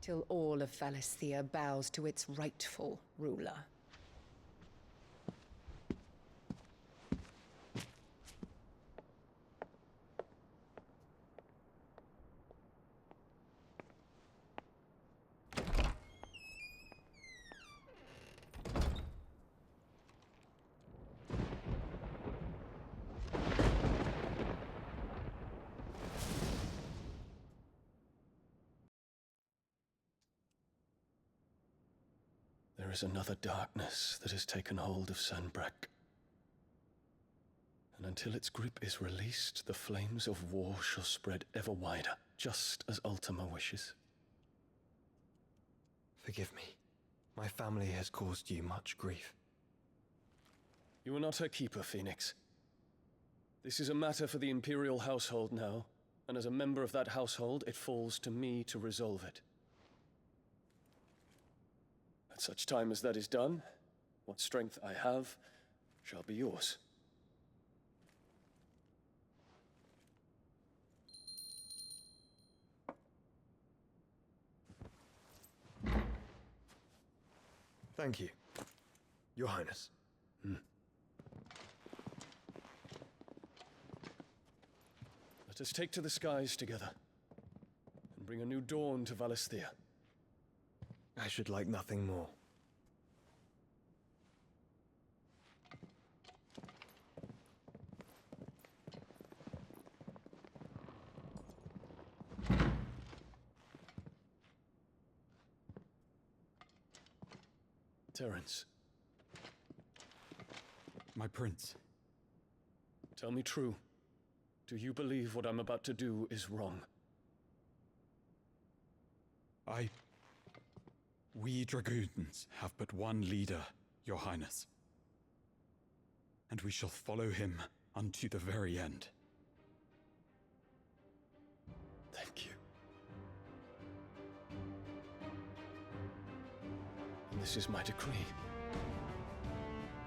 till all of Valisthea bows to its rightful ruler. There is another darkness that has taken hold of Sanbreque. And until its grip is released, the flames of war shall spread ever wider, just as Ultima wishes. Forgive me. My family has caused you much grief. You are not her keeper, Phoenix. This is a matter for the Imperial household now, and as a member of that household, it falls to me to resolve it. At such time as that is done, what strength I have shall be yours. Thank you, Your Highness. Let us take to the skies together, and bring a new dawn to Valisthea. I should like nothing more. Terence. My prince. Tell me true. Do you believe what I'm about to do is wrong? We dragoons have but one leader, Your Highness. And we shall follow him unto the very end. Thank you. And this is my decree.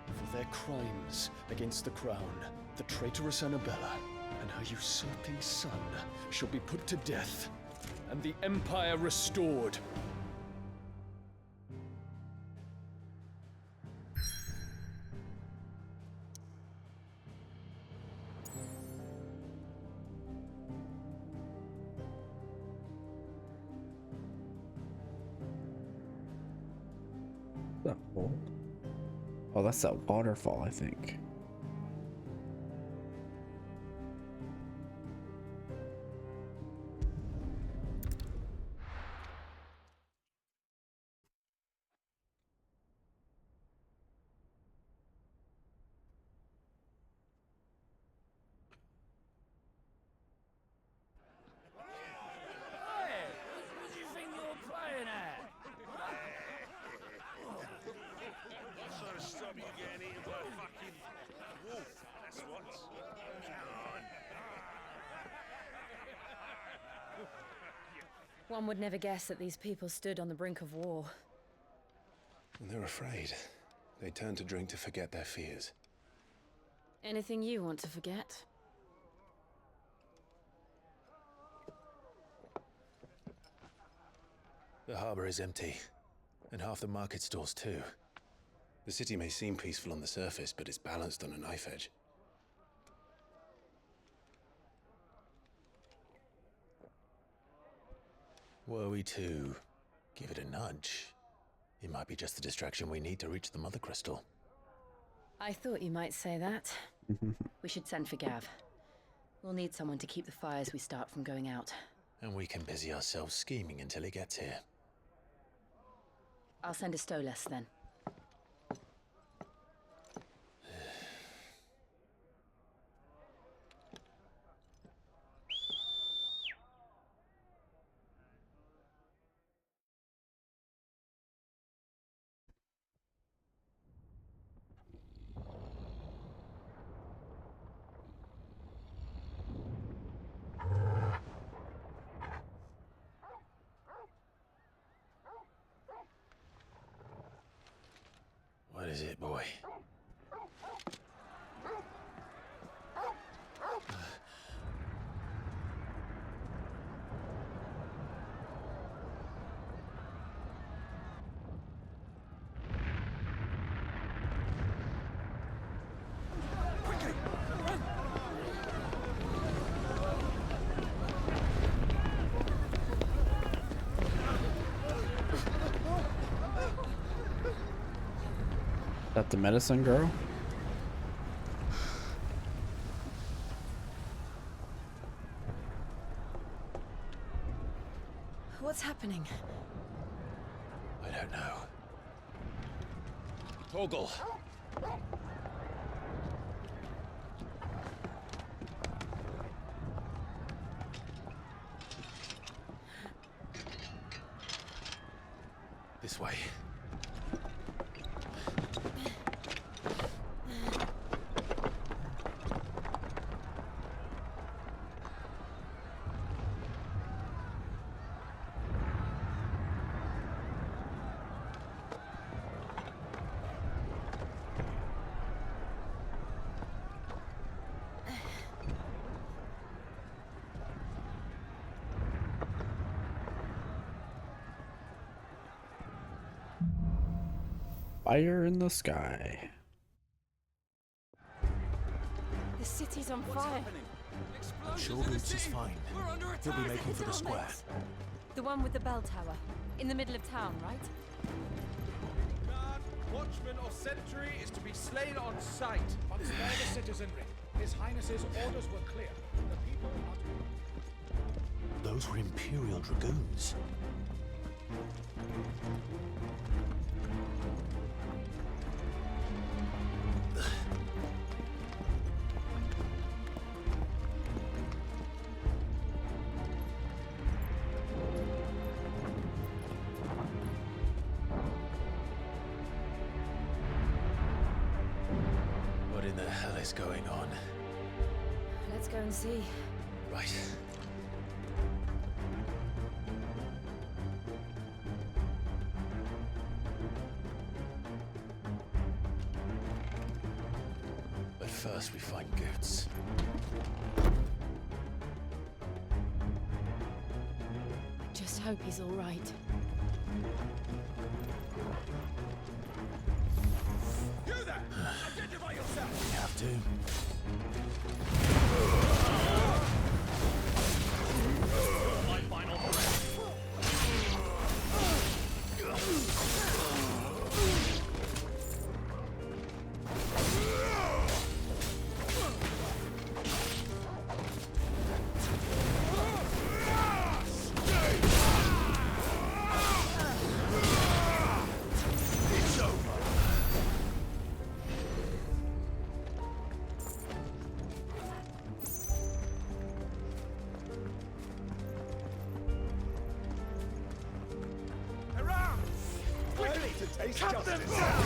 For their crimes against the crown, the traitorous Annabella and her usurping son shall be put to death, and the Empire restored. That bolt. Oh, that's that waterfall, I think. What do you think you're playing at? I'm trying to stop you getting eaten by a fucking wolf. That's what. One would never guess that these people stood on the brink of war. And they're afraid. They turn to drink to forget their fears. Anything you want to forget? The harbor is empty, and half the market stalls too. The city may seem peaceful on the surface, but it's balanced on a knife edge. Were we to give it a nudge, it might be just the distraction we need to reach the Mother Crystal. I thought you might say that. We should send for Gav. We'll need someone to keep the fires we start from going out. And we can busy ourselves scheming until he gets here. I'll send a Stolas then. What is it, boy? That the medicine girl? What's happening? I don't know. Torgal! This way. Fire in the sky. The city's on fire. I'm sure Boots is fine. He'll be making for the square. The one with the bell tower. In the middle of town, right? Guard, watchman or sentry is to be slain on sight. But spare the citizenry. His Highness's orders were clear. The people are to... Those were Imperial Dragoons. What in the hell is going on? Let's go and see. Right. But first we find Goots. Just hope he's all right. You there! Identify yourself! We have to. My final breath. It's over. Around! Quickly! To taste Cut justice! them down!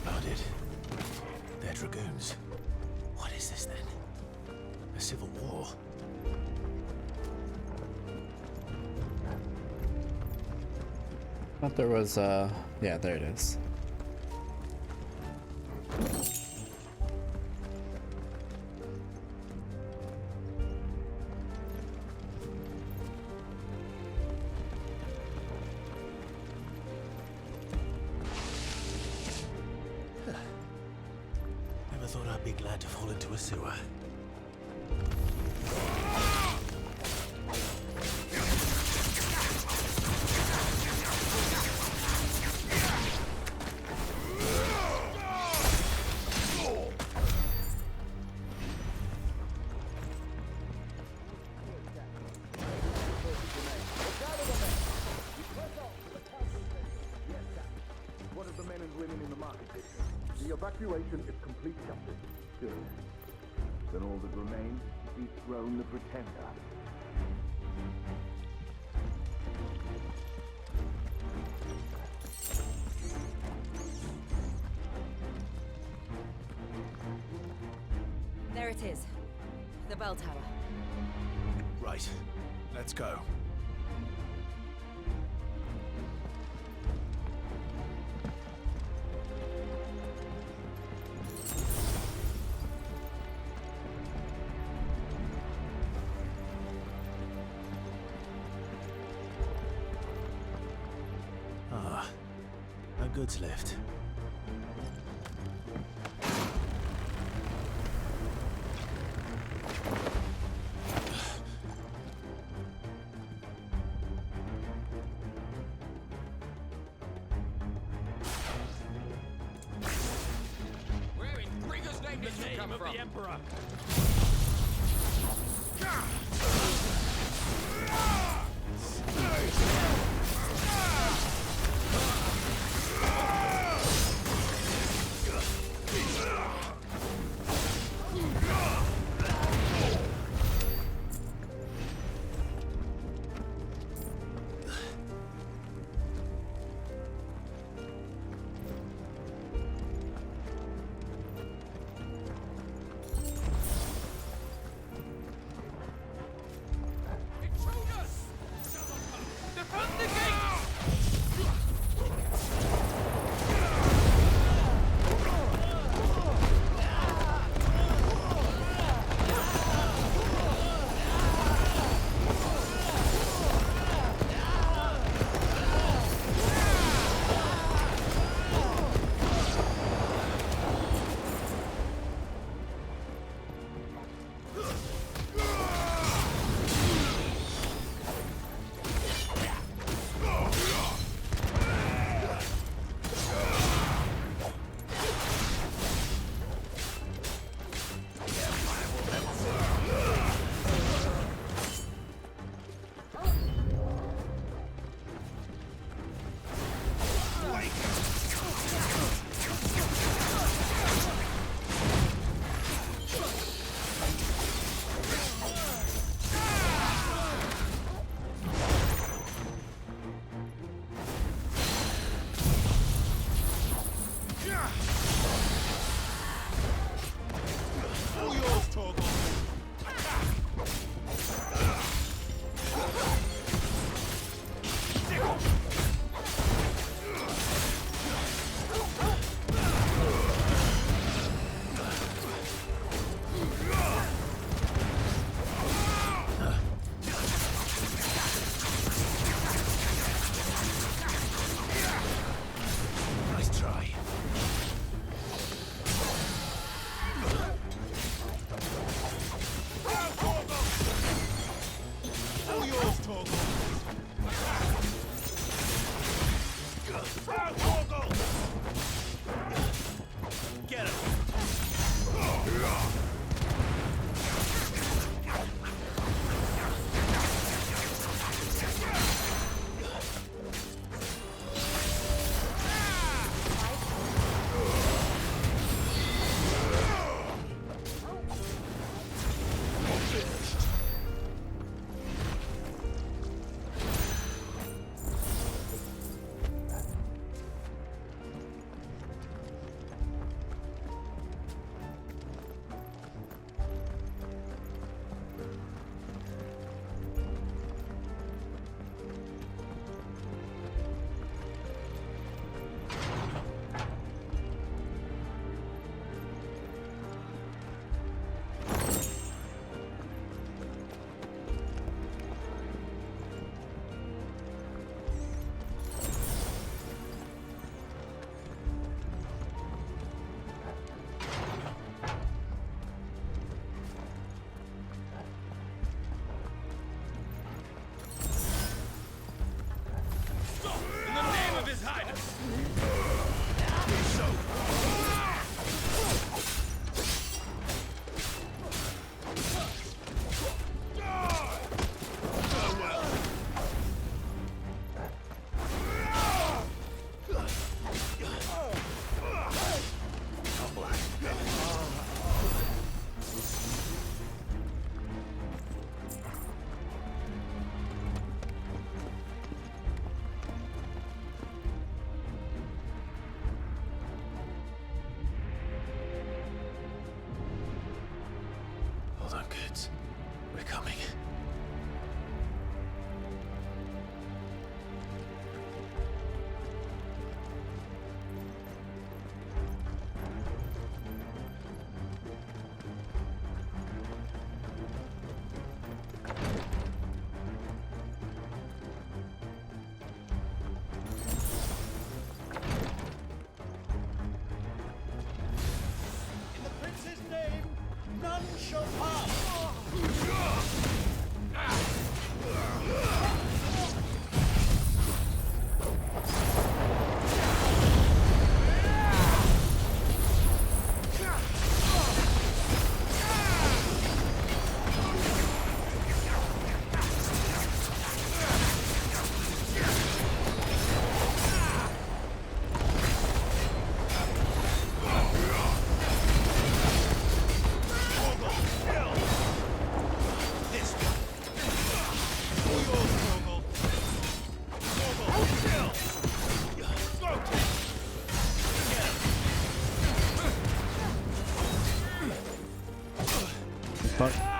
about it. They're dragoons. What is this then? A civil war? Thought there was yeah, there it is. Never thought I'd be glad to fall into a sewer. What of the men and women in the market district? The evacuation is complete, Captain. Good. Then all that remains is to dethrone the Pretender. There it is. The bell tower. Right. Let's go. Ah, a goods lift. Where in Gregor's name did you come from? The Emperor. Hold on, kids. We're coming. In the prince's name, none shall pass. But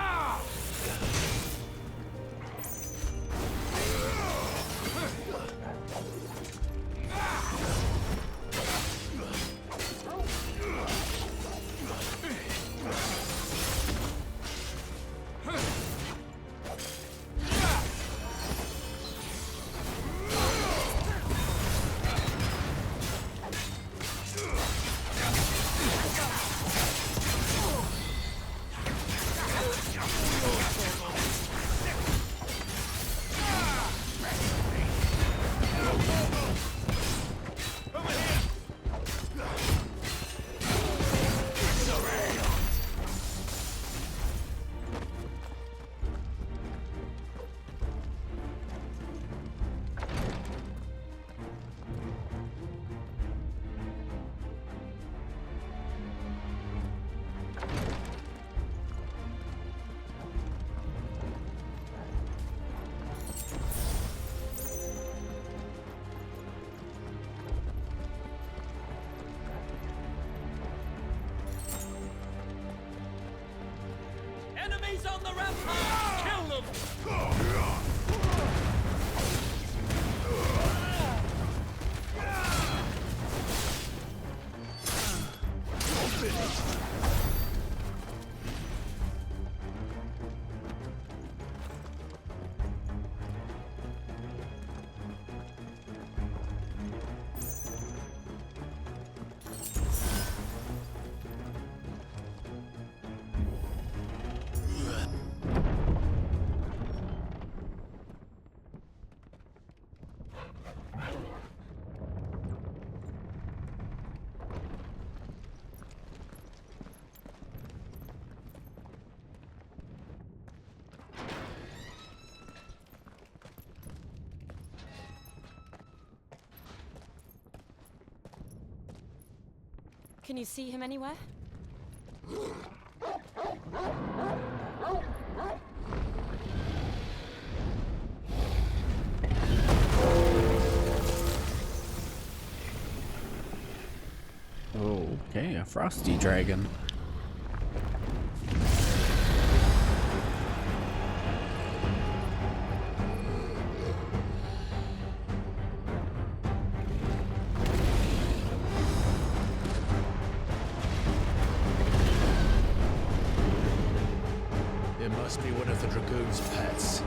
Enemies on the ramparts! Kill them! Can you see him anywhere? okay, a frosty dragon. It must be one of the Dragoon's pets.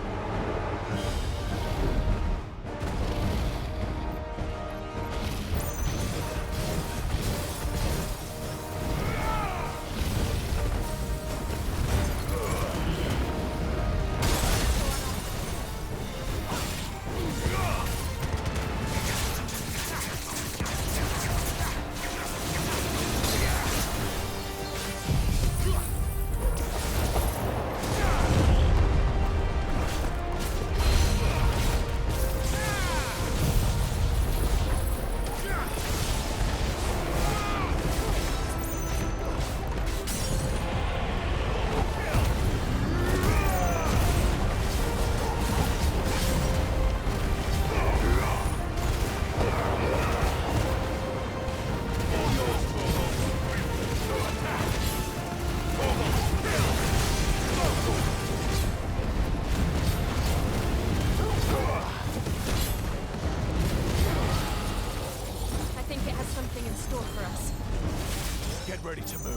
ready to move.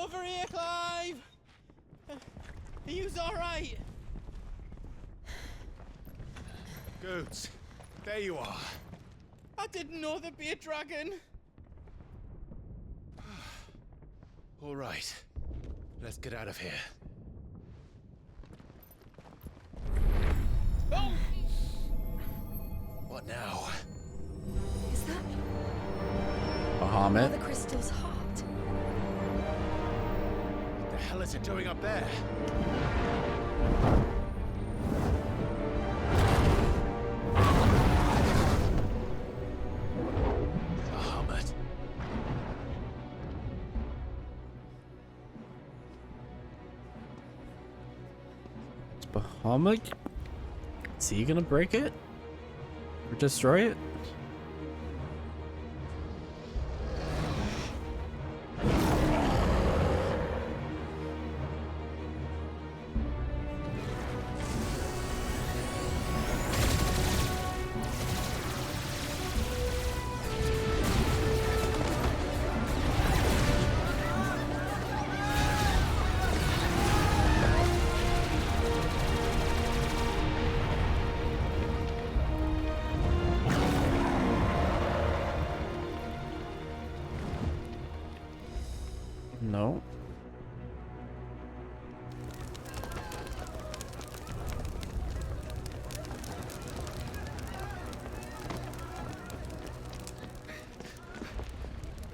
Over here, Clive! Are you alright? Goots, there you are. I didn't know there'd be a dragon. All right, let's get out of here. Oh! What now? Is that Bahamut. Mother Crystal's heart? What the hell is it doing up there? Bahamut. Bahamut? Is he gonna break it? Or destroy it? No.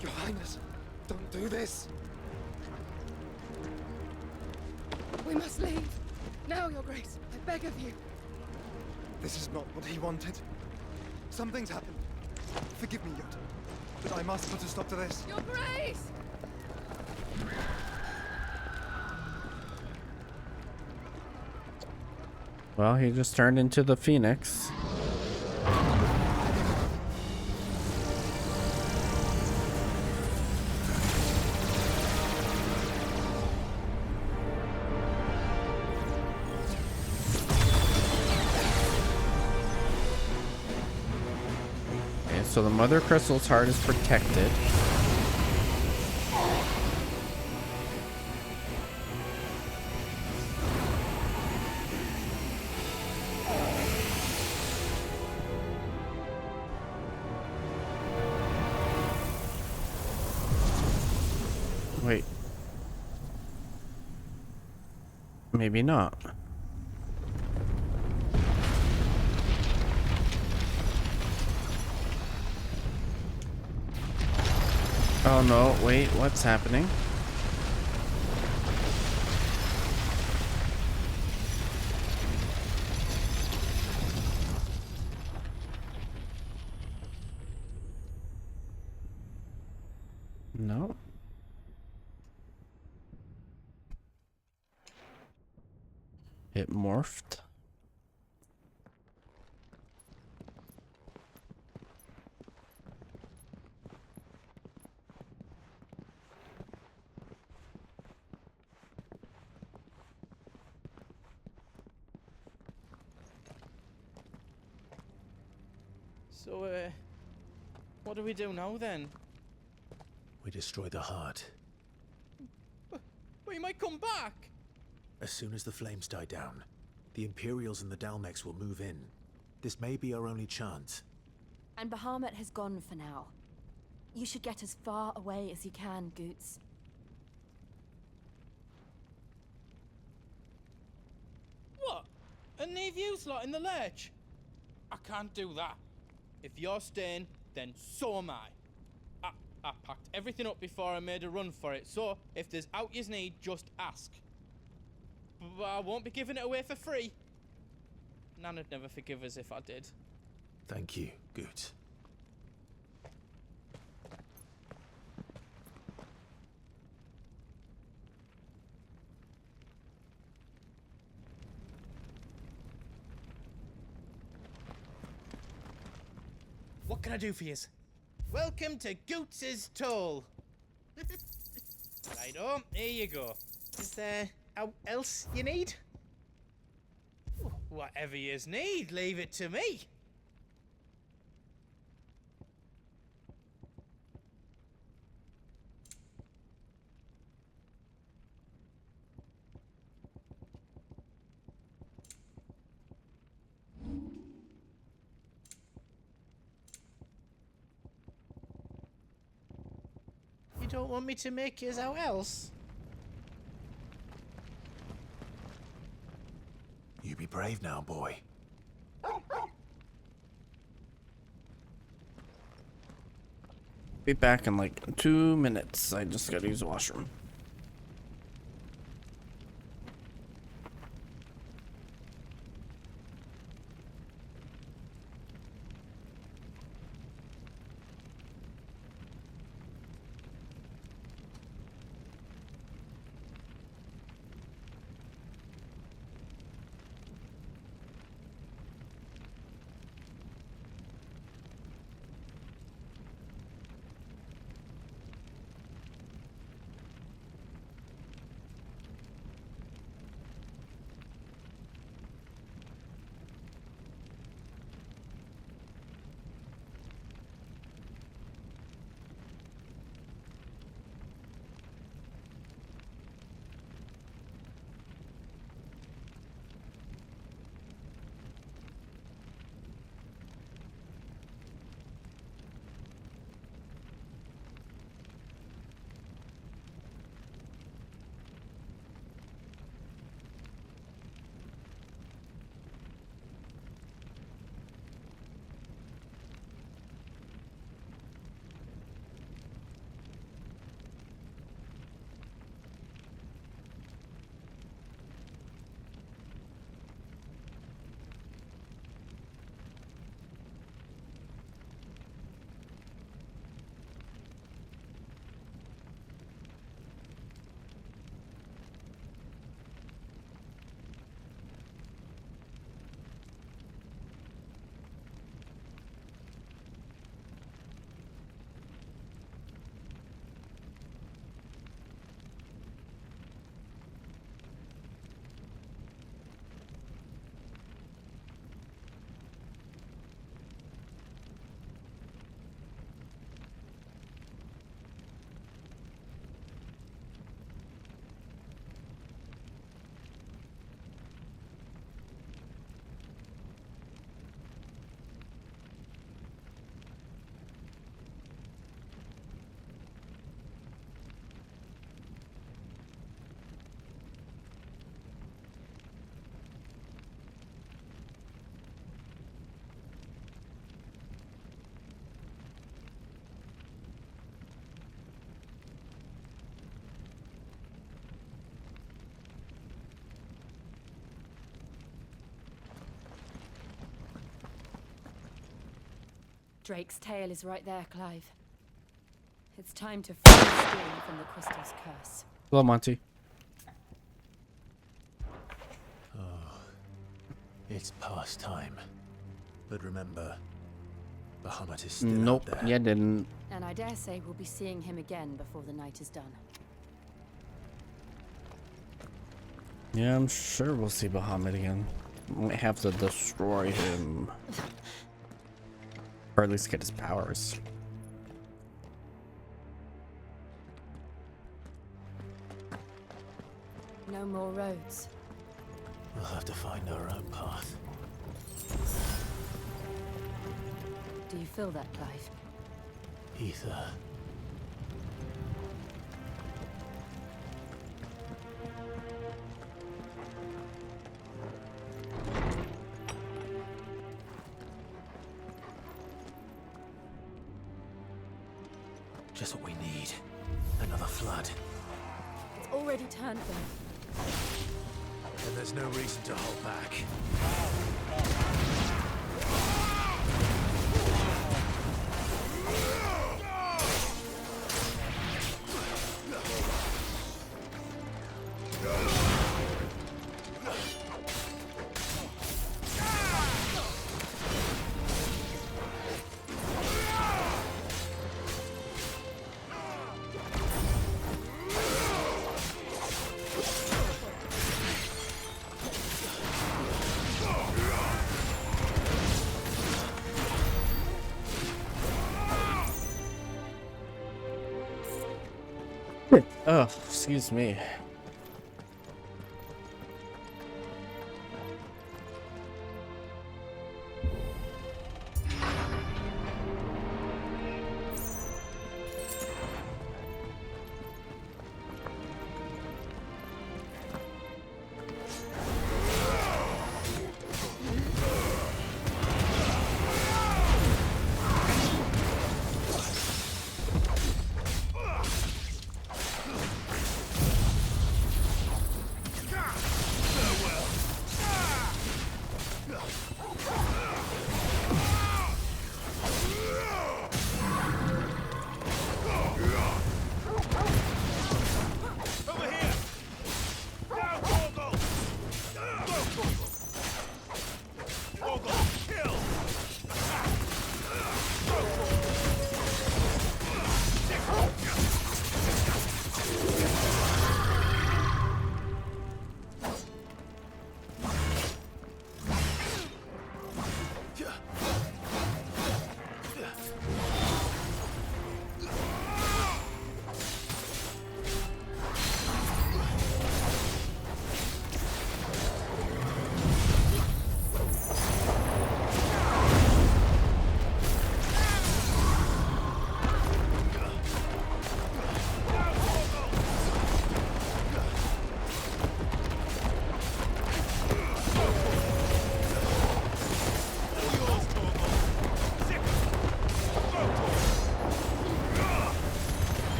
Your Highness, don't do this. We must leave. Now, Your Grace. I beg of you. This is not what he wanted. Something's happened. Forgive me, Yod, but I must put a stop to this. Your Grace! Well, he just turned into the Phoenix. Okay, so the Mother Crystal's heart is protected. Wait. Maybe not. Oh no, wait, what's happening? No. It morphed. So, what do we do now then? We destroy the heart. But he might come back! As soon as the flames die down, the Imperials and the Dalmex will move in. This may be our only chance. And Bahamut has gone for now. You should get as far away as you can, Goots. What? And leave you lot in the lurch? I can't do that. If you're staying, then so am I. I packed everything up before I made a run for it, so if there's out you need, just ask. But I won't be giving it away for free. Nan'd never forgive us if I did. Thank you, Goots. What can I do for yous? Welcome to Goots's Toll. Righto, here you go. Is there out else you need? Whatever yous need, leave it to me. don't want me to make yours out else? You be brave now, boy. Be back in like 2 minutes. I just gotta use the washroom. Drake's tail is right there, Clive. It's time to free Storm from the crystal's curse. Hello, Monty. Oh, it's past time. But remember, Bahamut is still Nope, out there. you didn't. And I dare say we'll be seeing him again before the night is done. Yeah, I'm sure we'll see Bahamut again. We might have to destroy him. Or at least get his powers. No more roads. We'll have to find our own path. Do you feel that, Clive? Ether. Just what we need. Another flood. It's already turned them. And there's no reason to hold back. Oh, excuse me.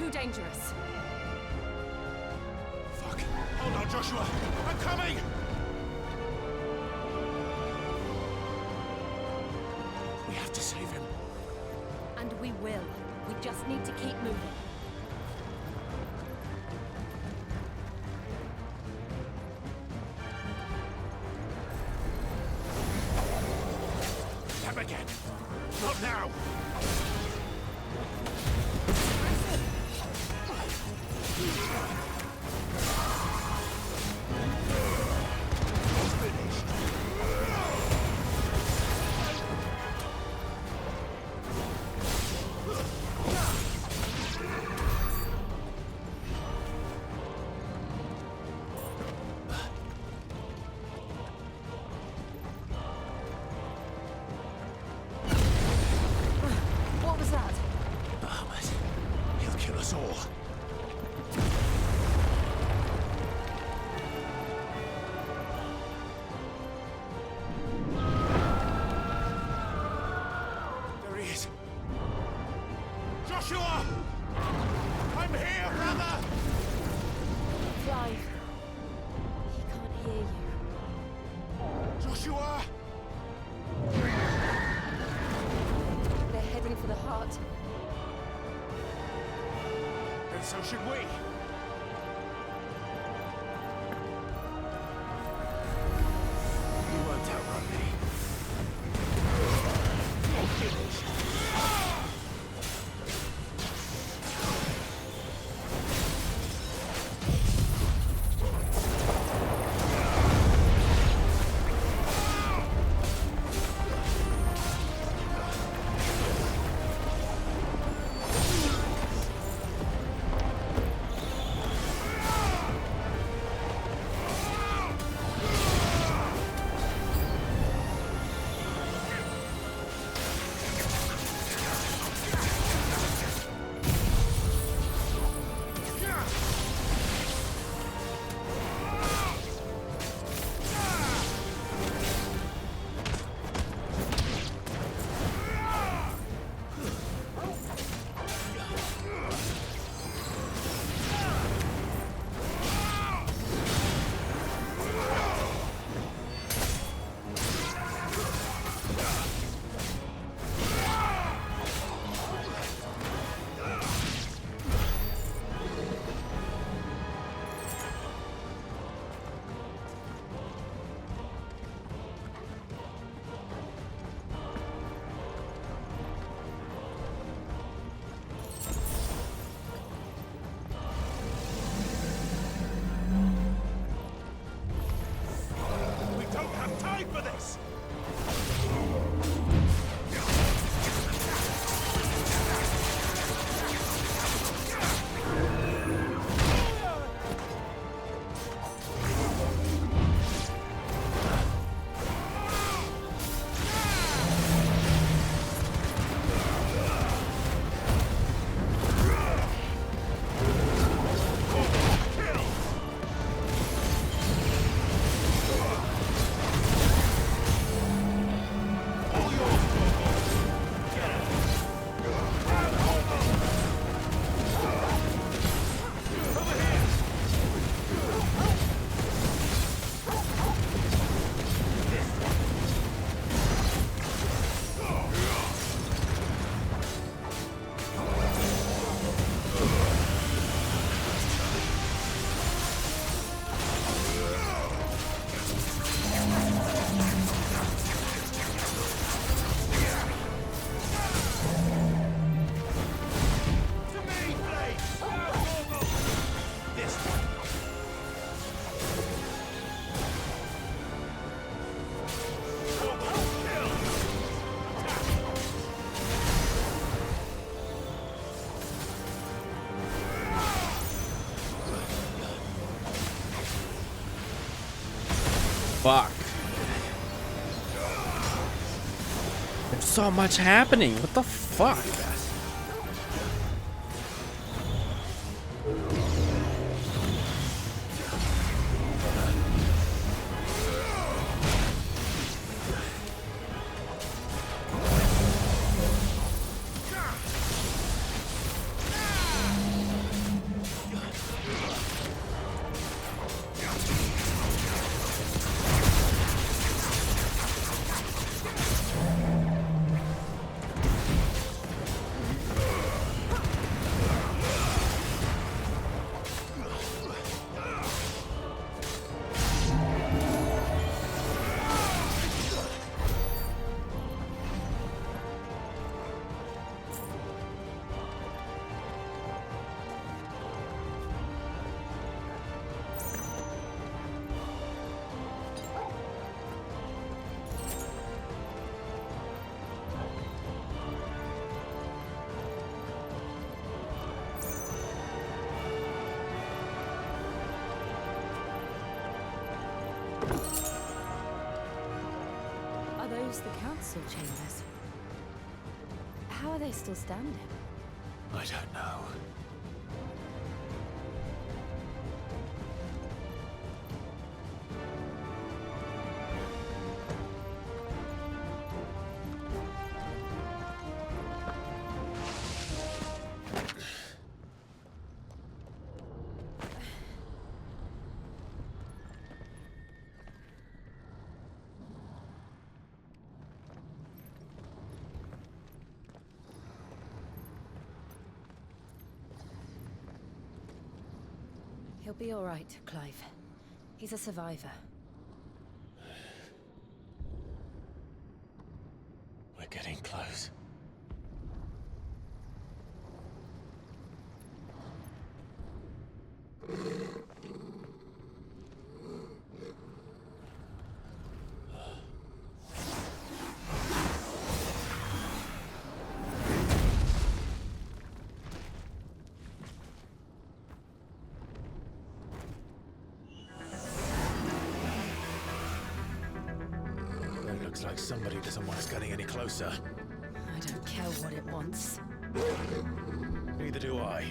too dangerous. Fuck. Hold on, Joshua. I'm coming! We have to save him. And we will. We just need to keep moving. Them again. Not now. What was that? Bahamut. He'll kill us all. There he is. Joshua! I'm here, brother! Clive. He can't hear you. Joshua! They're heading for the heart. And so should we. You won't outrun me. We don't have time for this! Fuck. There's so much happening. What the fuck? It's the council chambers. How are they still standing? I don't know. He'll be all right, Clive. He's a survivor. We're getting close. Looks like somebody doesn't want us getting any closer. I don't care what it wants. Neither do I.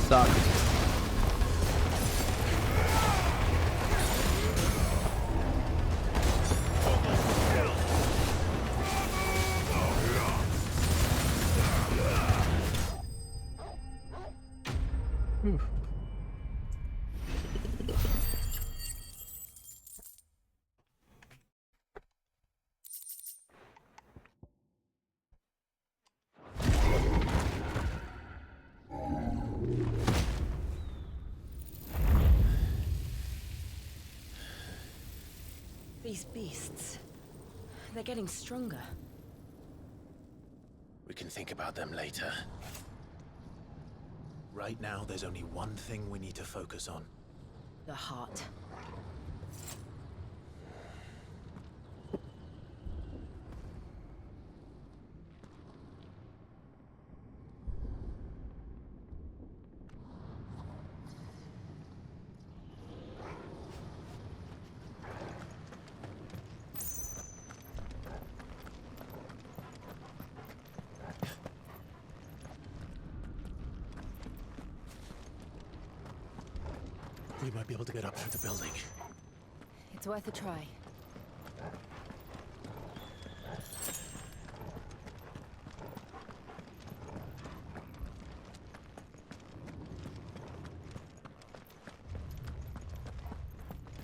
Sucks. These beasts, they're getting stronger. We can think about them later. Right now, there's only one thing we need to focus on. The heart. We might be able to get up through the building. It's worth a try.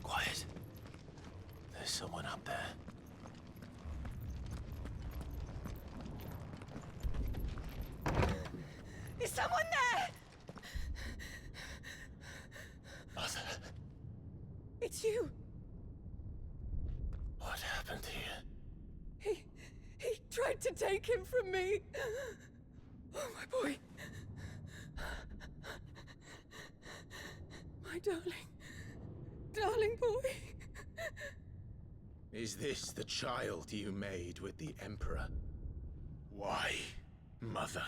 Quiet. There's someone up there. Is someone there? Mother. It's you. What happened here? He tried to take him from me. Oh, my boy. My darling boy. Is this the child you made with the Emperor? Why, Mother?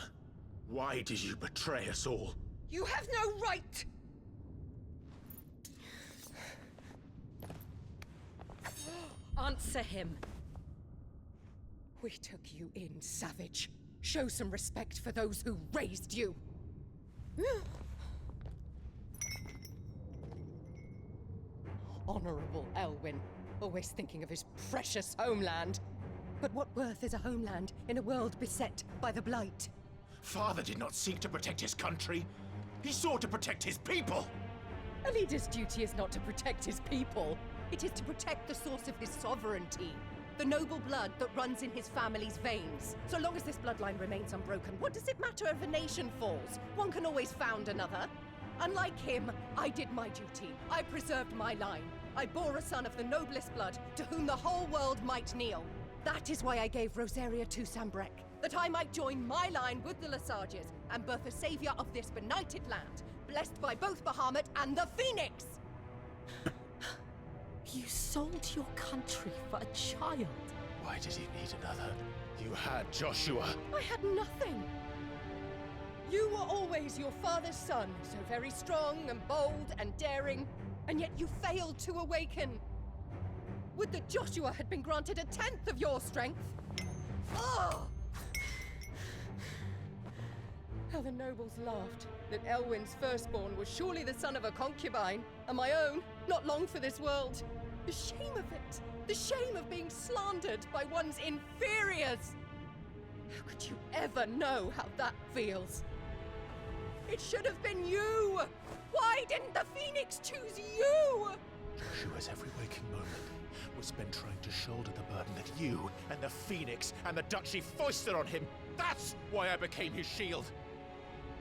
Why did you betray us all? You have no right. Answer him. We took you in, savage. Show some respect for those who raised you. Honorable Elwyn, always thinking of his precious homeland. But what worth is a homeland in a world beset by the Blight? Father did not seek to protect his country. He sought to protect his people. A leader's duty is not to protect his people. It is to protect the source of his sovereignty. The noble blood that runs in his family's veins. So long as this bloodline remains unbroken, what does it matter if a nation falls? One can always found another. Unlike him, I did my duty. I preserved my line. I bore a son of the noblest blood, to whom the whole world might kneel. That is why I gave Rosaria to Sambrek, that I might join my line with the Lesages and birth a savior of this benighted land, blessed by both Bahamut and the Phoenix! You sold your country for a child. Why did he need another? You had Joshua. I had nothing. You were always your father's son, so very strong and bold and daring, and yet you failed to awaken. Would that Joshua had been granted 1/10 of your strength? Oh! How the nobles laughed that Elwyn's firstborn was surely the son of a concubine, and my own, not long for this world. The shame of it! The shame of being slandered by one's inferiors! How could you ever know how that feels? It should have been you! Why didn't the Phoenix choose you? Joshua's every waking moment was spent trying to shoulder the burden that you and the Phoenix and the Duchy foisted on him. That's why I became his shield.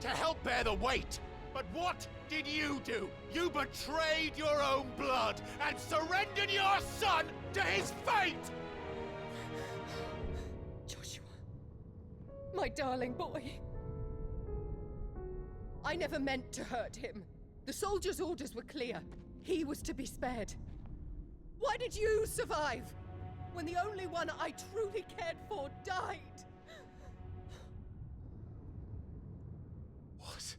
To help bear the weight. But what did you do? You betrayed your own blood and surrendered your son to his fate! Joshua, my darling boy. I never meant to hurt him. The soldiers' orders were clear. He was to be spared. Why did you survive when the only one I truly cared for died? What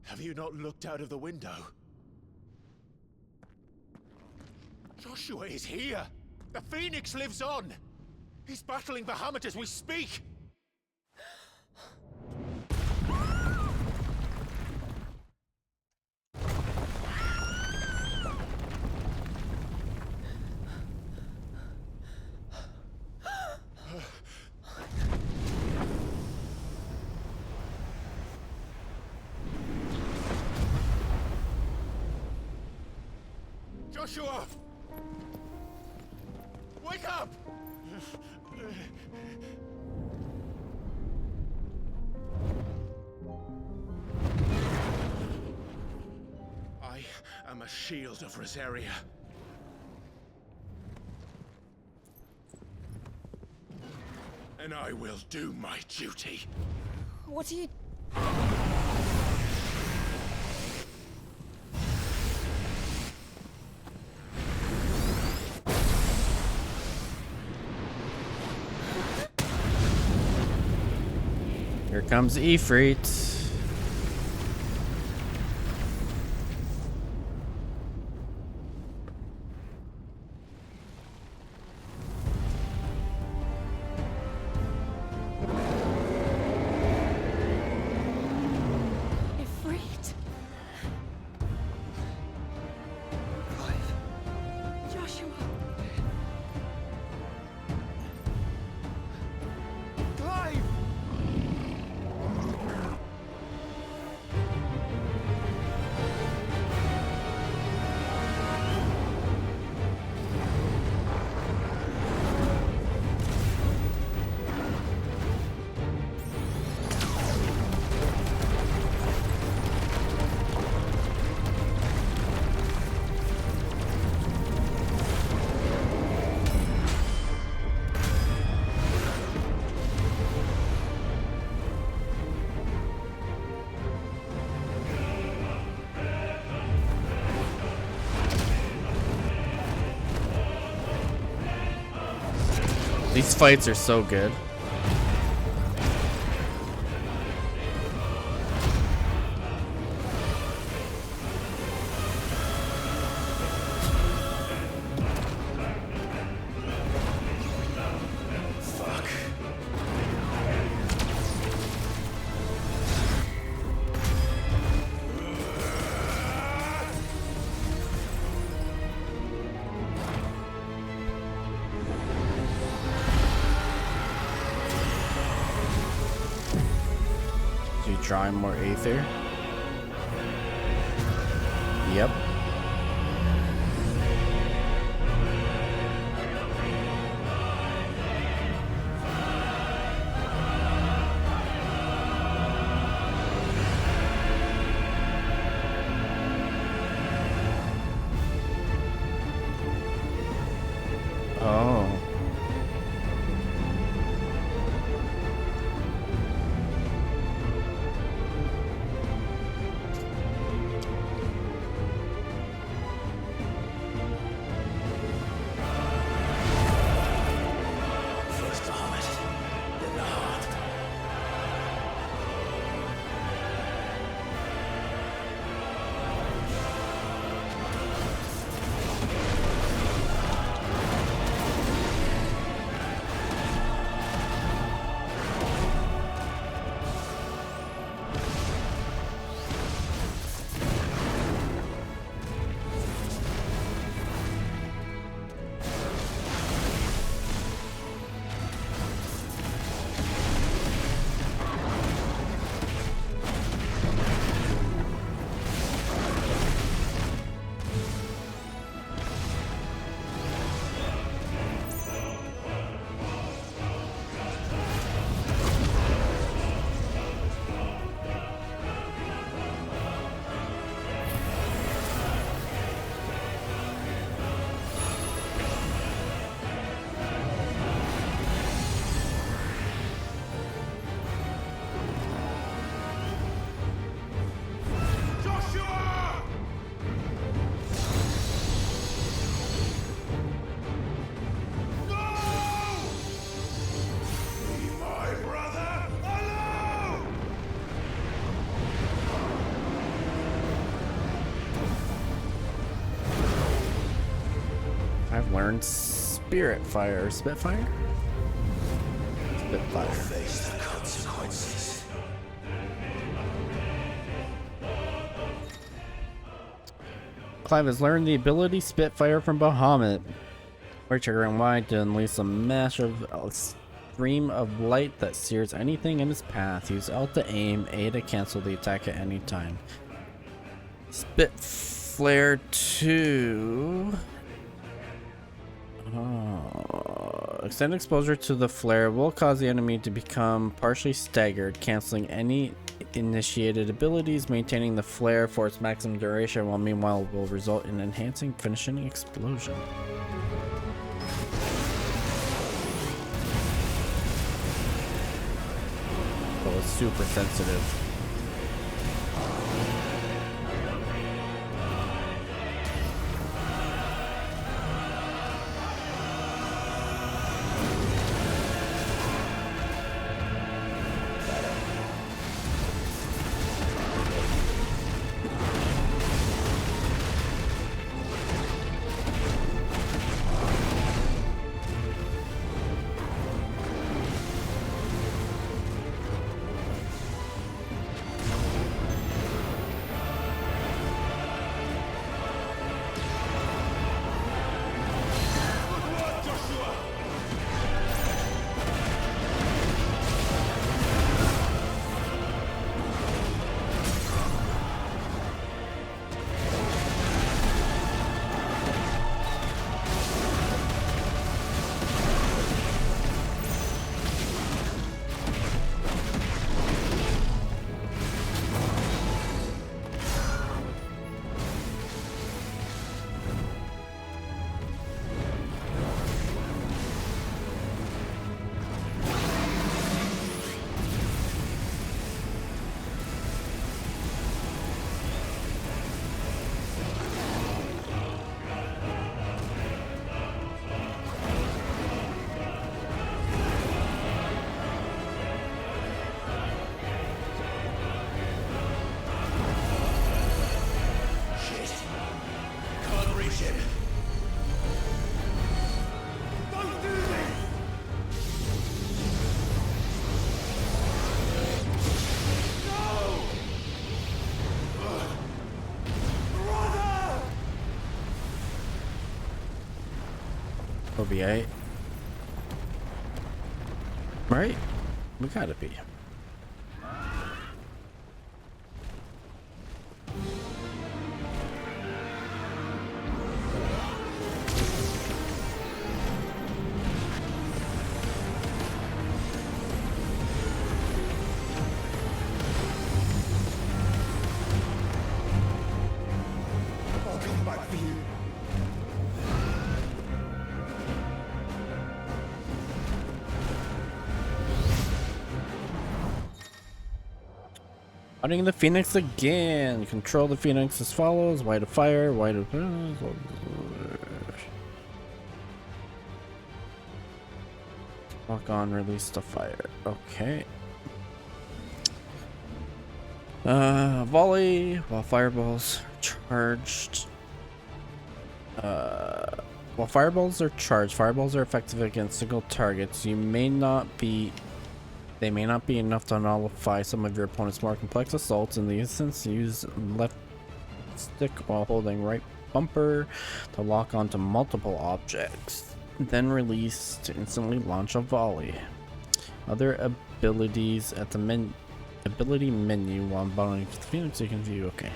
Have you not looked out of the window? Joshua is here! The Phoenix lives on! He's battling Bahamut as we speak! Joshua! Wake up! I am a shield of Rosaria. And I will do my duty. What are you... Here comes Ifrit. Ifrit? Joshua? Clive! These fights are so good. Drawing more aether. Yep. Oh. learned Spirit Fire. Spitfire? Spitfire. Face the consequences. Clive has learned the ability Spitfire from Bahamut. Right trigger and Y to unleash a massive stream of light that sears anything in his path. Use L to aim, A to cancel the attack at any time. Spit Flare 2. Extend exposure to the flare will cause the enemy to become partially staggered, canceling any initiated abilities. Maintaining the flare for its maximum duration, while meanwhile will result in enhancing finishing explosion. Oh, it's super sensitive. We'll be eight. Right? We gotta be. I'll come back for you. Hunting the Phoenix again. Control the Phoenix as follows. Y to fire, Y to... Lock on, release to fire. Okay. Volley while fireballs charged. While fireballs are charged, fireballs are effective against single targets. They may not be enough to nullify some of your opponent's more complex assaults. In the instance, use left stick while holding right bumper to lock onto multiple objects. Then release to instantly launch a volley. Other abilities at the ability menu while bonding to the Phoenix you can view. Okay.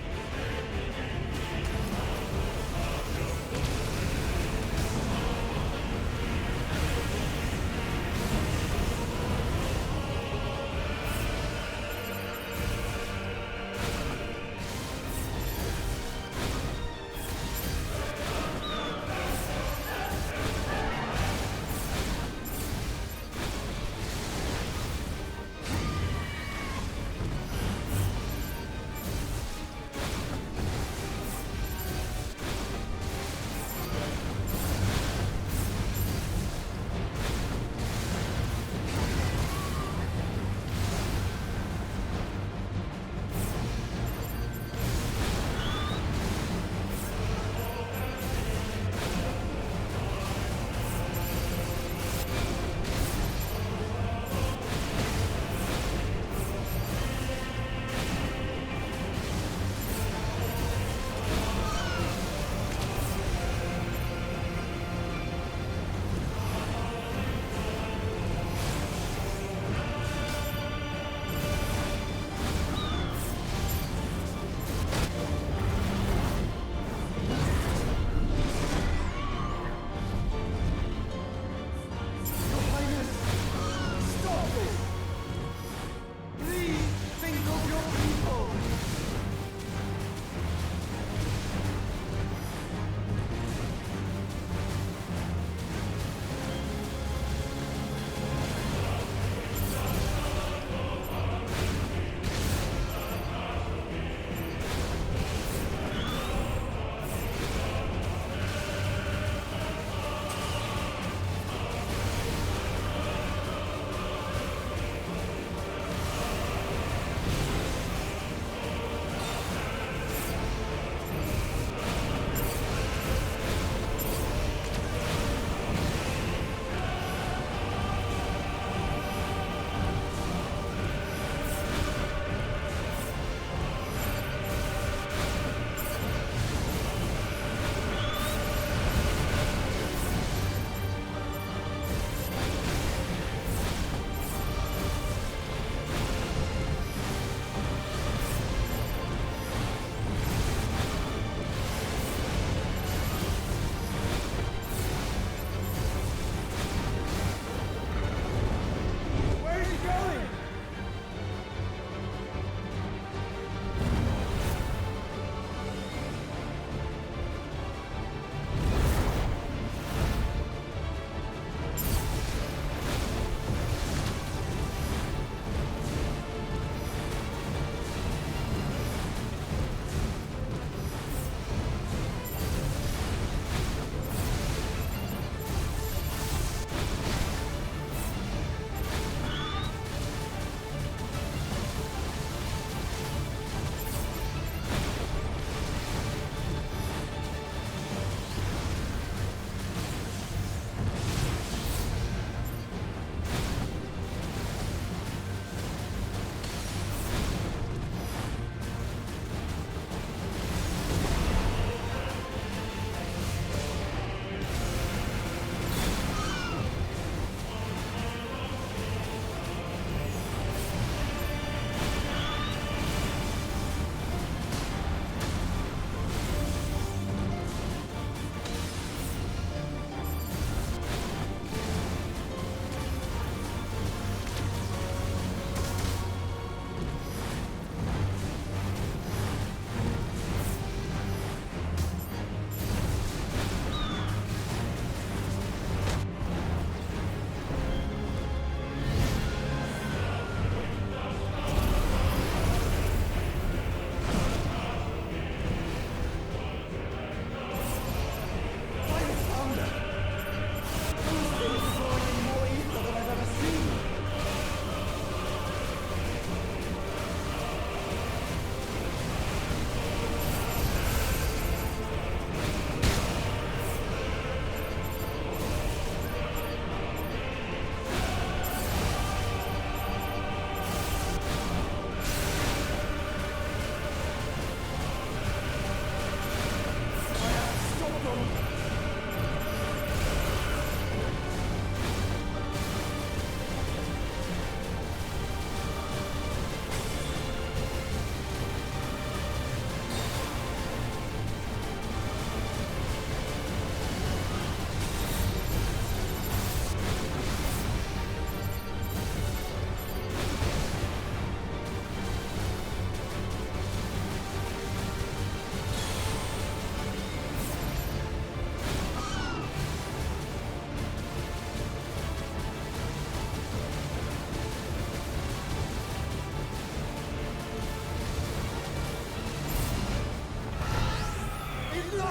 Thank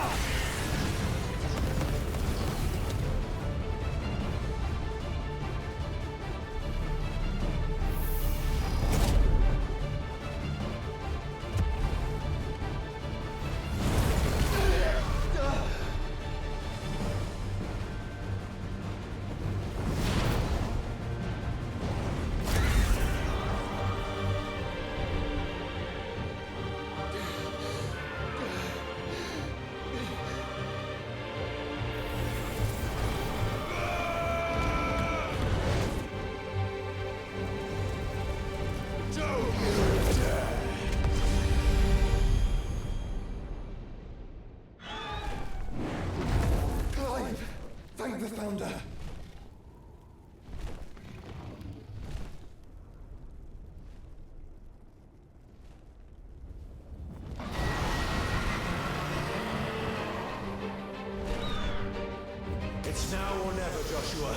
the Founder! It's now or never, Joshua.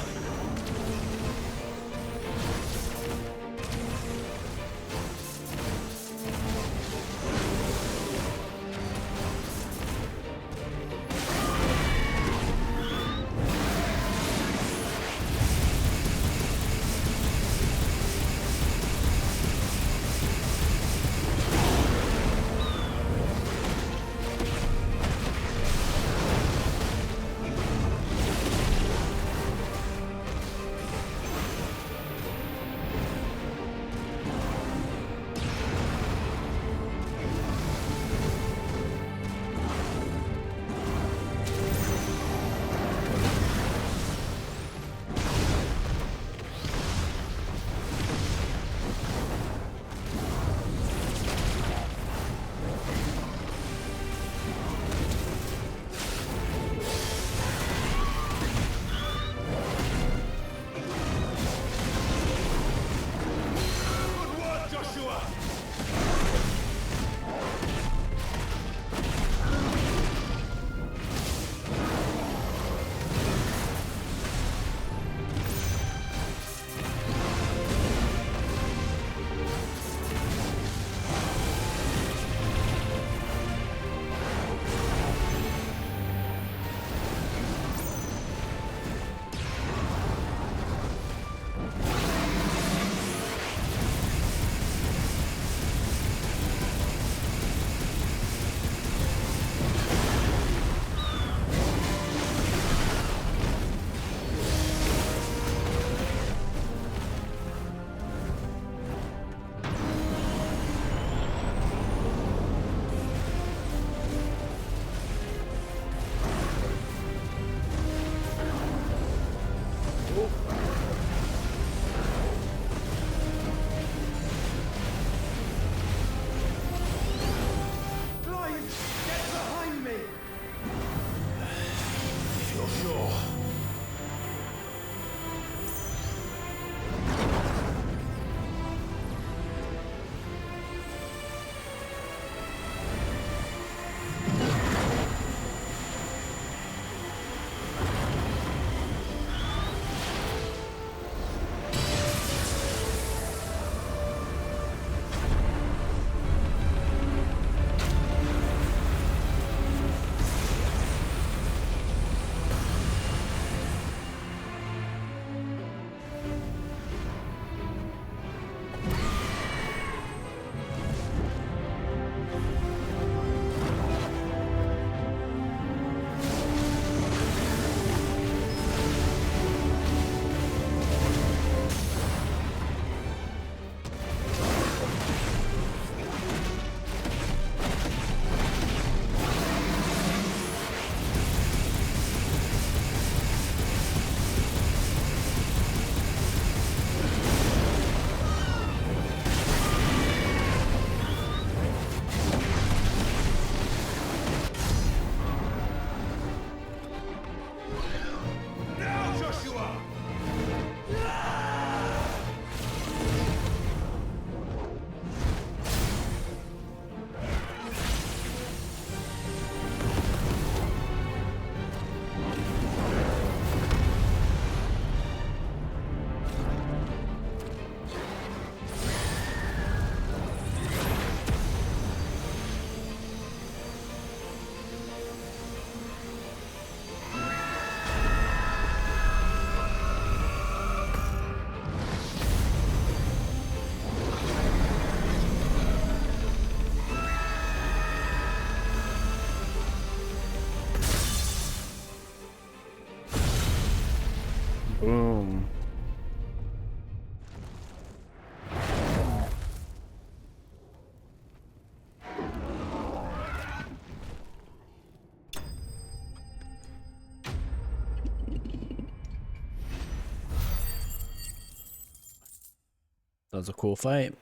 That was a cool fight.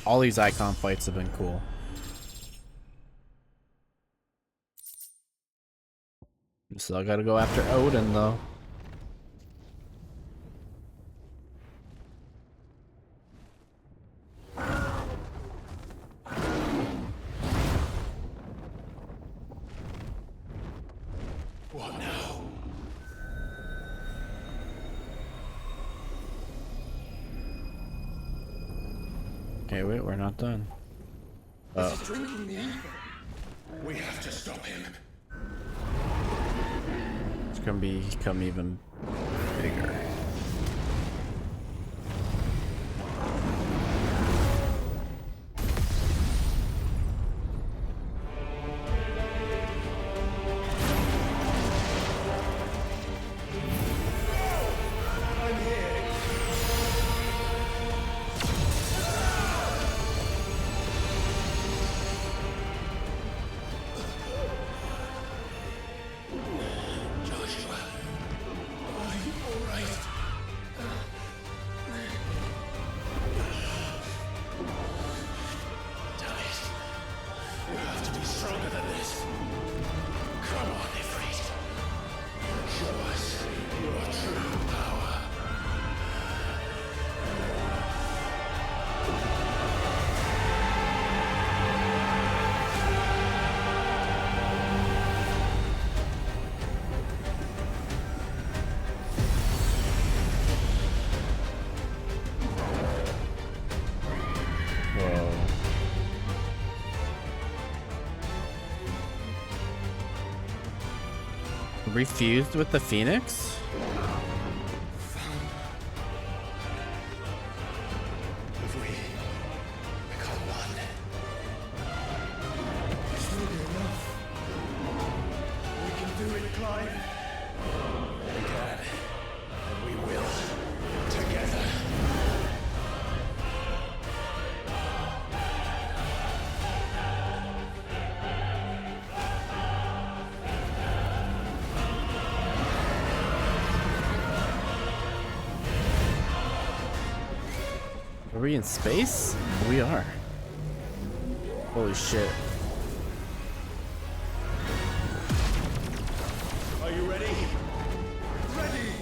All these icon fights have been cool. Still gotta go after Odin though. What now? Okay, wait, we're not done. This is drinking the ether. We have to stop him. It's gonna become even bigger. Refused with the Phoenix? Have we become one? This will be enough. We can do it, Clive. We can. And we will. Together. Are we in space? We are. Holy shit. Are you ready? Ready!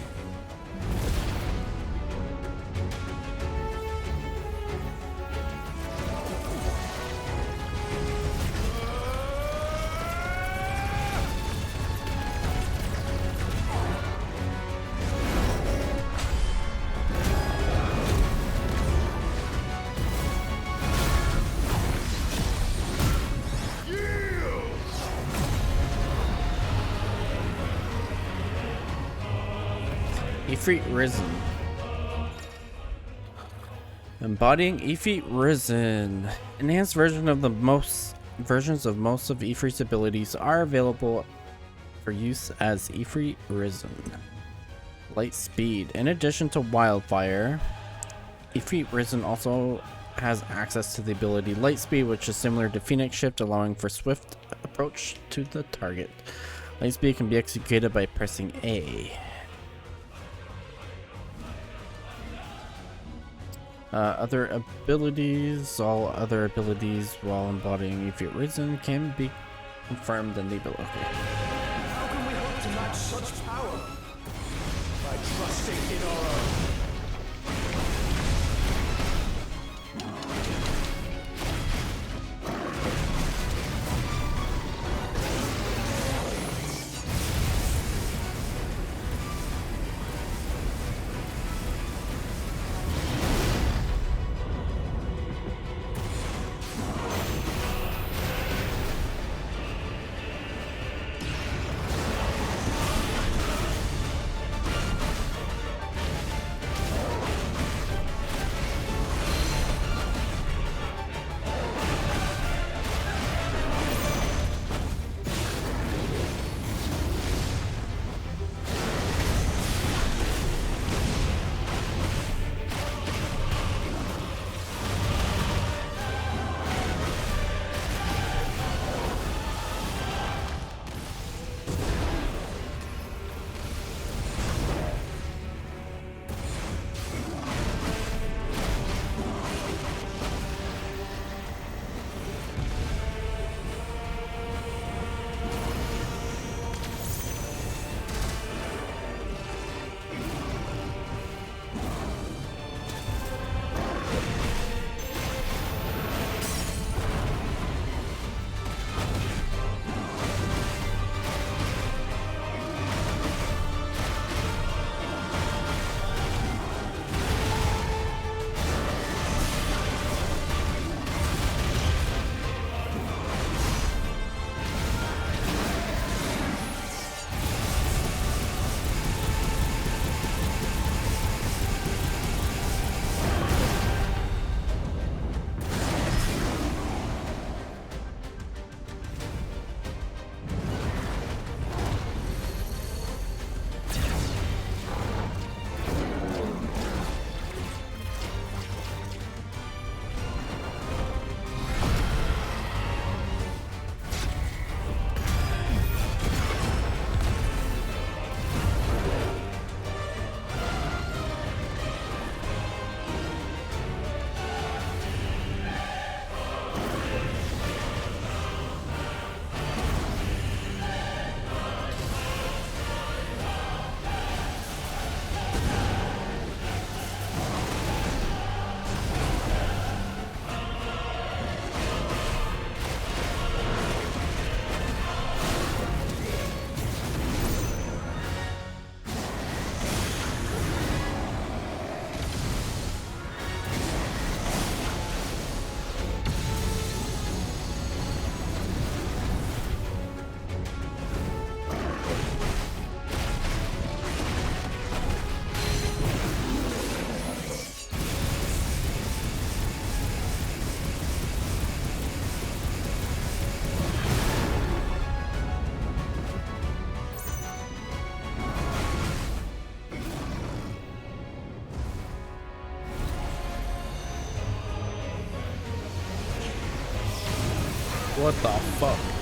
Ifrit Risen. Embodying Ifrit Risen. Enhanced versions of most of Ifrit's abilities are available for use as Ifrit Risen. Light Speed. In addition to Wildfire, Ifrit Risen also has access to the ability Light Speed, which is similar to Phoenix Shift, allowing for swift approach to the target. Light Speed can be executed by pressing A. Other abilities. All other abilities while embodying Ifrit Risen can be confirmed in the ability. Okay. How can we hope to match such power? By trusting in our own. What the fuck?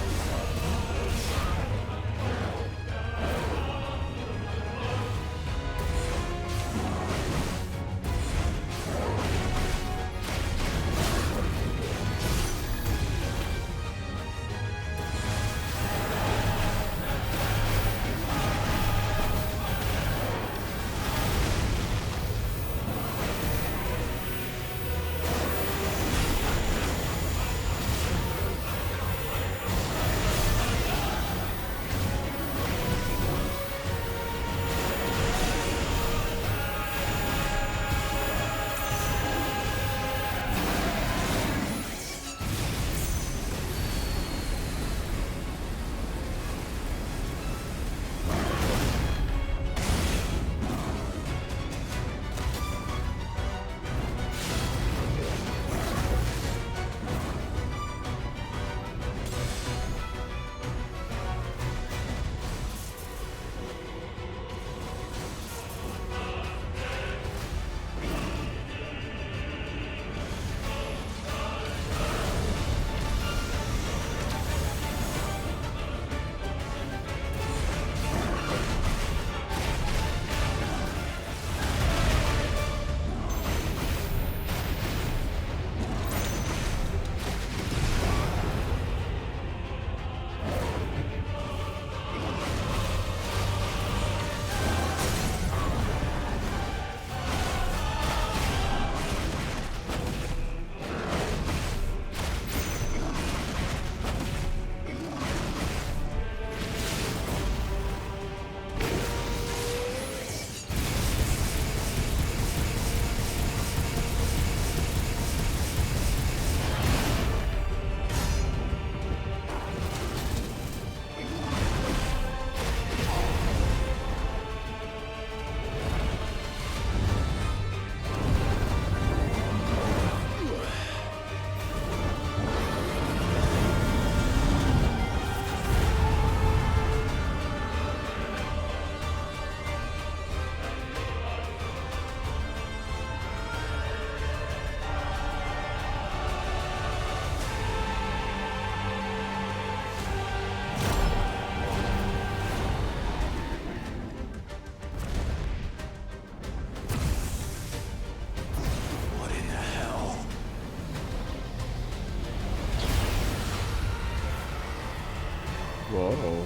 Whoa.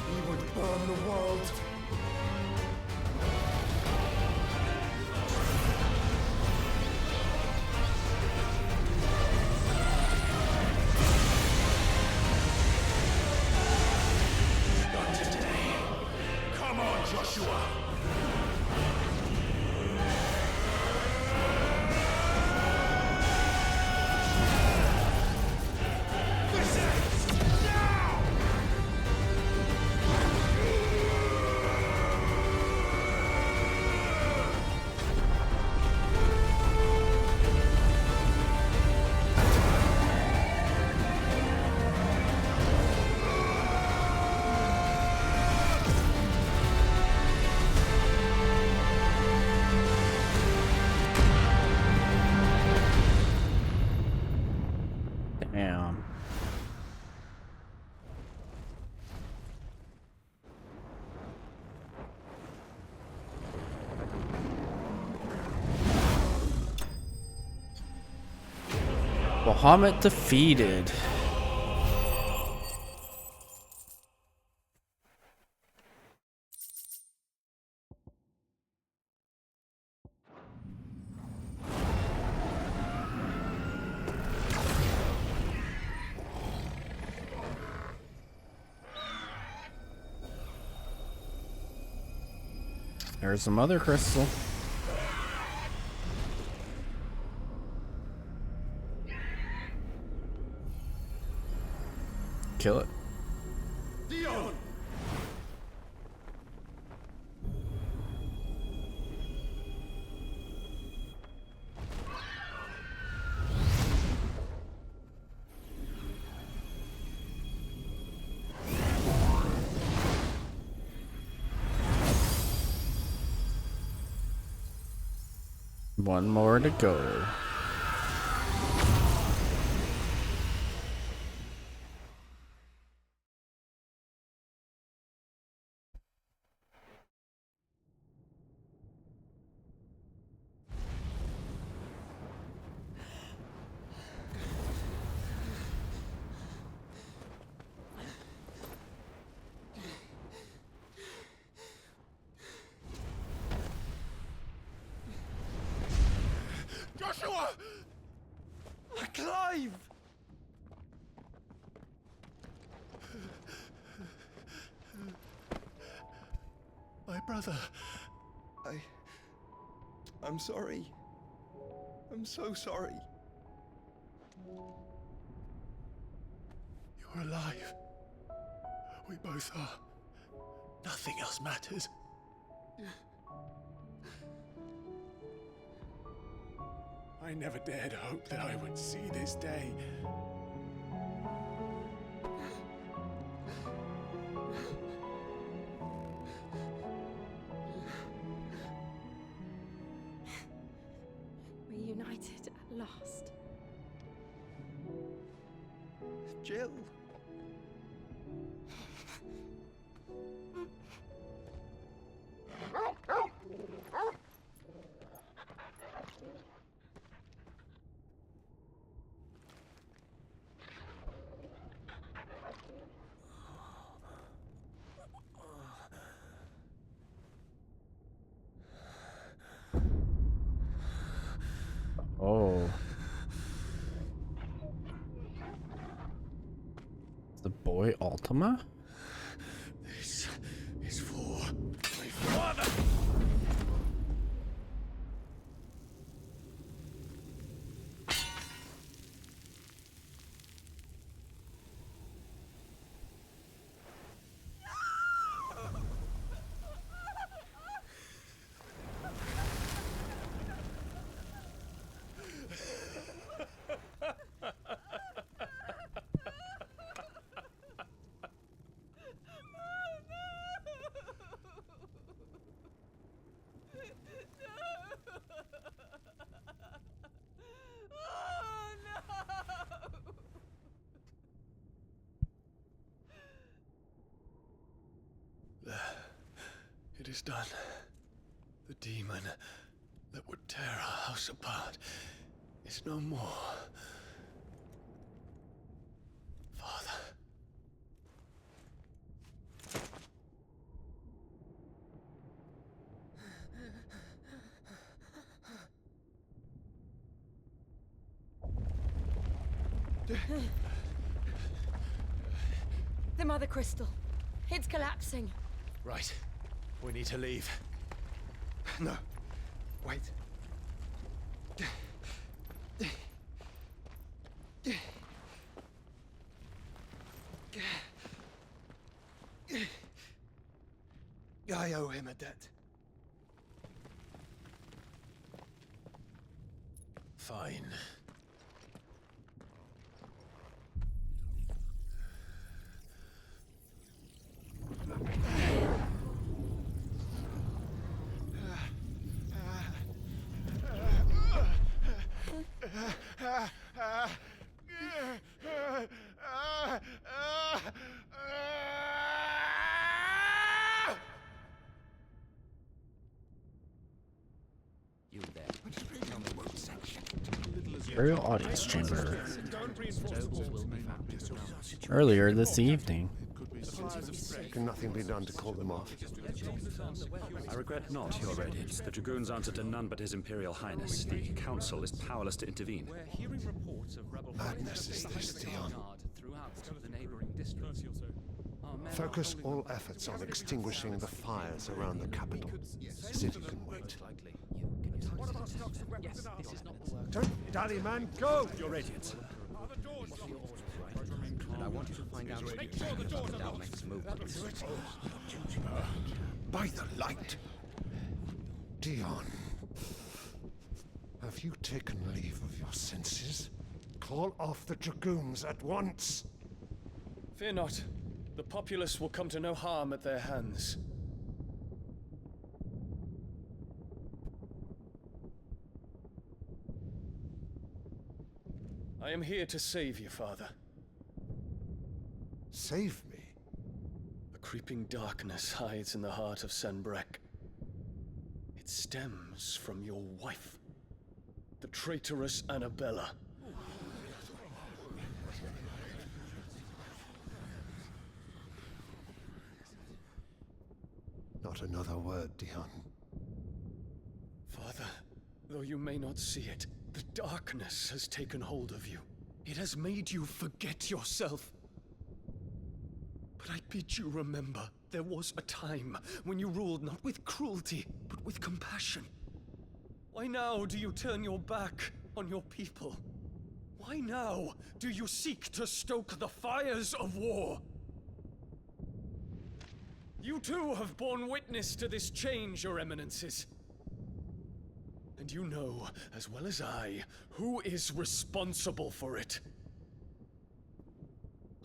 He would burn the world. Not today. Come on, Joshua. Damn. Bahamut defeated. There's some other crystal. Kill it. Dion! One more to go. Joshua! Clive! My brother. I'm sorry. I'm so sorry. You're alive. We both are. Nothing else matters. I never dared hope that I would see this day. Reunited at last. Jill. Oh. The boy Ultima? This is for my father! It is done. The demon that would tear our house apart is no more. Father. The Mother Crystal. It's collapsing. Right. We need to leave. No. Wait. I owe him a debt. Fine. You there. Imperial Audience Chamber. Earlier this evening. Can nothing be done to call them off? I regret not, Your Radiance. The Dragoon's answer to none but His Imperial Highness. The Council is powerless to intervene. We're hearing reports of rebel Madness is this, Dion. throughout the neighboring districts. Focus all efforts on extinguishing the fires around the capital. City can wait. Turn, Daddy man, go! Your Radiance. And I want you to find out Dalmec's movements. By the light! Dion, have you taken leave of your senses? Call off the Dragoons at once! Fear not. The populace will come to no harm at their hands. I am here to save you, Father. Save me? A creeping darkness hides in the heart of Sanbreque. It stems from your wife, the traitorous Annabella. Not another word, Dion. Father, though you may not see it, The darkness has taken hold of you. It has made you forget yourself. But I bid you remember, there was a time when you ruled not with cruelty, but with compassion. Why now do you turn your back on your people? Why now do you seek to stoke the fires of war? You too have borne witness to this change, Your Eminences. And you know, as well as I, who is responsible for it.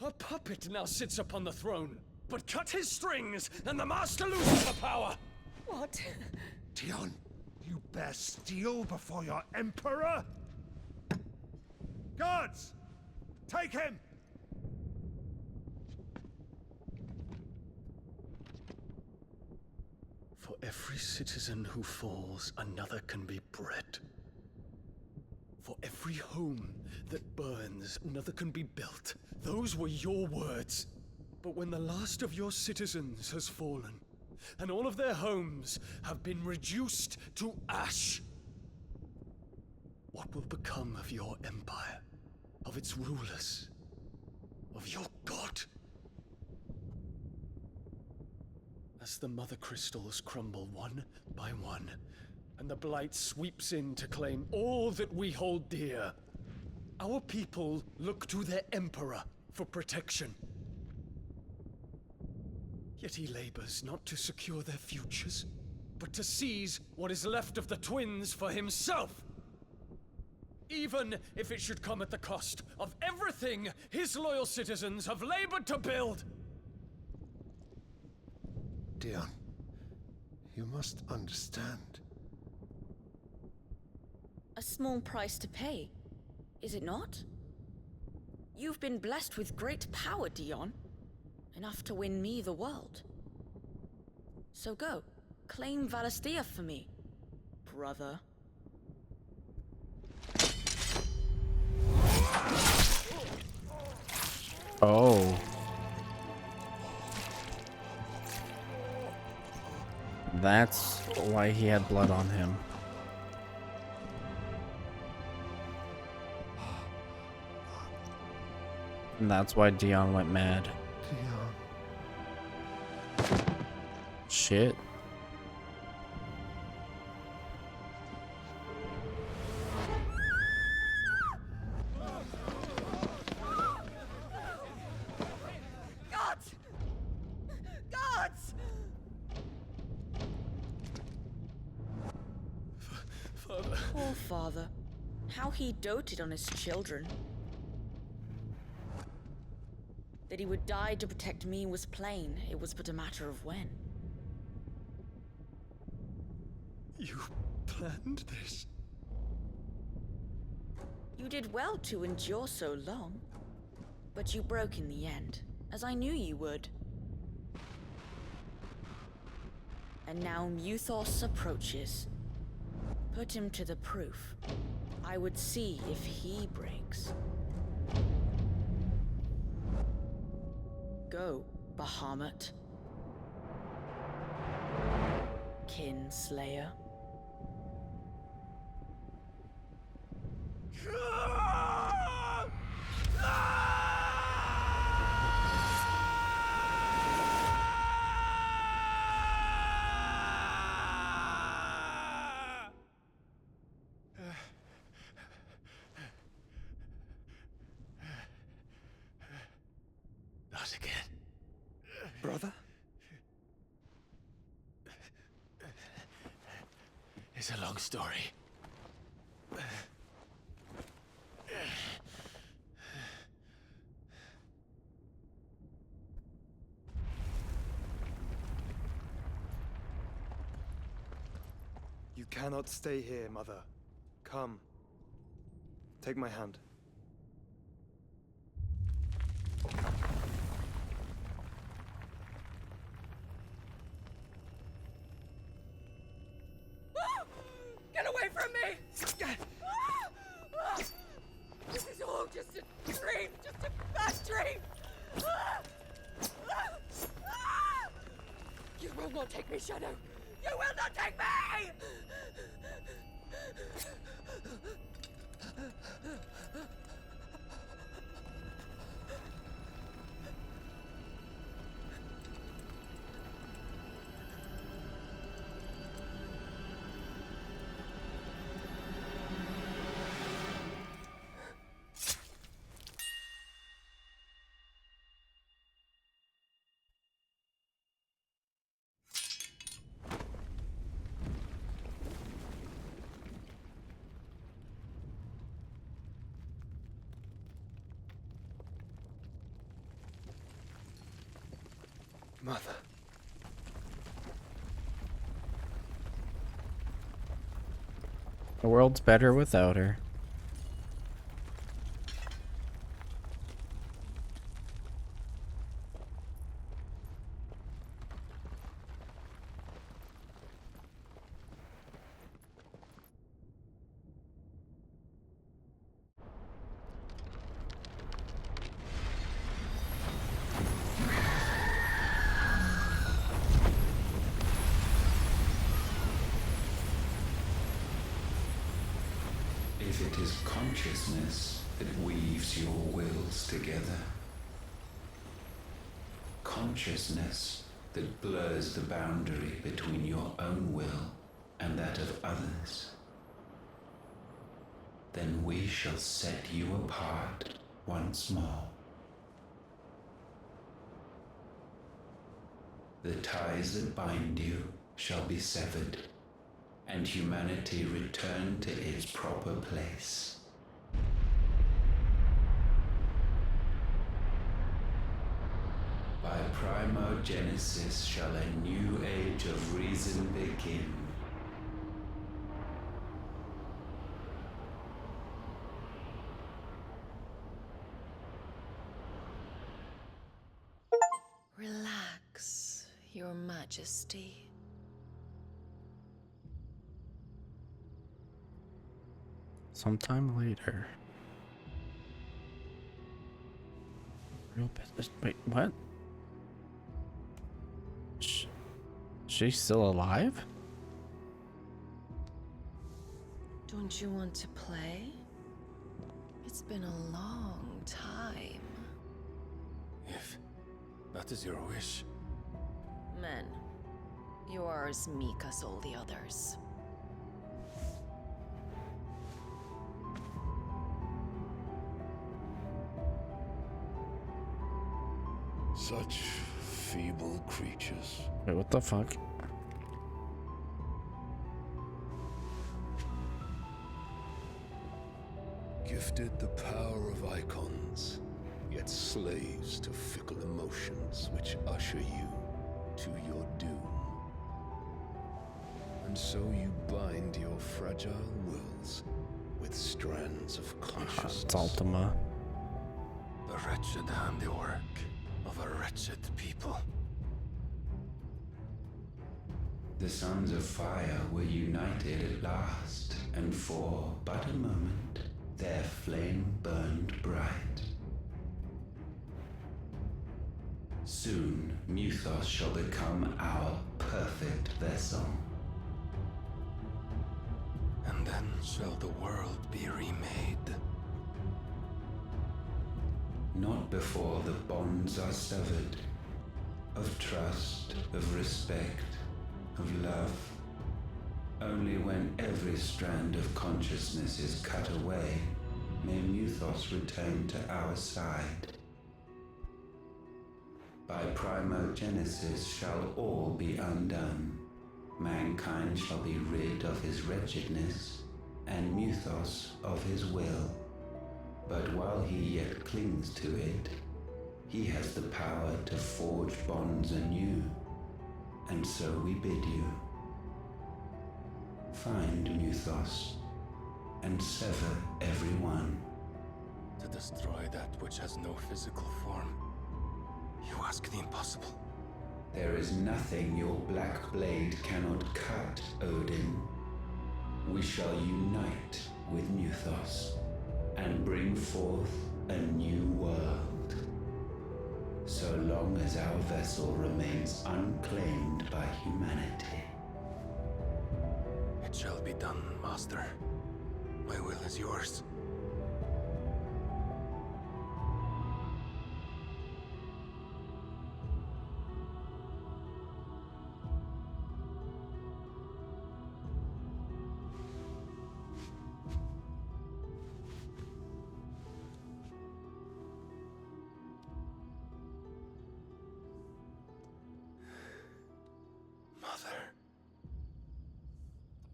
A puppet now sits upon the throne, but cut his strings, and the master loses the power! What? Dion, you bear steel before your emperor? Guards! Take him! For every citizen who falls, another can be bred. For every home that burns, another can be built. Those were your words. But when the last of your citizens has fallen, and all of their homes have been reduced to ash, what will become of your empire, of its rulers, of your god? As the mother crystals crumble one by one, and the blight sweeps in to claim all that we hold dear, our people look to their emperor for protection. Yet he labors not to secure their futures, but to seize what is left of the twins for himself. Even if it should come at the cost of everything his loyal citizens have labored to build. Dion, you must understand. A small price to pay, is it not? You've been blessed with great power, Dion. Enough to win me the world. So go, claim Valisthea for me, brother. Oh. That's why he had blood on him. And that's why Dion went mad. Shit. Gods! Gods! Father. Poor father. How he doted on his children. That he would die to protect me was plain. It was but a matter of when. You planned this? You did well to endure so long. But you broke in the end, as I knew you would. And now Muthos approaches. Put him to the proof. I would see if he breaks. Go, Bahamut. Kinslayer. Not again. Brother? It's a long story. You cannot stay here, Mother. Come. Take my hand. Get away from me! This is all just a dream, just a bad dream! You will not take me, Shadow! You will not take me! Mother. The world's better without her. If it is consciousness that weaves your wills together, consciousness that blurs the boundary between your own will and that of others, then we shall set you apart once more. The ties that bind you shall be severed, and humanity return to its proper place. By primogenesis shall a new age of reason begin. Relax, Your Majesty. Sometime later. Real business. Wait, what? She's still alive? Don't you want to play? It's been a long time. If that is your wish. Men, you are as meek as all the others. Such feeble creatures. Wait, what the fuck? Gifted the power of icons, yet slaves to fickle emotions which usher you to your doom. And so you bind your fragile wills with strands of consciousness. It's Ultima. The wretched handiwork of a wretched people. The sons of fire were united at last, and for but a moment their flame burned bright. Soon Muthos shall become our perfect vessel. And then shall the world be remade. Not before the bonds are severed, of trust, of respect, of love. Only when every strand of consciousness is cut away, may Muthos return to our side. By primogenesis shall all be undone. Mankind shall be rid of his wretchedness, and Muthos of his will. But while he yet clings to it, he has the power to forge bonds anew. And so we bid you, find Muthos, and sever every one. To destroy that which has no physical form. You ask the impossible. There is nothing your black blade cannot cut, Odin. We shall unite with Muthos, and bring forth a new world. So long as our vessel remains unclaimed by humanity. It shall be done, Master. My will is yours.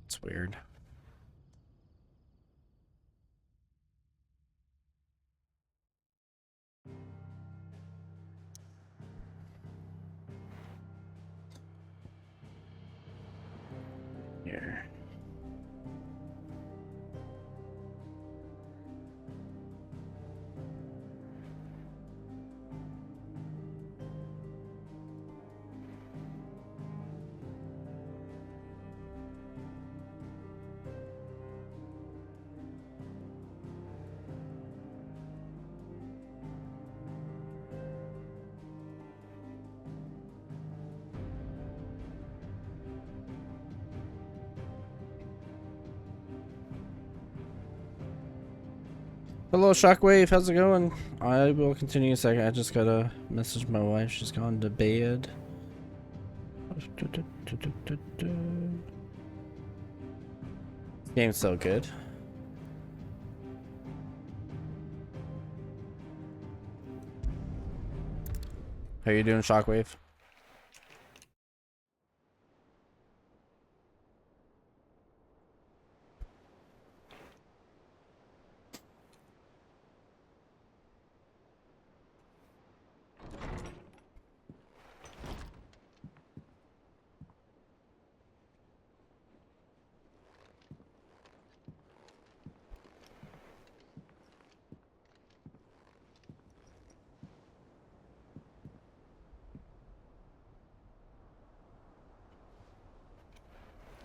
It's weird. Hello, Shockwave. How's it going? I will continue a second. I just gotta message my wife. She's gone to bed. Game's so good. How you doing, Shockwave?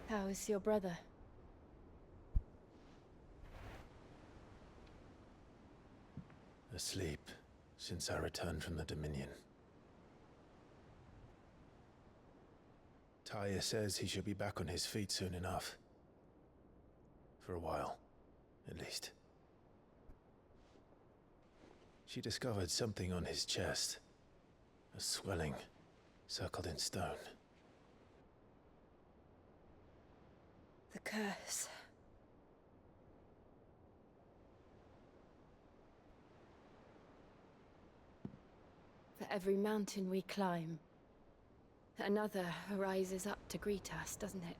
How is your brother? Asleep since I returned from the Dominion. Taya says he should be back on his feet soon enough. For a while, at least. She discovered something on his chest. A swelling, circled in stone. The curse. For every mountain we climb, another arises up to greet us, doesn't it?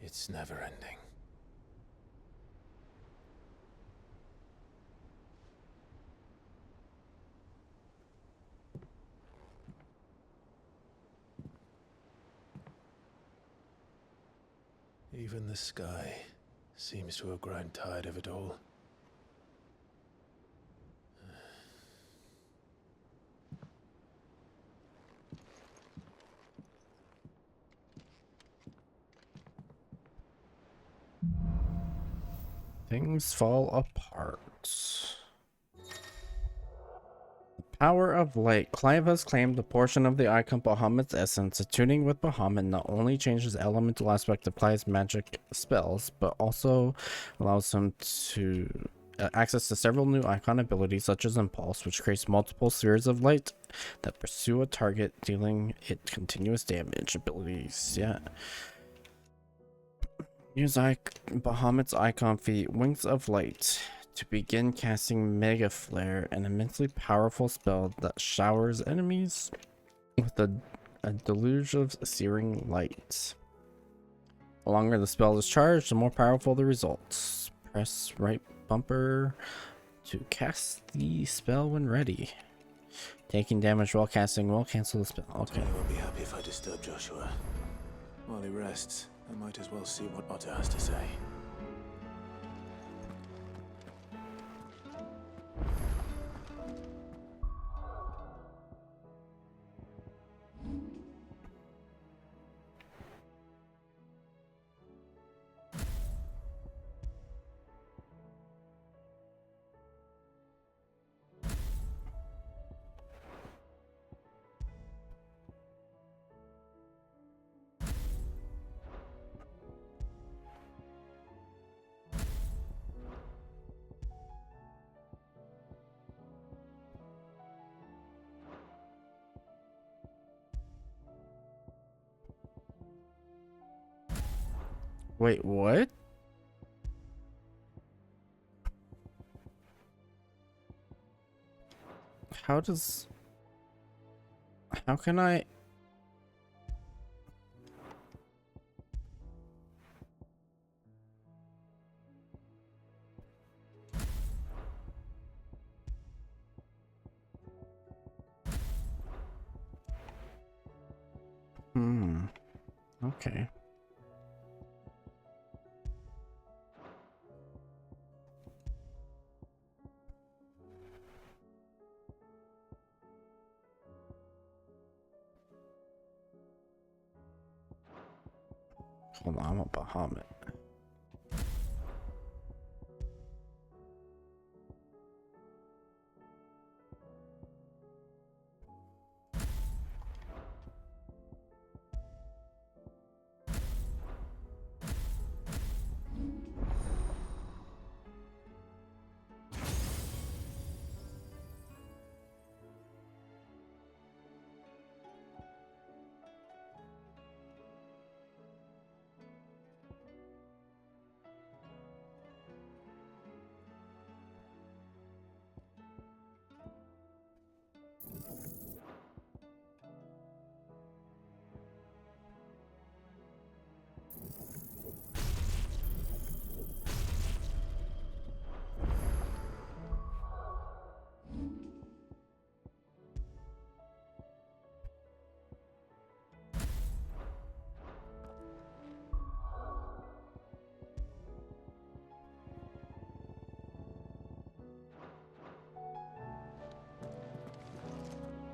It's never ending. Even the sky seems to have grown tired of it all. Things fall apart. Power of Light. Clive has claimed a portion of the icon Bahamut's essence. Attuning with Bahamut not only changes the elemental aspect of Clive's magic spells, but also allows him to access to several new icon abilities such as Impulse, which creates multiple spheres of light that pursue a target, dealing it continuous damage. Abilities, yeah. Use Bahamut's icon feat, Wings of Light, to begin casting Mega Flare, an immensely powerful spell that showers enemies with a deluge of searing light. The longer the spell is charged, the more powerful the results. Press right bumper to cast the spell when ready. Taking damage while casting will cancel the spell. Okay. I won't be happy if I disturb Joshua. While he rests, I might as well see what Otter has to say. Wait, what? How can I? Okay. Hold on, I'm a Bahamut.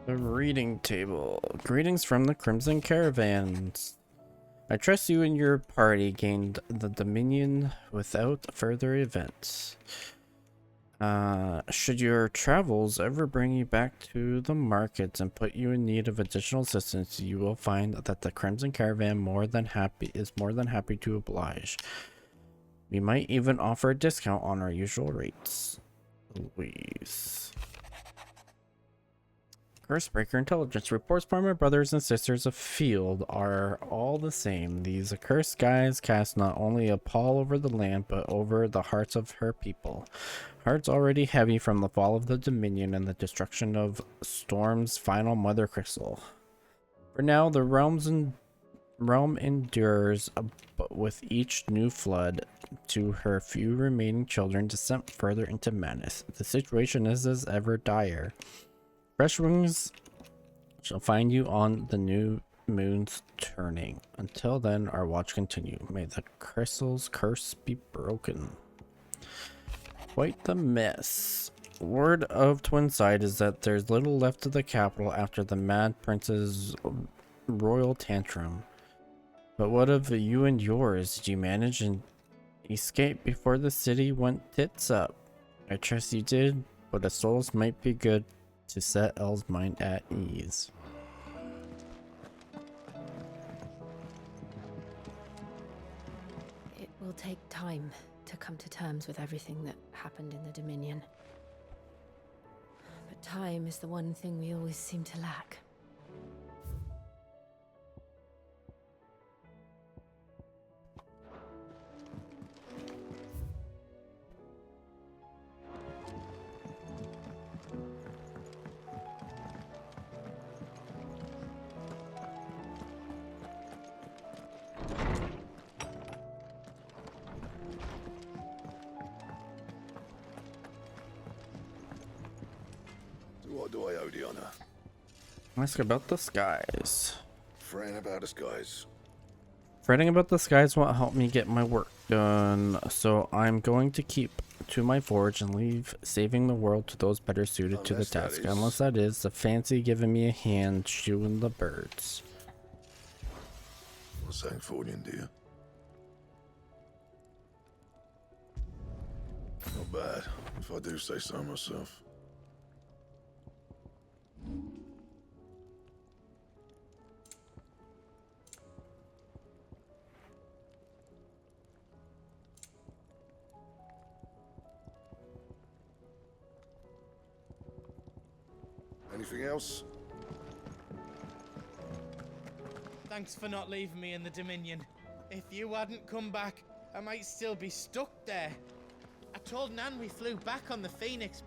The reading table. Greetings from the Crimson Caravans. I trust you and your party gained the Dominion without further events. Should your travels ever bring you back to the markets and put you in need of additional assistance, you will find that the Crimson Caravan is more than happy to oblige. We might even offer a discount on our usual rates. Louise. Cursebreaker intelligence reports farmer brothers and sisters afield are all the same. These accursed skies cast not only a pall over the land, but over the hearts of her people. Hearts already heavy from the fall of the Dominion and the destruction of Storm's final mother crystal. For now, the realm endures, but with each new flood to her few remaining children descent further into madness. The situation is as ever dire. Fresh wings shall find you on the new moon's turning. Until then, our watch continue. May the crystal's curse be broken. Quite the mess. Word of Twinside is that there's little left of the capital after the Mad Prince's royal tantrum. But what of you and yours? Did you manage and escape before the city went tits up? I trust you did, but a soul's might be good to set Elle's mind at ease. It will take time to come to terms with everything that happened in the Dominion. But time is the one thing we always seem to lack. What do I owe the honor? Ask about the skies. Fretting about the skies. Fretting about the skies won't help me get my work done, so I'm going to keep to my forge and leave saving the world to those better suited to the task. Unless that is the fancy giving me a hand shooing the birds. What's that fortune, dear? Not bad, if I do say so myself. Anything else? Thanks for not leaving me in the Dominion. If you hadn't come back, I might still be stuck there. I told Nan we flew back on the Phoenix,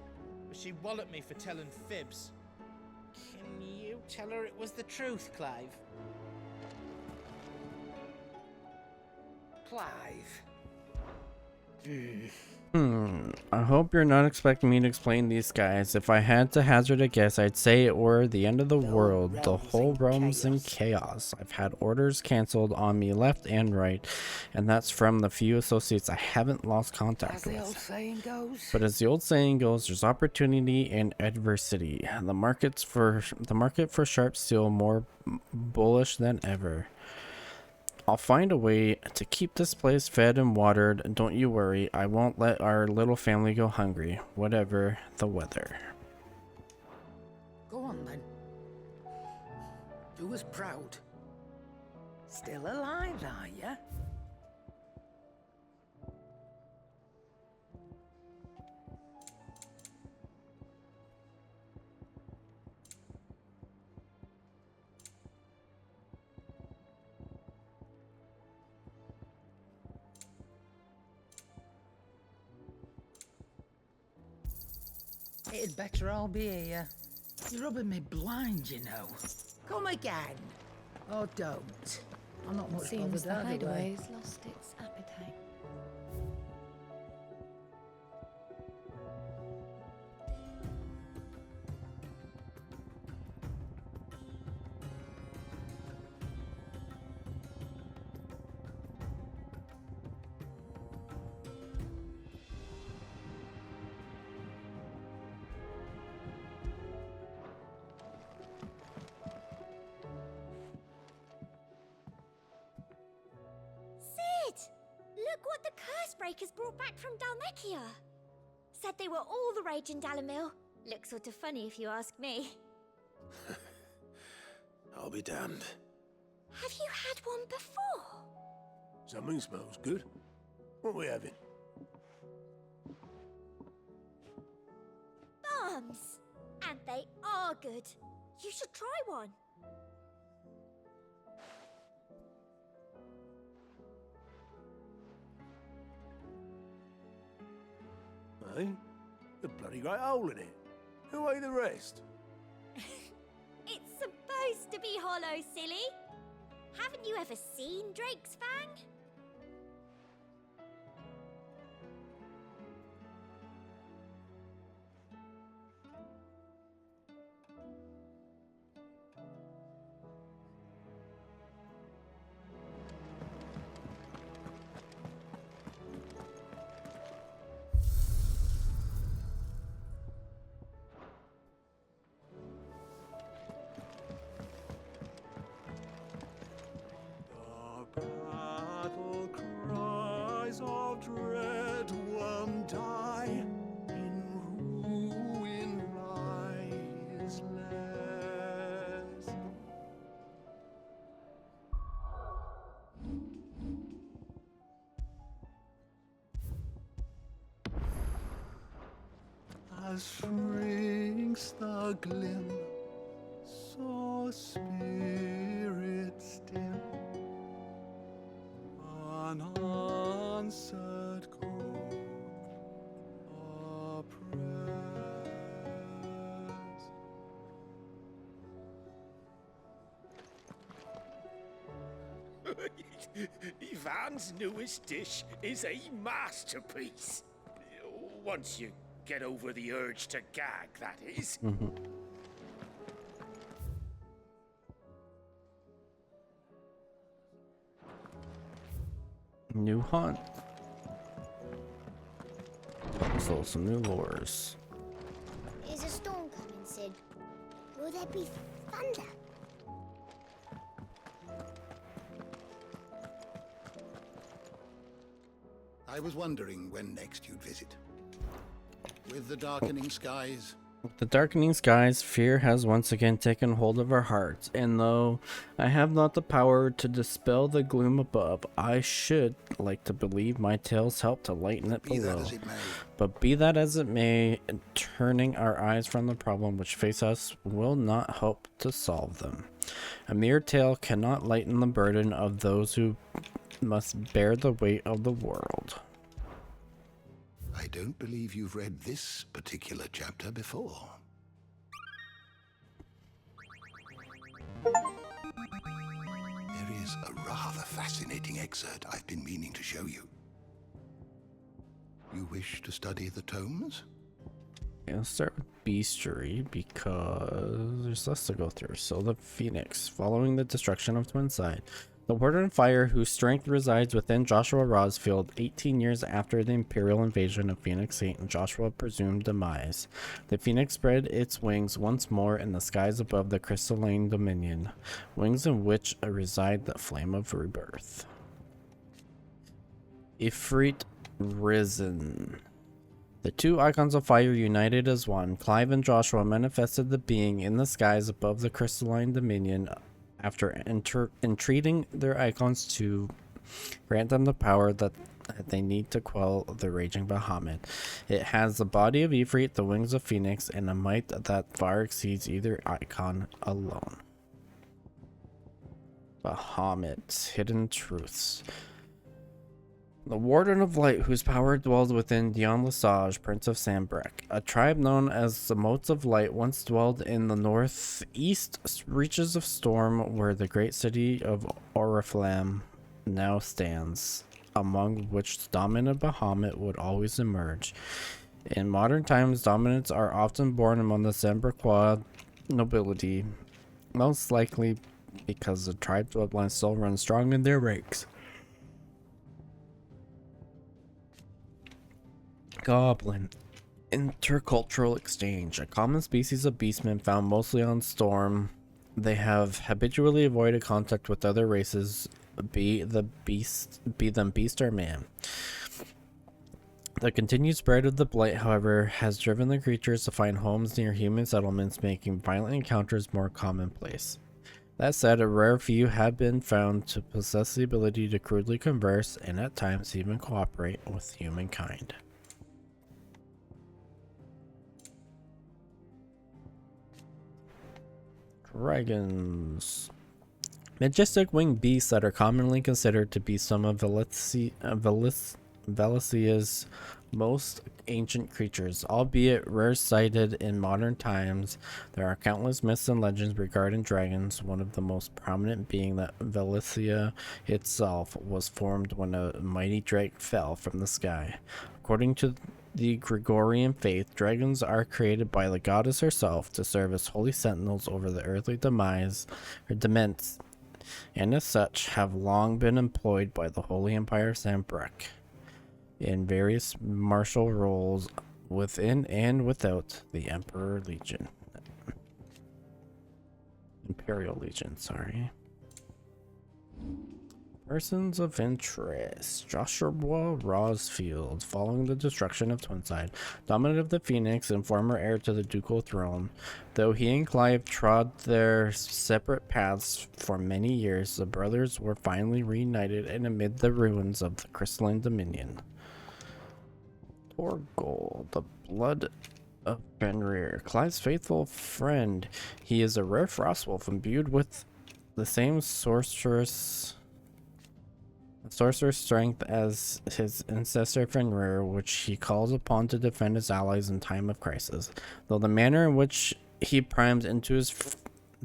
but she walloped me for telling fibs. Can you tell her it was the truth, Clive? Clive? I hope you're not expecting me to explain these guys. If I had to hazard a guess, I'd say it were the end of the world. The whole realm's in chaos. I've had orders cancelled on me left and right, and that's from the few associates I haven't lost contact with. As the old saying goes. But as the old saying goes, there's opportunity and adversity. The market for sharp steel more bullish than ever. I'll find a way to keep this place fed and watered. Don't you worry, I won't let our little family go hungry, whatever the weather. Go on then. Do us proud. Still alive, are ya? It'd better all be here. You're rubbing me blind, you know. Come again. Or don't. I'm not much Seems bothered the either way. hideaway's lost its appetite. breakers brought back from Dalmekia. Said they were all the rage in Dalamil. Looks sort of funny if you ask me. I'll be damned. Have you had one before? Something smells good. What are we having? Bombs! And they are good. You should try one. Eh? The bloody great hole in it. Who ate the rest? It's supposed to be hollow, silly. Haven't you ever seen Drake's Fang? Battle cries of dread one die, in ruin lies less. As shrinks the glim, so spirit still, unanswered call oppressed. Ivan's newest dish is a masterpiece. Once you get over the urge to gag, that is. New hunt. So some new lures. Is a storm coming, Sid? Will there be thunder? I was wondering when next you'd visit. With the darkening skies, With the darkening skies, fear has once again taken hold of our hearts, and though I have not the power to dispel the gloom above, I should like to believe my tales help to lighten it below. But be that as it may, turning our eyes from the problem which face us will not help to solve them. A mere tale cannot lighten the burden of those who must bear the weight of the world. I don't believe you've read this particular chapter before. There is a rather fascinating excerpt I've been meaning to show you. You wish to study the tomes? Yeah, let's start with bestiary because there's less to go through. So the Phoenix, following the destruction of Twinside. The Warden of Fire, whose strength resides within Joshua Rosfield 18 years after the Imperial invasion of Phoenix Saint and Joshua presumed demise. The Phoenix spread its wings once more in the skies above the crystalline dominion, wings in which reside the flame of rebirth. Ifrit Risen. The two icons of fire united as one. Clive and Joshua manifested the being in the skies above the crystalline dominion after entreating their icons to grant them the power that they need to quell the raging Bahamut. It has the body of Ifrit, the wings of Phoenix, and a might that far exceeds either icon alone. Bahamut, Hidden Truths. The Warden of Light, whose power dwells within Dion Lesage, Prince of Sambrek. A tribe known as the Motes of Light once dwelled in the northeast reaches of Storm, where the great city of Oriflamme now stands, among which the dominant Bahamut would always emerge. In modern times, dominants are often born among the Zambrequois nobility, most likely because the tribe's bloodline still runs strong in their ranks. Goblin. Intercultural exchange. A common species of beastmen found mostly on Storm. They have habitually avoided contact with other races, be them beast or man. The continued spread of the blight, however, has driven the creatures to find homes near human settlements, making violent encounters more commonplace. That said, a rare few have been found to possess the ability to crudely converse and at times even cooperate with humankind. Dragons. Majestic winged beasts that are commonly considered to be some of Valicia's most ancient creatures. Albeit rare sighted in modern times, there are countless myths and legends regarding dragons, one of the most prominent being that Valicia itself was formed when a mighty drake fell from the sky. According to the Gregorian faith, dragons are created by the goddess herself to serve as holy sentinels over the earthly dements, and as such have long been employed by the Holy Empire of Sanbreque in various martial roles within and without the Emperor Legion. Imperial Legion, sorry. Persons of interest. Joshua Rosfield, following the destruction of Twinside, dominant of the Phoenix and former heir to the ducal throne. Though he and Clive trod their separate paths for many years, the brothers were finally reunited and amid the ruins of the Crystalline Dominion. Torgal, the blood of Fenrir, Clive's faithful friend. He is a rare frostwolf imbued with the same sorcerer's strength as his ancestor Fenrir, which he calls upon to defend his allies in time of crisis. Though the manner in which he primes into his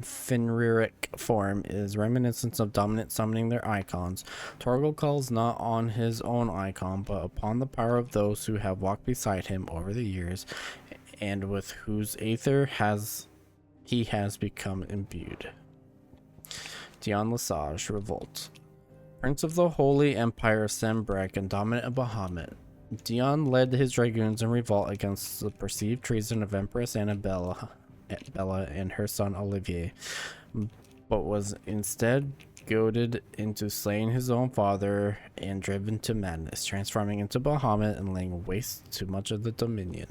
Fenriric form is reminiscent of dominant summoning their icons, Torgal calls not on his own icon, but upon the power of those who have walked beside him over the years, and with whose aether he has become imbued. Dion Lesage, Revolt. Prince of the Holy Empire of Sanbreque and dominant of Bahamut, Dion led his dragoons in revolt against the perceived treason of Empress Annabella and her son Olivier, but was instead goaded into slaying his own father and driven to madness, transforming into Bahamut and laying waste to much of the Dominion.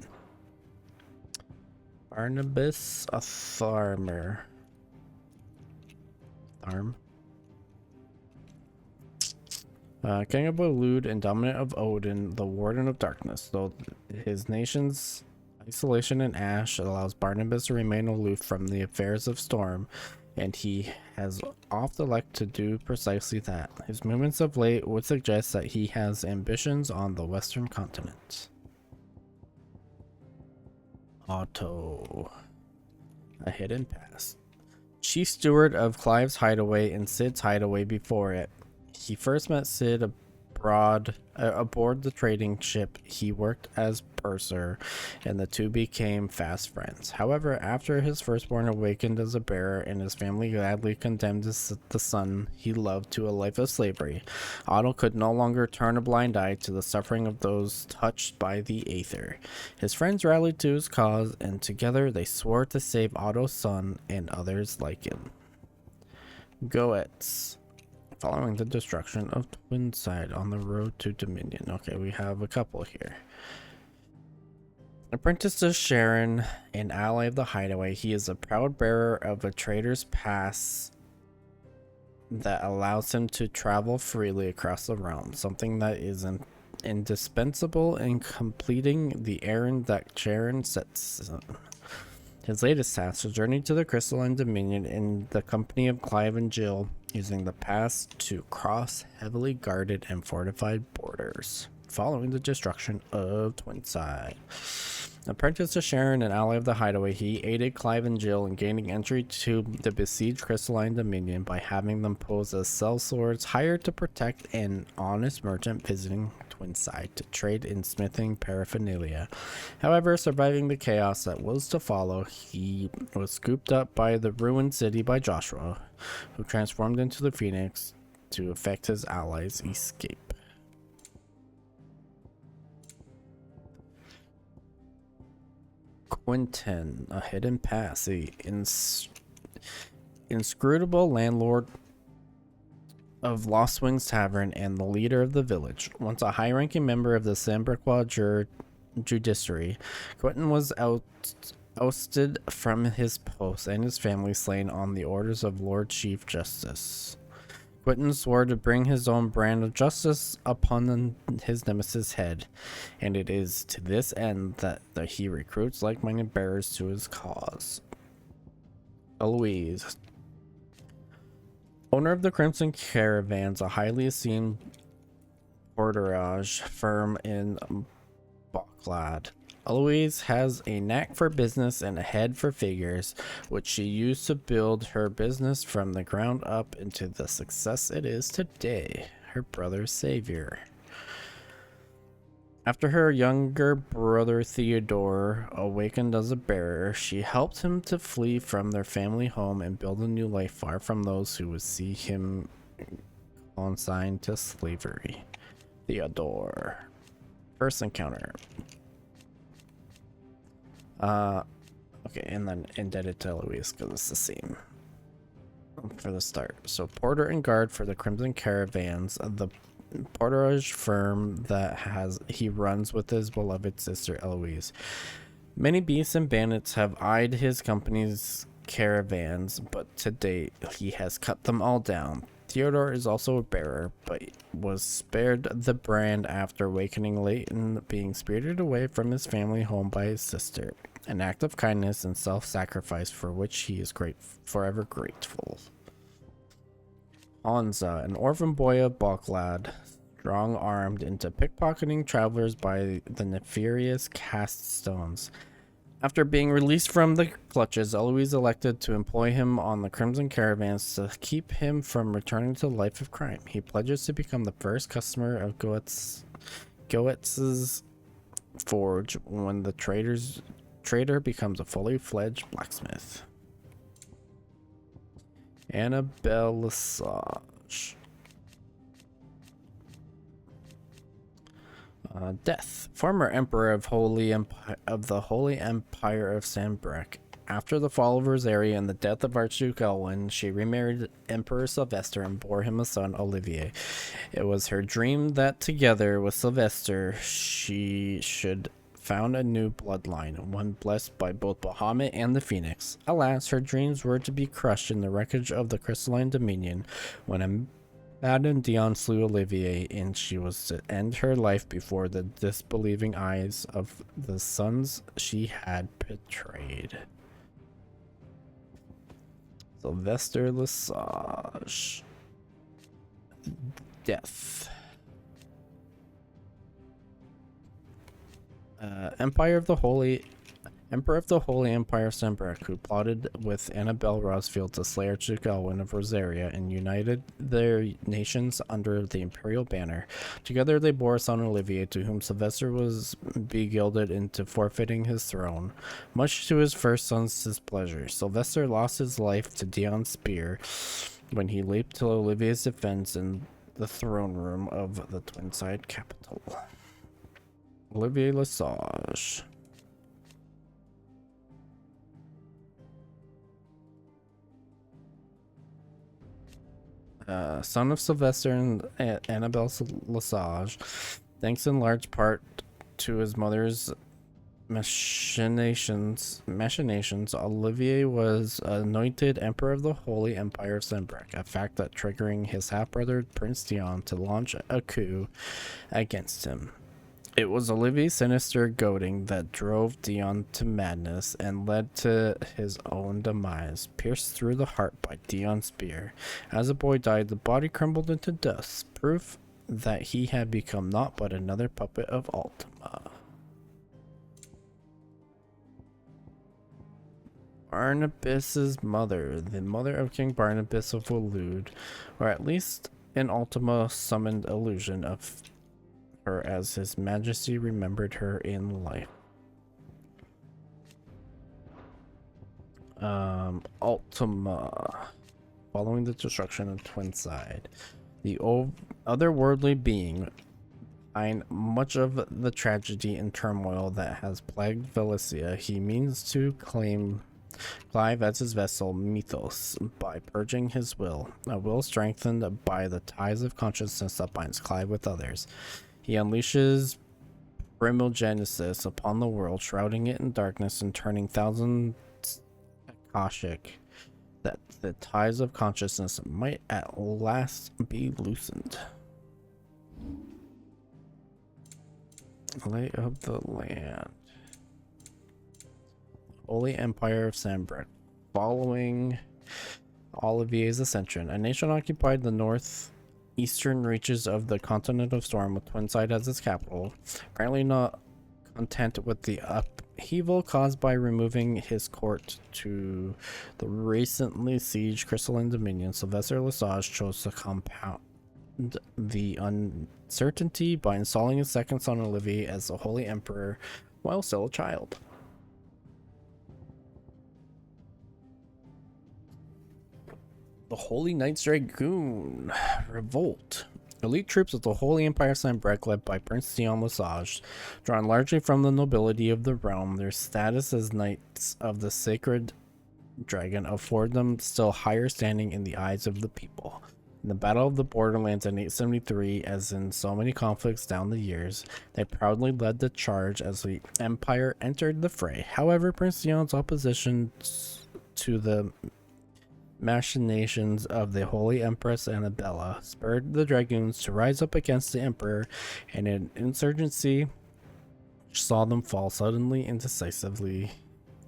Barnabas Atharmer. King of Balud and dominant of Odin, the Warden of Darkness. Though his nation's isolation and ash allows Barnabas to remain aloof from the affairs of Storm, and he has oft elected to do precisely that. His movements of late would suggest that he has ambitions on the western continent. Otto. A hidden past. Chief steward of Clive's hideaway and Sid's hideaway before it. He first met Sid aboard the trading ship he worked as purser, and the two became fast friends. However, after his firstborn awakened as a bearer and his family gladly condemned the son he loved to a life of slavery, Otto could no longer turn a blind eye to the suffering of those touched by the Aether. His friends rallied to his cause, and together they swore to save Otto's son and others like him. Goetz. Following the destruction of Twinside on the road to Dominion. Okay, we have a couple here. Apprentice to Sharon, an ally of the hideaway, he is a proud bearer of a trader's pass that allows him to travel freely across the realm, something that is indispensable in completing the errand that Sharon sets. His latest task, a journey to the Crystalline Dominion in the company of Clive and Jill, using the pass to cross heavily guarded and fortified borders, following the destruction of Twinside. Apprentice to Sharon, an ally of the hideaway, he aided Clive and Jill in gaining entry to the besieged Crystalline Dominion by having them pose as sellswords hired to protect an honest merchant visiting Twinside to trade in smithing paraphernalia. However, surviving the chaos that was to follow, he was scooped up by the ruined city by Joshua, who transformed into the Phoenix to effect his allies' escape. Quentin, a hidden pass, the inscrutable landlord of Lost Wings Tavern and the leader of the village. Once a high-ranking member of the Sambriqua judiciary, Quentin was ousted from his post and his family slain on the orders of Lord Chief Justice. Quentin swore to bring his own brand of justice upon his nemesis' head, and it is to this end that he recruits like-minded bearers to his cause. Eloise. Owner of the Crimson Caravans, a highly esteemed porterage firm in Bocklad. Eloise has a knack for business and a head for figures, which she used to build her business from the ground up into the success it is today, her brother's savior. After her younger brother Theodore awakened as a bearer, she helped him to flee from their family home and build a new life far from those who would see him consigned to slavery. Theodore. First encounter. Okay, and then indebted to Eloise because it's the same for the start. So, porter and guard for the Crimson Caravans, the porterage firm that he runs with his beloved sister Eloise. Many beasts and bandits have eyed his company's caravans, but to date he has cut them all down. Theodore is also a bearer, but was spared the brand after awakening late and being spirited away from his family home by his sister. An act of kindness and self-sacrifice for which he is forever grateful. Hansa, an orphan boy of Bocklad, strong-armed into pickpocketing travelers by the nefarious cast stones. After being released from the clutches, Eloise elected to employ him on the Crimson Caravans to keep him from returning to the life of crime. He pledges to become the first customer of Goetz's forge when the trader becomes a fully fledged blacksmith. Annabelle Lesage. Death. Former emperor of the Holy Empire of Sambriq. After the fall of Rosaria and the death of Archduke Elwin, she remarried Emperor Sylvester and bore him a son, Olivier. It was her dream that together with Sylvester, she should found a new bloodline, one blessed by both Bahamut and the Phoenix. Alas, her dreams were to be crushed in the wreckage of the Crystalline Dominion when Madame Dion slew Olivier, and she was to end her life before the disbelieving eyes of the sons she had betrayed. Sylvester Lesage. Death. Emperor of the Holy Empire of Sambriq, who plotted with Annabelle Rosfield to slay Archduke Elwin of Rosaria and united their nations under the imperial banner. Together they bore a son Olivier, to whom Sylvester was beguiled into forfeiting his throne. Much to his first son's displeasure, Sylvester lost his life to Dion's spear when he leaped to Olivier's defense in the throne room of the Twinside capital. Olivier Lesage. Son of Sylvester and Annabelle Lesage, thanks in large part to his mother's machinations, Olivier was anointed Emperor of the Holy Empire of Sambriq, a fact that triggering his half-brother Prince Dion to launch a coup against him. It was Olivier's sinister goading that drove Dion to madness and led to his own demise, pierced through the heart by Dion's spear. As the boy died, the body crumbled into dust, proof that he had become naught but another puppet of Ultima. Barnabas's mother, the mother of King Barnabas of Waloed, or at least in Ultima summoned illusion of her as his majesty remembered her in life. Ultima. Following the destruction of Twinside, the otherworldly being behind much of the tragedy and turmoil that has plagued Valencia, he means to claim Clive as his vessel Mythos by purging his will, a will strengthened by the ties of consciousness that binds Clive with others. He unleashes Primogenesis upon the world, shrouding it in darkness and turning thousands Akashic, that the ties of consciousness might at last be loosened. Lay of the land. Holy Empire of Sanbreque. Following Olivier's ascension, a nation occupied the northeastern reaches of the continent of Storm with Twinside as its capital. Apparently not content with the upheaval caused by removing his court to the recently sieged Crystalline Dominion, Sylvester Lesage chose to compound the uncertainty by installing his second son Olivier as the Holy Emperor while still a child. The Holy Knights Dragoon Revolt. Elite troops of the Holy Empire of Sanbreque, led by Prince Dion Lesage, drawn largely from the nobility of the realm, their status as Knights of the Sacred Dragon afford them still higher standing in the eyes of the people. In the Battle of the Borderlands in 873, as in so many conflicts down the years, they proudly led the charge as the Empire entered the fray. However, Prince Dion's opposition to the machinations of the Holy Empress Annabella spurred the Dragoons to rise up against the Emperor, and an insurgency which saw them fall suddenly and decisively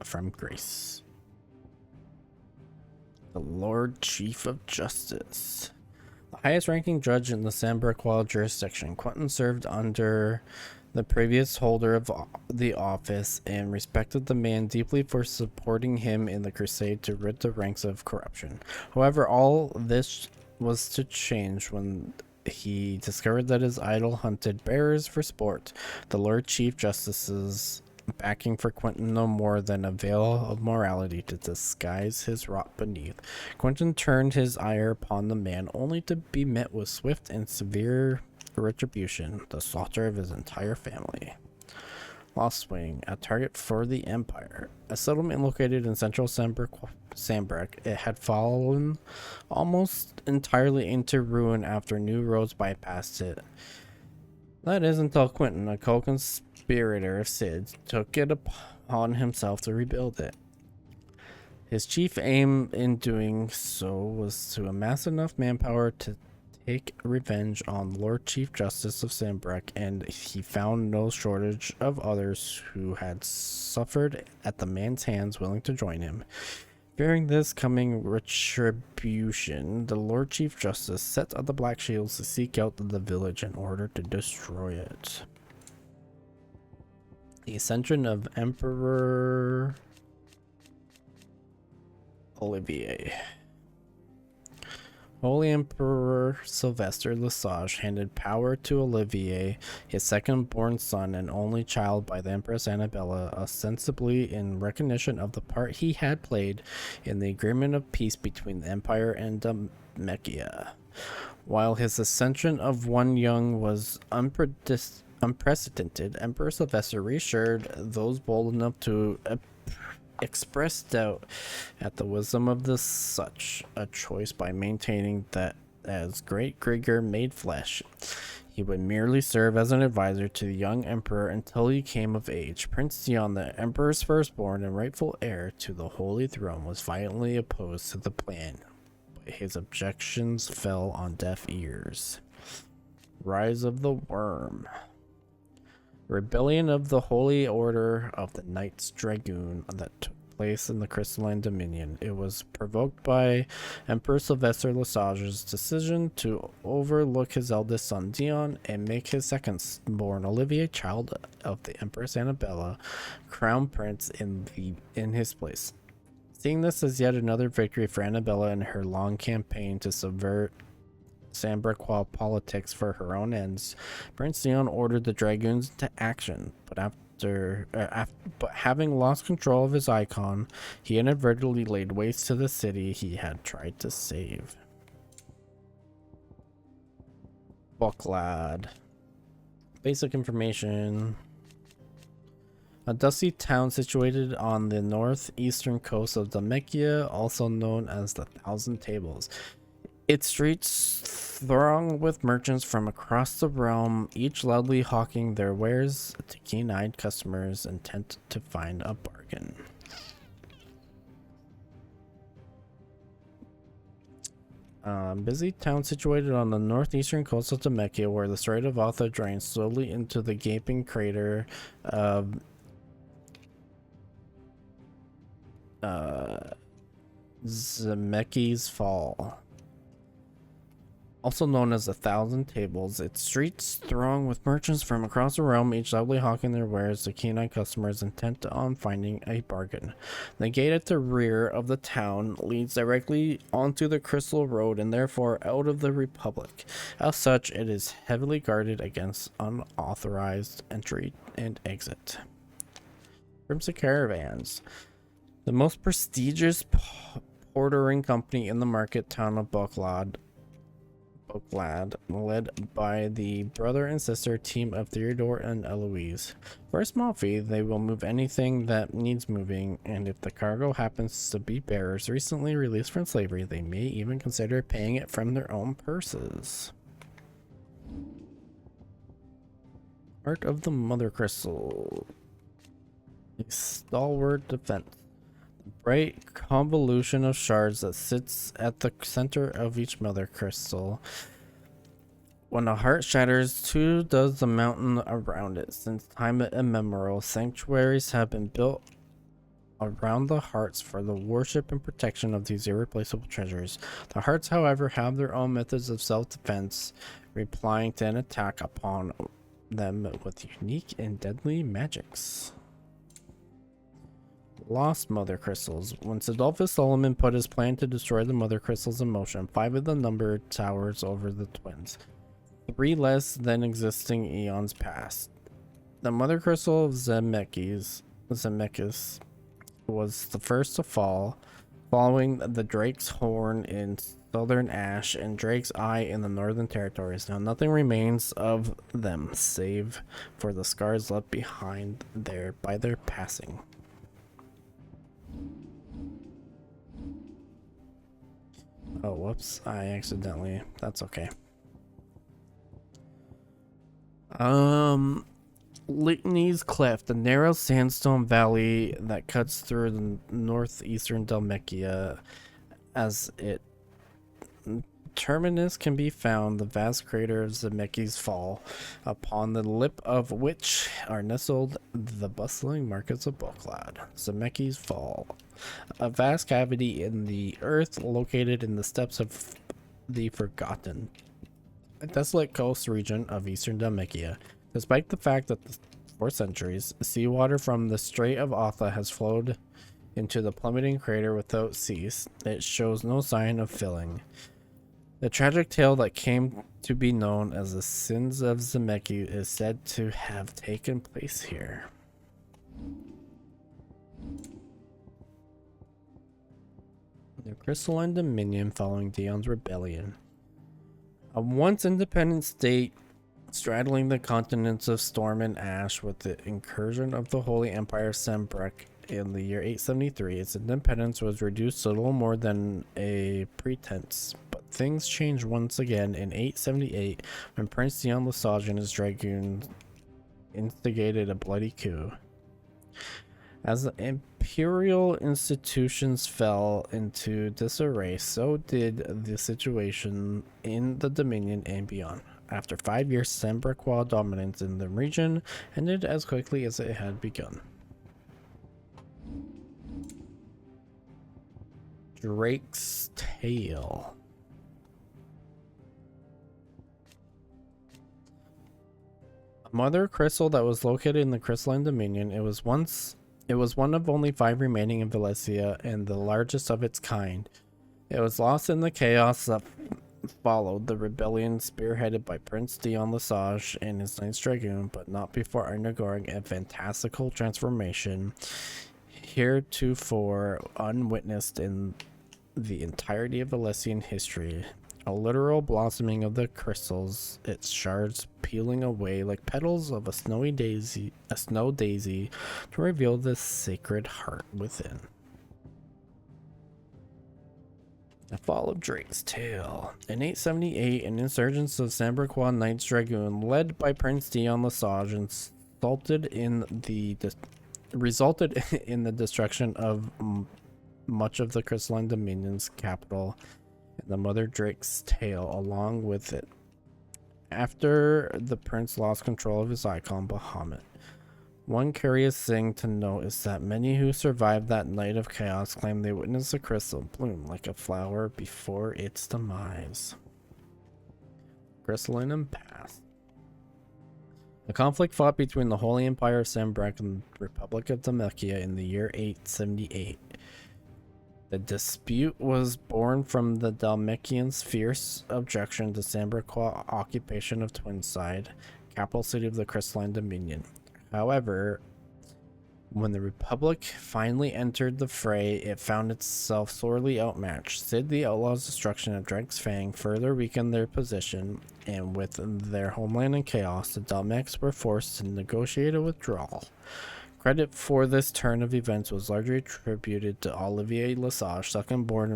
from grace. The Lord Chief of Justice. The highest ranking judge in the Sanbreque jurisdiction, Quentin served under the previous holder of the office and respected the man deeply for supporting him in the crusade to rid the ranks of corruption. However, all this was to change when he discovered that his idol hunted bearers for sport. The Lord Chief Justice's backing for Quentin no more than a veil of morality to disguise his rot beneath. Quentin turned his ire upon the man only to be met with swift and severe retribution, the slaughter of his entire family. Lost Wing, a target for the Empire. A settlement located in central Sanbreque, it had fallen almost entirely into ruin after new roads bypassed it. That is until Quentin, a co-conspirator of Sid's, took it upon himself to rebuild it. His chief aim in doing so was to amass enough manpower to take revenge on Lord Chief Justice of Sanbreque, and he found no shortage of others who had suffered at the man's hands willing to join him. Fearing this coming retribution, the Lord Chief Justice set up the Black Shields to seek out the village in order to destroy it. The Ascension of Emperor Olivier. Holy Emperor Sylvester Lesage handed power to Olivier, his second-born son and only child, by the Empress Annabella, ostensibly in recognition of the part he had played in the agreement of peace between the Empire and Damechia. While his ascension of one young was unprecedented, Emperor Sylvester reassured those bold enough to express doubt at the wisdom of such a choice by maintaining that as Great Grigor made flesh, he would merely serve as an advisor to the young emperor until he came of age. Prince Dion, the emperor's firstborn and rightful heir to the Holy Throne, was violently opposed to the plan, but his objections fell on deaf ears. Rise of the Worm. Rebellion of the Holy Order of the Knights Dragoon that took place in the Crystalline Dominion. It was provoked by Emperor Sylvester Lesage's decision to overlook his eldest son Dion and make his second-born Olivier, child of the Empress Annabella, crown prince in his place. Seeing this as yet another victory for Annabella in her long campaign to subvert Sanbreque politics for her own ends, Prince Dion ordered the Dragoons into action, but having lost control of his icon, he inadvertently laid waste to the city he had tried to save. Booklad. Basic information. A dusty town situated on the northeastern coast of Dhalmekia, also known as the Thousand Tables. Its streets throng with merchants from across the realm, each loudly hawking their wares to keen-eyed customers intent to find a bargain. Busy town situated on the northeastern coast of Dhalmekia, where the Strait of Otha drains slowly into the gaping crater of Zemeckis Fall. Also known as the Thousand Tables, its streets throng with merchants from across the realm, each loudly hawking their wares to keen-eyed customers intent on finding a bargain. The gate at the rear of the town leads directly onto the Crystal Road and therefore out of the Republic. As such, it is heavily guarded against unauthorized entry and exit. Crimson Caravans. The most prestigious portering company in the market town of Boklad, led by the brother and sister team of Theodore and Eloise. For a small fee, they will move anything that needs moving, and if the cargo happens to be bearers recently released from slavery, they may even consider paying it from their own purses. Art of the Mother Crystal. A stalwart defense. Bright convolution of shards that sits at the center of each mother crystal. When a heart shatters, too does the mountain around it. Since time immemorial, sanctuaries have been built around the hearts for the worship and protection of these irreplaceable treasures. The hearts, however, have their own methods of self-defense, replying to an attack upon them with unique and deadly magics. Lost Mother Crystals. When Adolphus Solomon put his plan to destroy the Mother Crystals in motion, 5 of the number towers over the twins. 3 less than existing eons passed. The Mother Crystal of Zemeckis was the first to fall, following the Drake's Horn in Southern Ash and Drake's Eye in the Northern Territories. Now nothing remains of them save for the scars left behind by their passing. Oh, whoops. I accidentally... That's okay. Litany's Cliff, the narrow sandstone valley that cuts through the northeastern Dhalmekia. As its terminus can be found the vast crater of Zemeckis Fall, upon the lip of which are nestled the bustling markets of Boklad. Zemeckis Fall, a vast cavity in the earth located in the steppes of the Forgotten, a desolate coast region of eastern Dhalmekia. Despite the fact that for centuries, seawater from the Strait of Otha has flowed into the plummeting crater without cease, it shows no sign of filling. The tragic tale that came to be known as the Sins of Zemeki is said to have taken place here. The Crystalline Dominion following Dion's rebellion. A once independent state straddling the continents of Storm and Ash with the incursion of the Holy Empire Sembrek in the year 873, its independence was reduced to little more than a pretense. But things changed once again in 878 when Prince Dion Lesage and his dragoons instigated a bloody coup. As the imperial institutions fell into disarray, so did the situation in the Dominion and beyond. After 5 years, Sembrequois dominance in the region ended as quickly as it had begun. Drake's Tale. A mother crystal that was located in the Crystalline Dominion. It was one of only 5 remaining in Valencia and the largest of its kind. It was lost in the chaos that followed the rebellion spearheaded by Prince Dion Lesage and his Knights Dragoon, but not before undergoing a fantastical transformation heretofore unwitnessed in the entirety of Valesian history. a literal blossoming of the crystals, its shards peeling away like petals of a snow daisy to reveal the sacred heart within. The Fall of Drake's Tail. In 878, an insurgents of Samberquan Knights Dragoon, led by Prince Dion Lesage, resulted in the destruction of much of the Crystalline Dominion's capital and the Mother Drake's Tail along with it. After the prince lost control of his icon, Bahamut. One curious thing to note is that many who survived that night of chaos claim they witnessed the crystal bloom like a flower before its demise. Crystalline Impasse. The conflict fought between the Holy Empire of Sambrek and the Republic of Dhalmekia in the year 878. The dispute was born from the Dhalmekians' fierce objection to Samberqua's occupation of Twinside, capital city of the Crystalline Dominion. However, when the Republic finally entered the fray, it found itself sorely outmatched. Sid the Outlaw's destruction of Drake's Fang further weakened their position, and with their homeland in chaos, the Dhalmekians were forced to negotiate a withdrawal. Credit for this turn of events was largely attributed to Olivier Lesage, second-born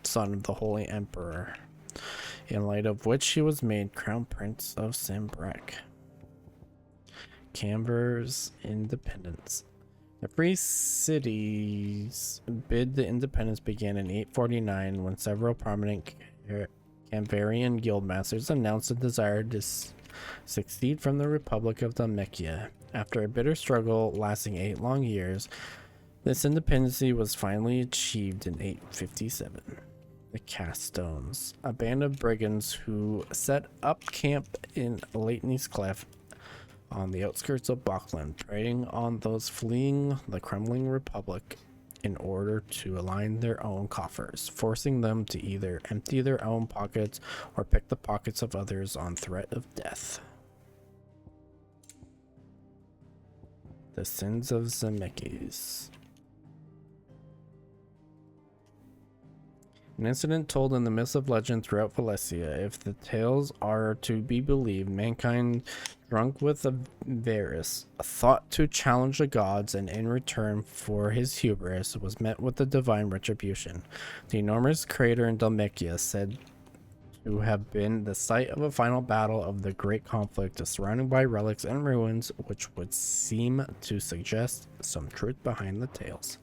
son of the Holy Emperor, in light of which he was made Crown Prince of Sambrek. Camber's independence. The Free Cities bid the independence began in 849 when several prominent Cambrian guildmasters announced a desire to succeed from the Republic of Dhalmekia. After a bitter struggle lasting 8 long years, this independency was finally achieved in 857. The Caststones, a band of brigands who set up camp in Leighton's Cleft on the outskirts of Bokland, preying on those fleeing the crumbling republic in order to align their own coffers, forcing them to either empty their own pockets or pick the pockets of others on threat of death. The Sins of Zemeckis. An incident told in the myths of legend throughout Valencia. If the tales are to be believed, mankind, drunk with avarice, thought to challenge the gods, and in return for his hubris, was met with the divine retribution. The enormous crater in Dhalmekia, said to have been the site of a final battle of the great conflict, is surrounded by relics and ruins, which would seem to suggest some truth behind the tales.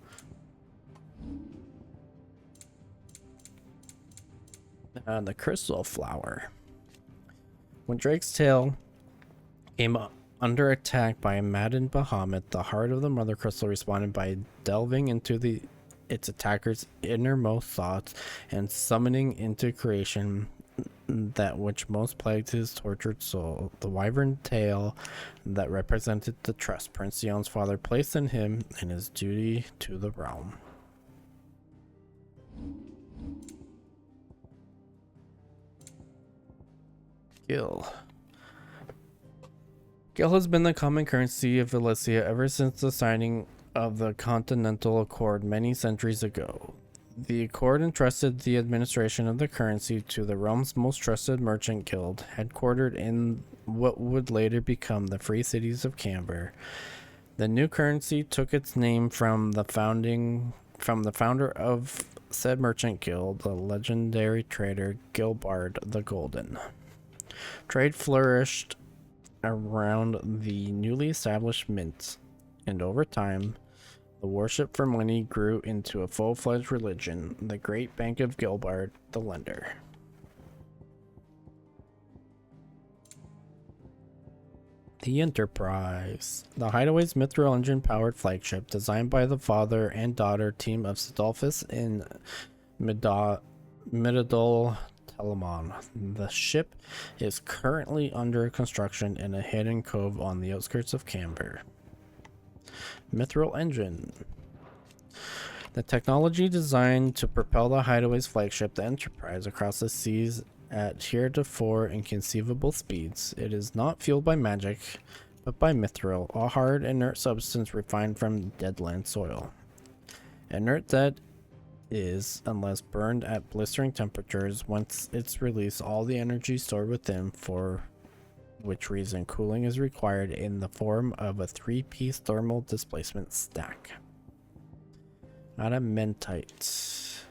The Crystal Flower. When Drake's Tail came under attack by a maddened Bahamut, the heart of the Mother Crystal responded by delving into its attacker's innermost thoughts and summoning into creation that which most plagued his tortured soul, the wyvern tail that represented the trust Prince Dion's father placed in him and his duty to the realm. Gil. Gil has been the common currency of Valencia ever since the signing of the Continental Accord many centuries ago. The Accord entrusted the administration of the currency to the realm's most trusted merchant guild, headquartered in what would later become the Free Cities of Camber. The new currency took its name from the founder of said merchant guild, the legendary trader Gilbard the Golden. Trade flourished around the newly established mint, and over time, the worship for money grew into a full-fledged religion, the Great Bank of Gilbard, the lender. The Enterprise. The Hideaway's mithril engine-powered flagship, designed by the father and daughter team of Sidolphus and Midadol Telemon. The ship is currently under construction in a hidden cove on the outskirts of Camber. Mithril engine. The technology designed to propel the Hideaway's flagship, the Enterprise, across the seas at heretofore inconceivable speeds. It is not fueled by magic, but by mithril, a hard, inert substance refined from deadland soil. Inert that is unless burned at blistering temperatures. Once it's released, all the energy stored within, for which reason cooling is required in the form of a 3-piece thermal displacement stack. Adamentite.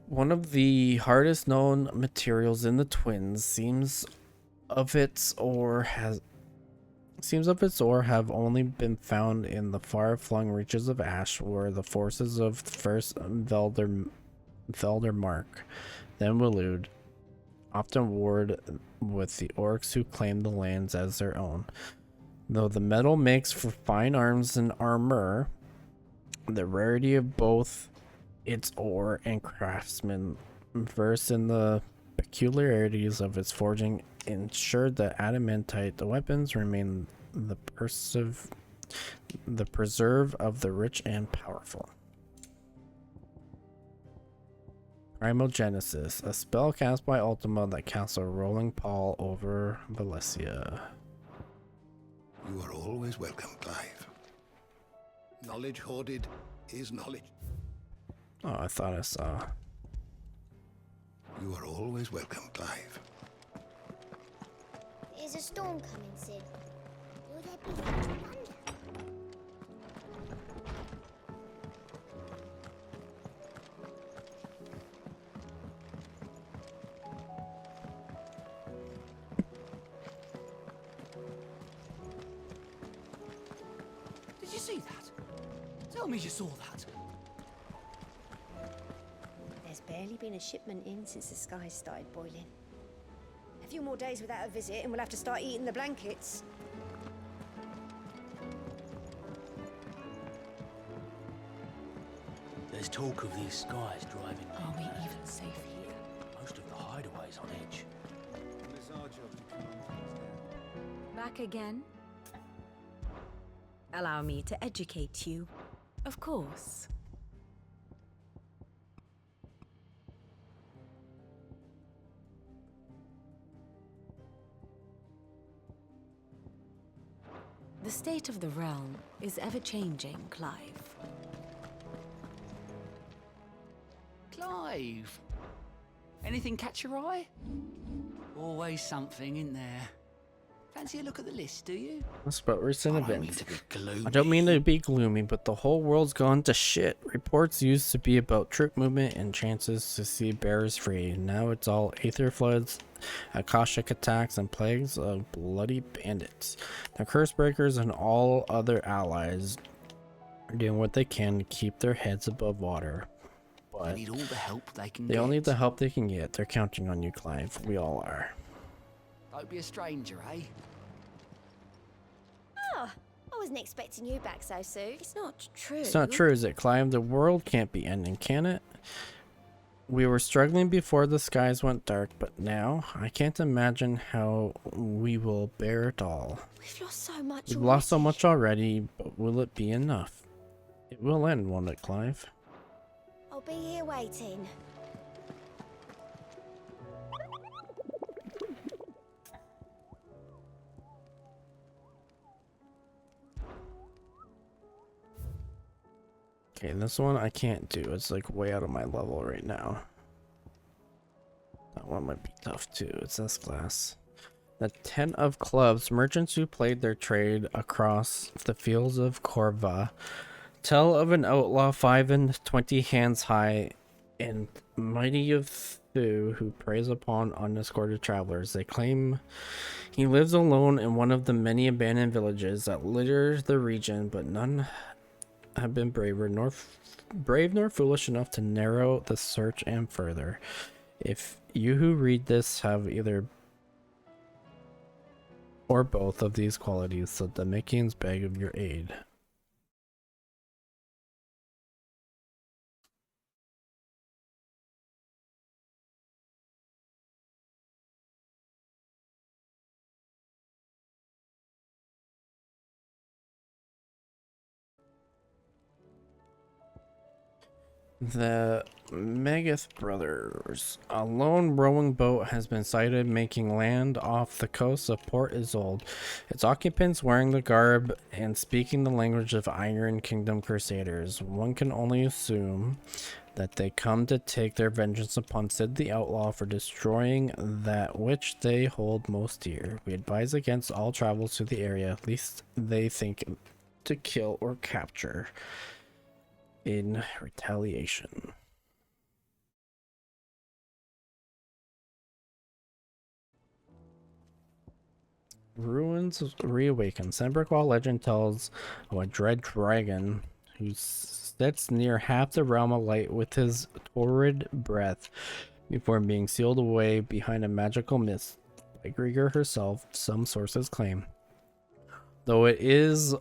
One of the hardest known materials in the Twins seems of its ore have only been found in the far-flung reaches of Ash, where the forces of first Veldermark, then Waloed, often warred with the orcs who claimed the lands as their own. Though the metal makes for fine arms and armor, the rarity of both its ore and craftsmen versed in the peculiarities of its forging ensured that adamantite weapons remain the preserve of the rich and powerful. Primogenesis, a spell cast by Ultima that casts a rolling pall over Valencia. You are always welcome, Clive. Knowledge hoarded is knowledge. Oh, I thought I saw. You are always welcome, Clive. There's a storm coming, Sid. Will there be thunder? Did you see that? Tell me you saw that. There's barely been a shipment in since the skies started boiling. A few more days without a visit and we'll have to start eating the blankets. There's talk of these skies driving. Are we even safe here? Most of the hideaways on edge. Back again? Allow me to educate you. Of course. The state of the realm is ever-changing, Clive. Clive! Anything catch your eye? Always something in there. Fancy a look at the list, do you? That's about recent I don't mean events. to be gloomy. I don't mean to be gloomy, but the whole world's gone to shit. Reports used to be about troop movement and chances to see bearers free. Now it's all aether floods, Akashic attacks, and plagues of bloody bandits. The curse breakers and all other allies are doing what they can to keep their heads above water. They But need all the help they can they get. all need the help they can get. They're counting on you, Clive. We all are. Don't be a stranger, eh? Oh, I wasn't expecting you back so soon. It's not true. It's not true, is it, Clive? The world can't be ending, can it? We were struggling before the skies went dark, but now I can't imagine how we will bear it all. We've lost so much We've already. lost so much already, but will it be enough? It will end, won't it, Clive? I'll be here waiting. Okay, this one I can't do. It's like way out of my level right now. That one might be tough too. It's this class. The 10 of clubs, merchants who played their trade across the fields of Corva, tell of an outlaw 5 and 20 hands high and mighty of Thu who preys upon unescorted travelers. They claim he lives alone in one of the many abandoned villages that litter the region, but none have been brave nor foolish enough to narrow the search and further. If you who read this have either or both of these qualities, the Demikians beg of your aid. The Megath Brothers. A lone rowing boat has been sighted making land off the coast of Port Isolde. Its occupants wearing the garb and speaking the language of Iron Kingdom Crusaders. One can only assume that they come to take their vengeance upon Sid the Outlaw for destroying that which they hold most dear. We advise against all travels to the area, least they think to kill or capture in retaliation. Ruins reawaken. Semperqual legend tells of a dread dragon who sits near half the realm alight with his torrid breath before being sealed away behind a magical mist by Grieger herself, some sources claim. Though it is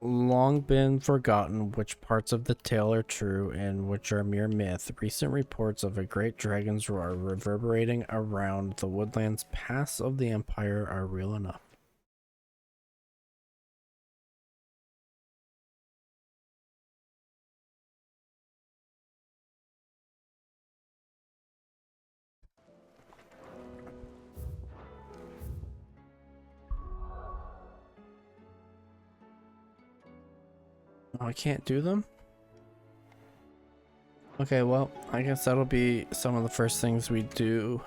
long been forgotten which parts of the tale are true and which are mere myth, recent reports of a great dragon's roar reverberating around the woodlands pass of the Empire are real enough. Oh, I can't do them? Okay, well, I guess that'll be some of the first things we do.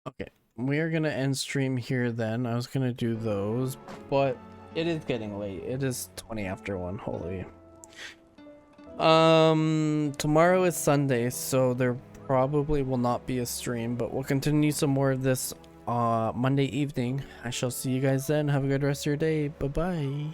Okay, we are gonna end stream here then. I was gonna do those, but it is getting late. It is 20 after 1, holy. Tomorrow is Sunday, so there probably will not be a stream, but we'll continue some more of this Monday evening. I shall see you guys then. Have a good rest of your day. Bye-bye.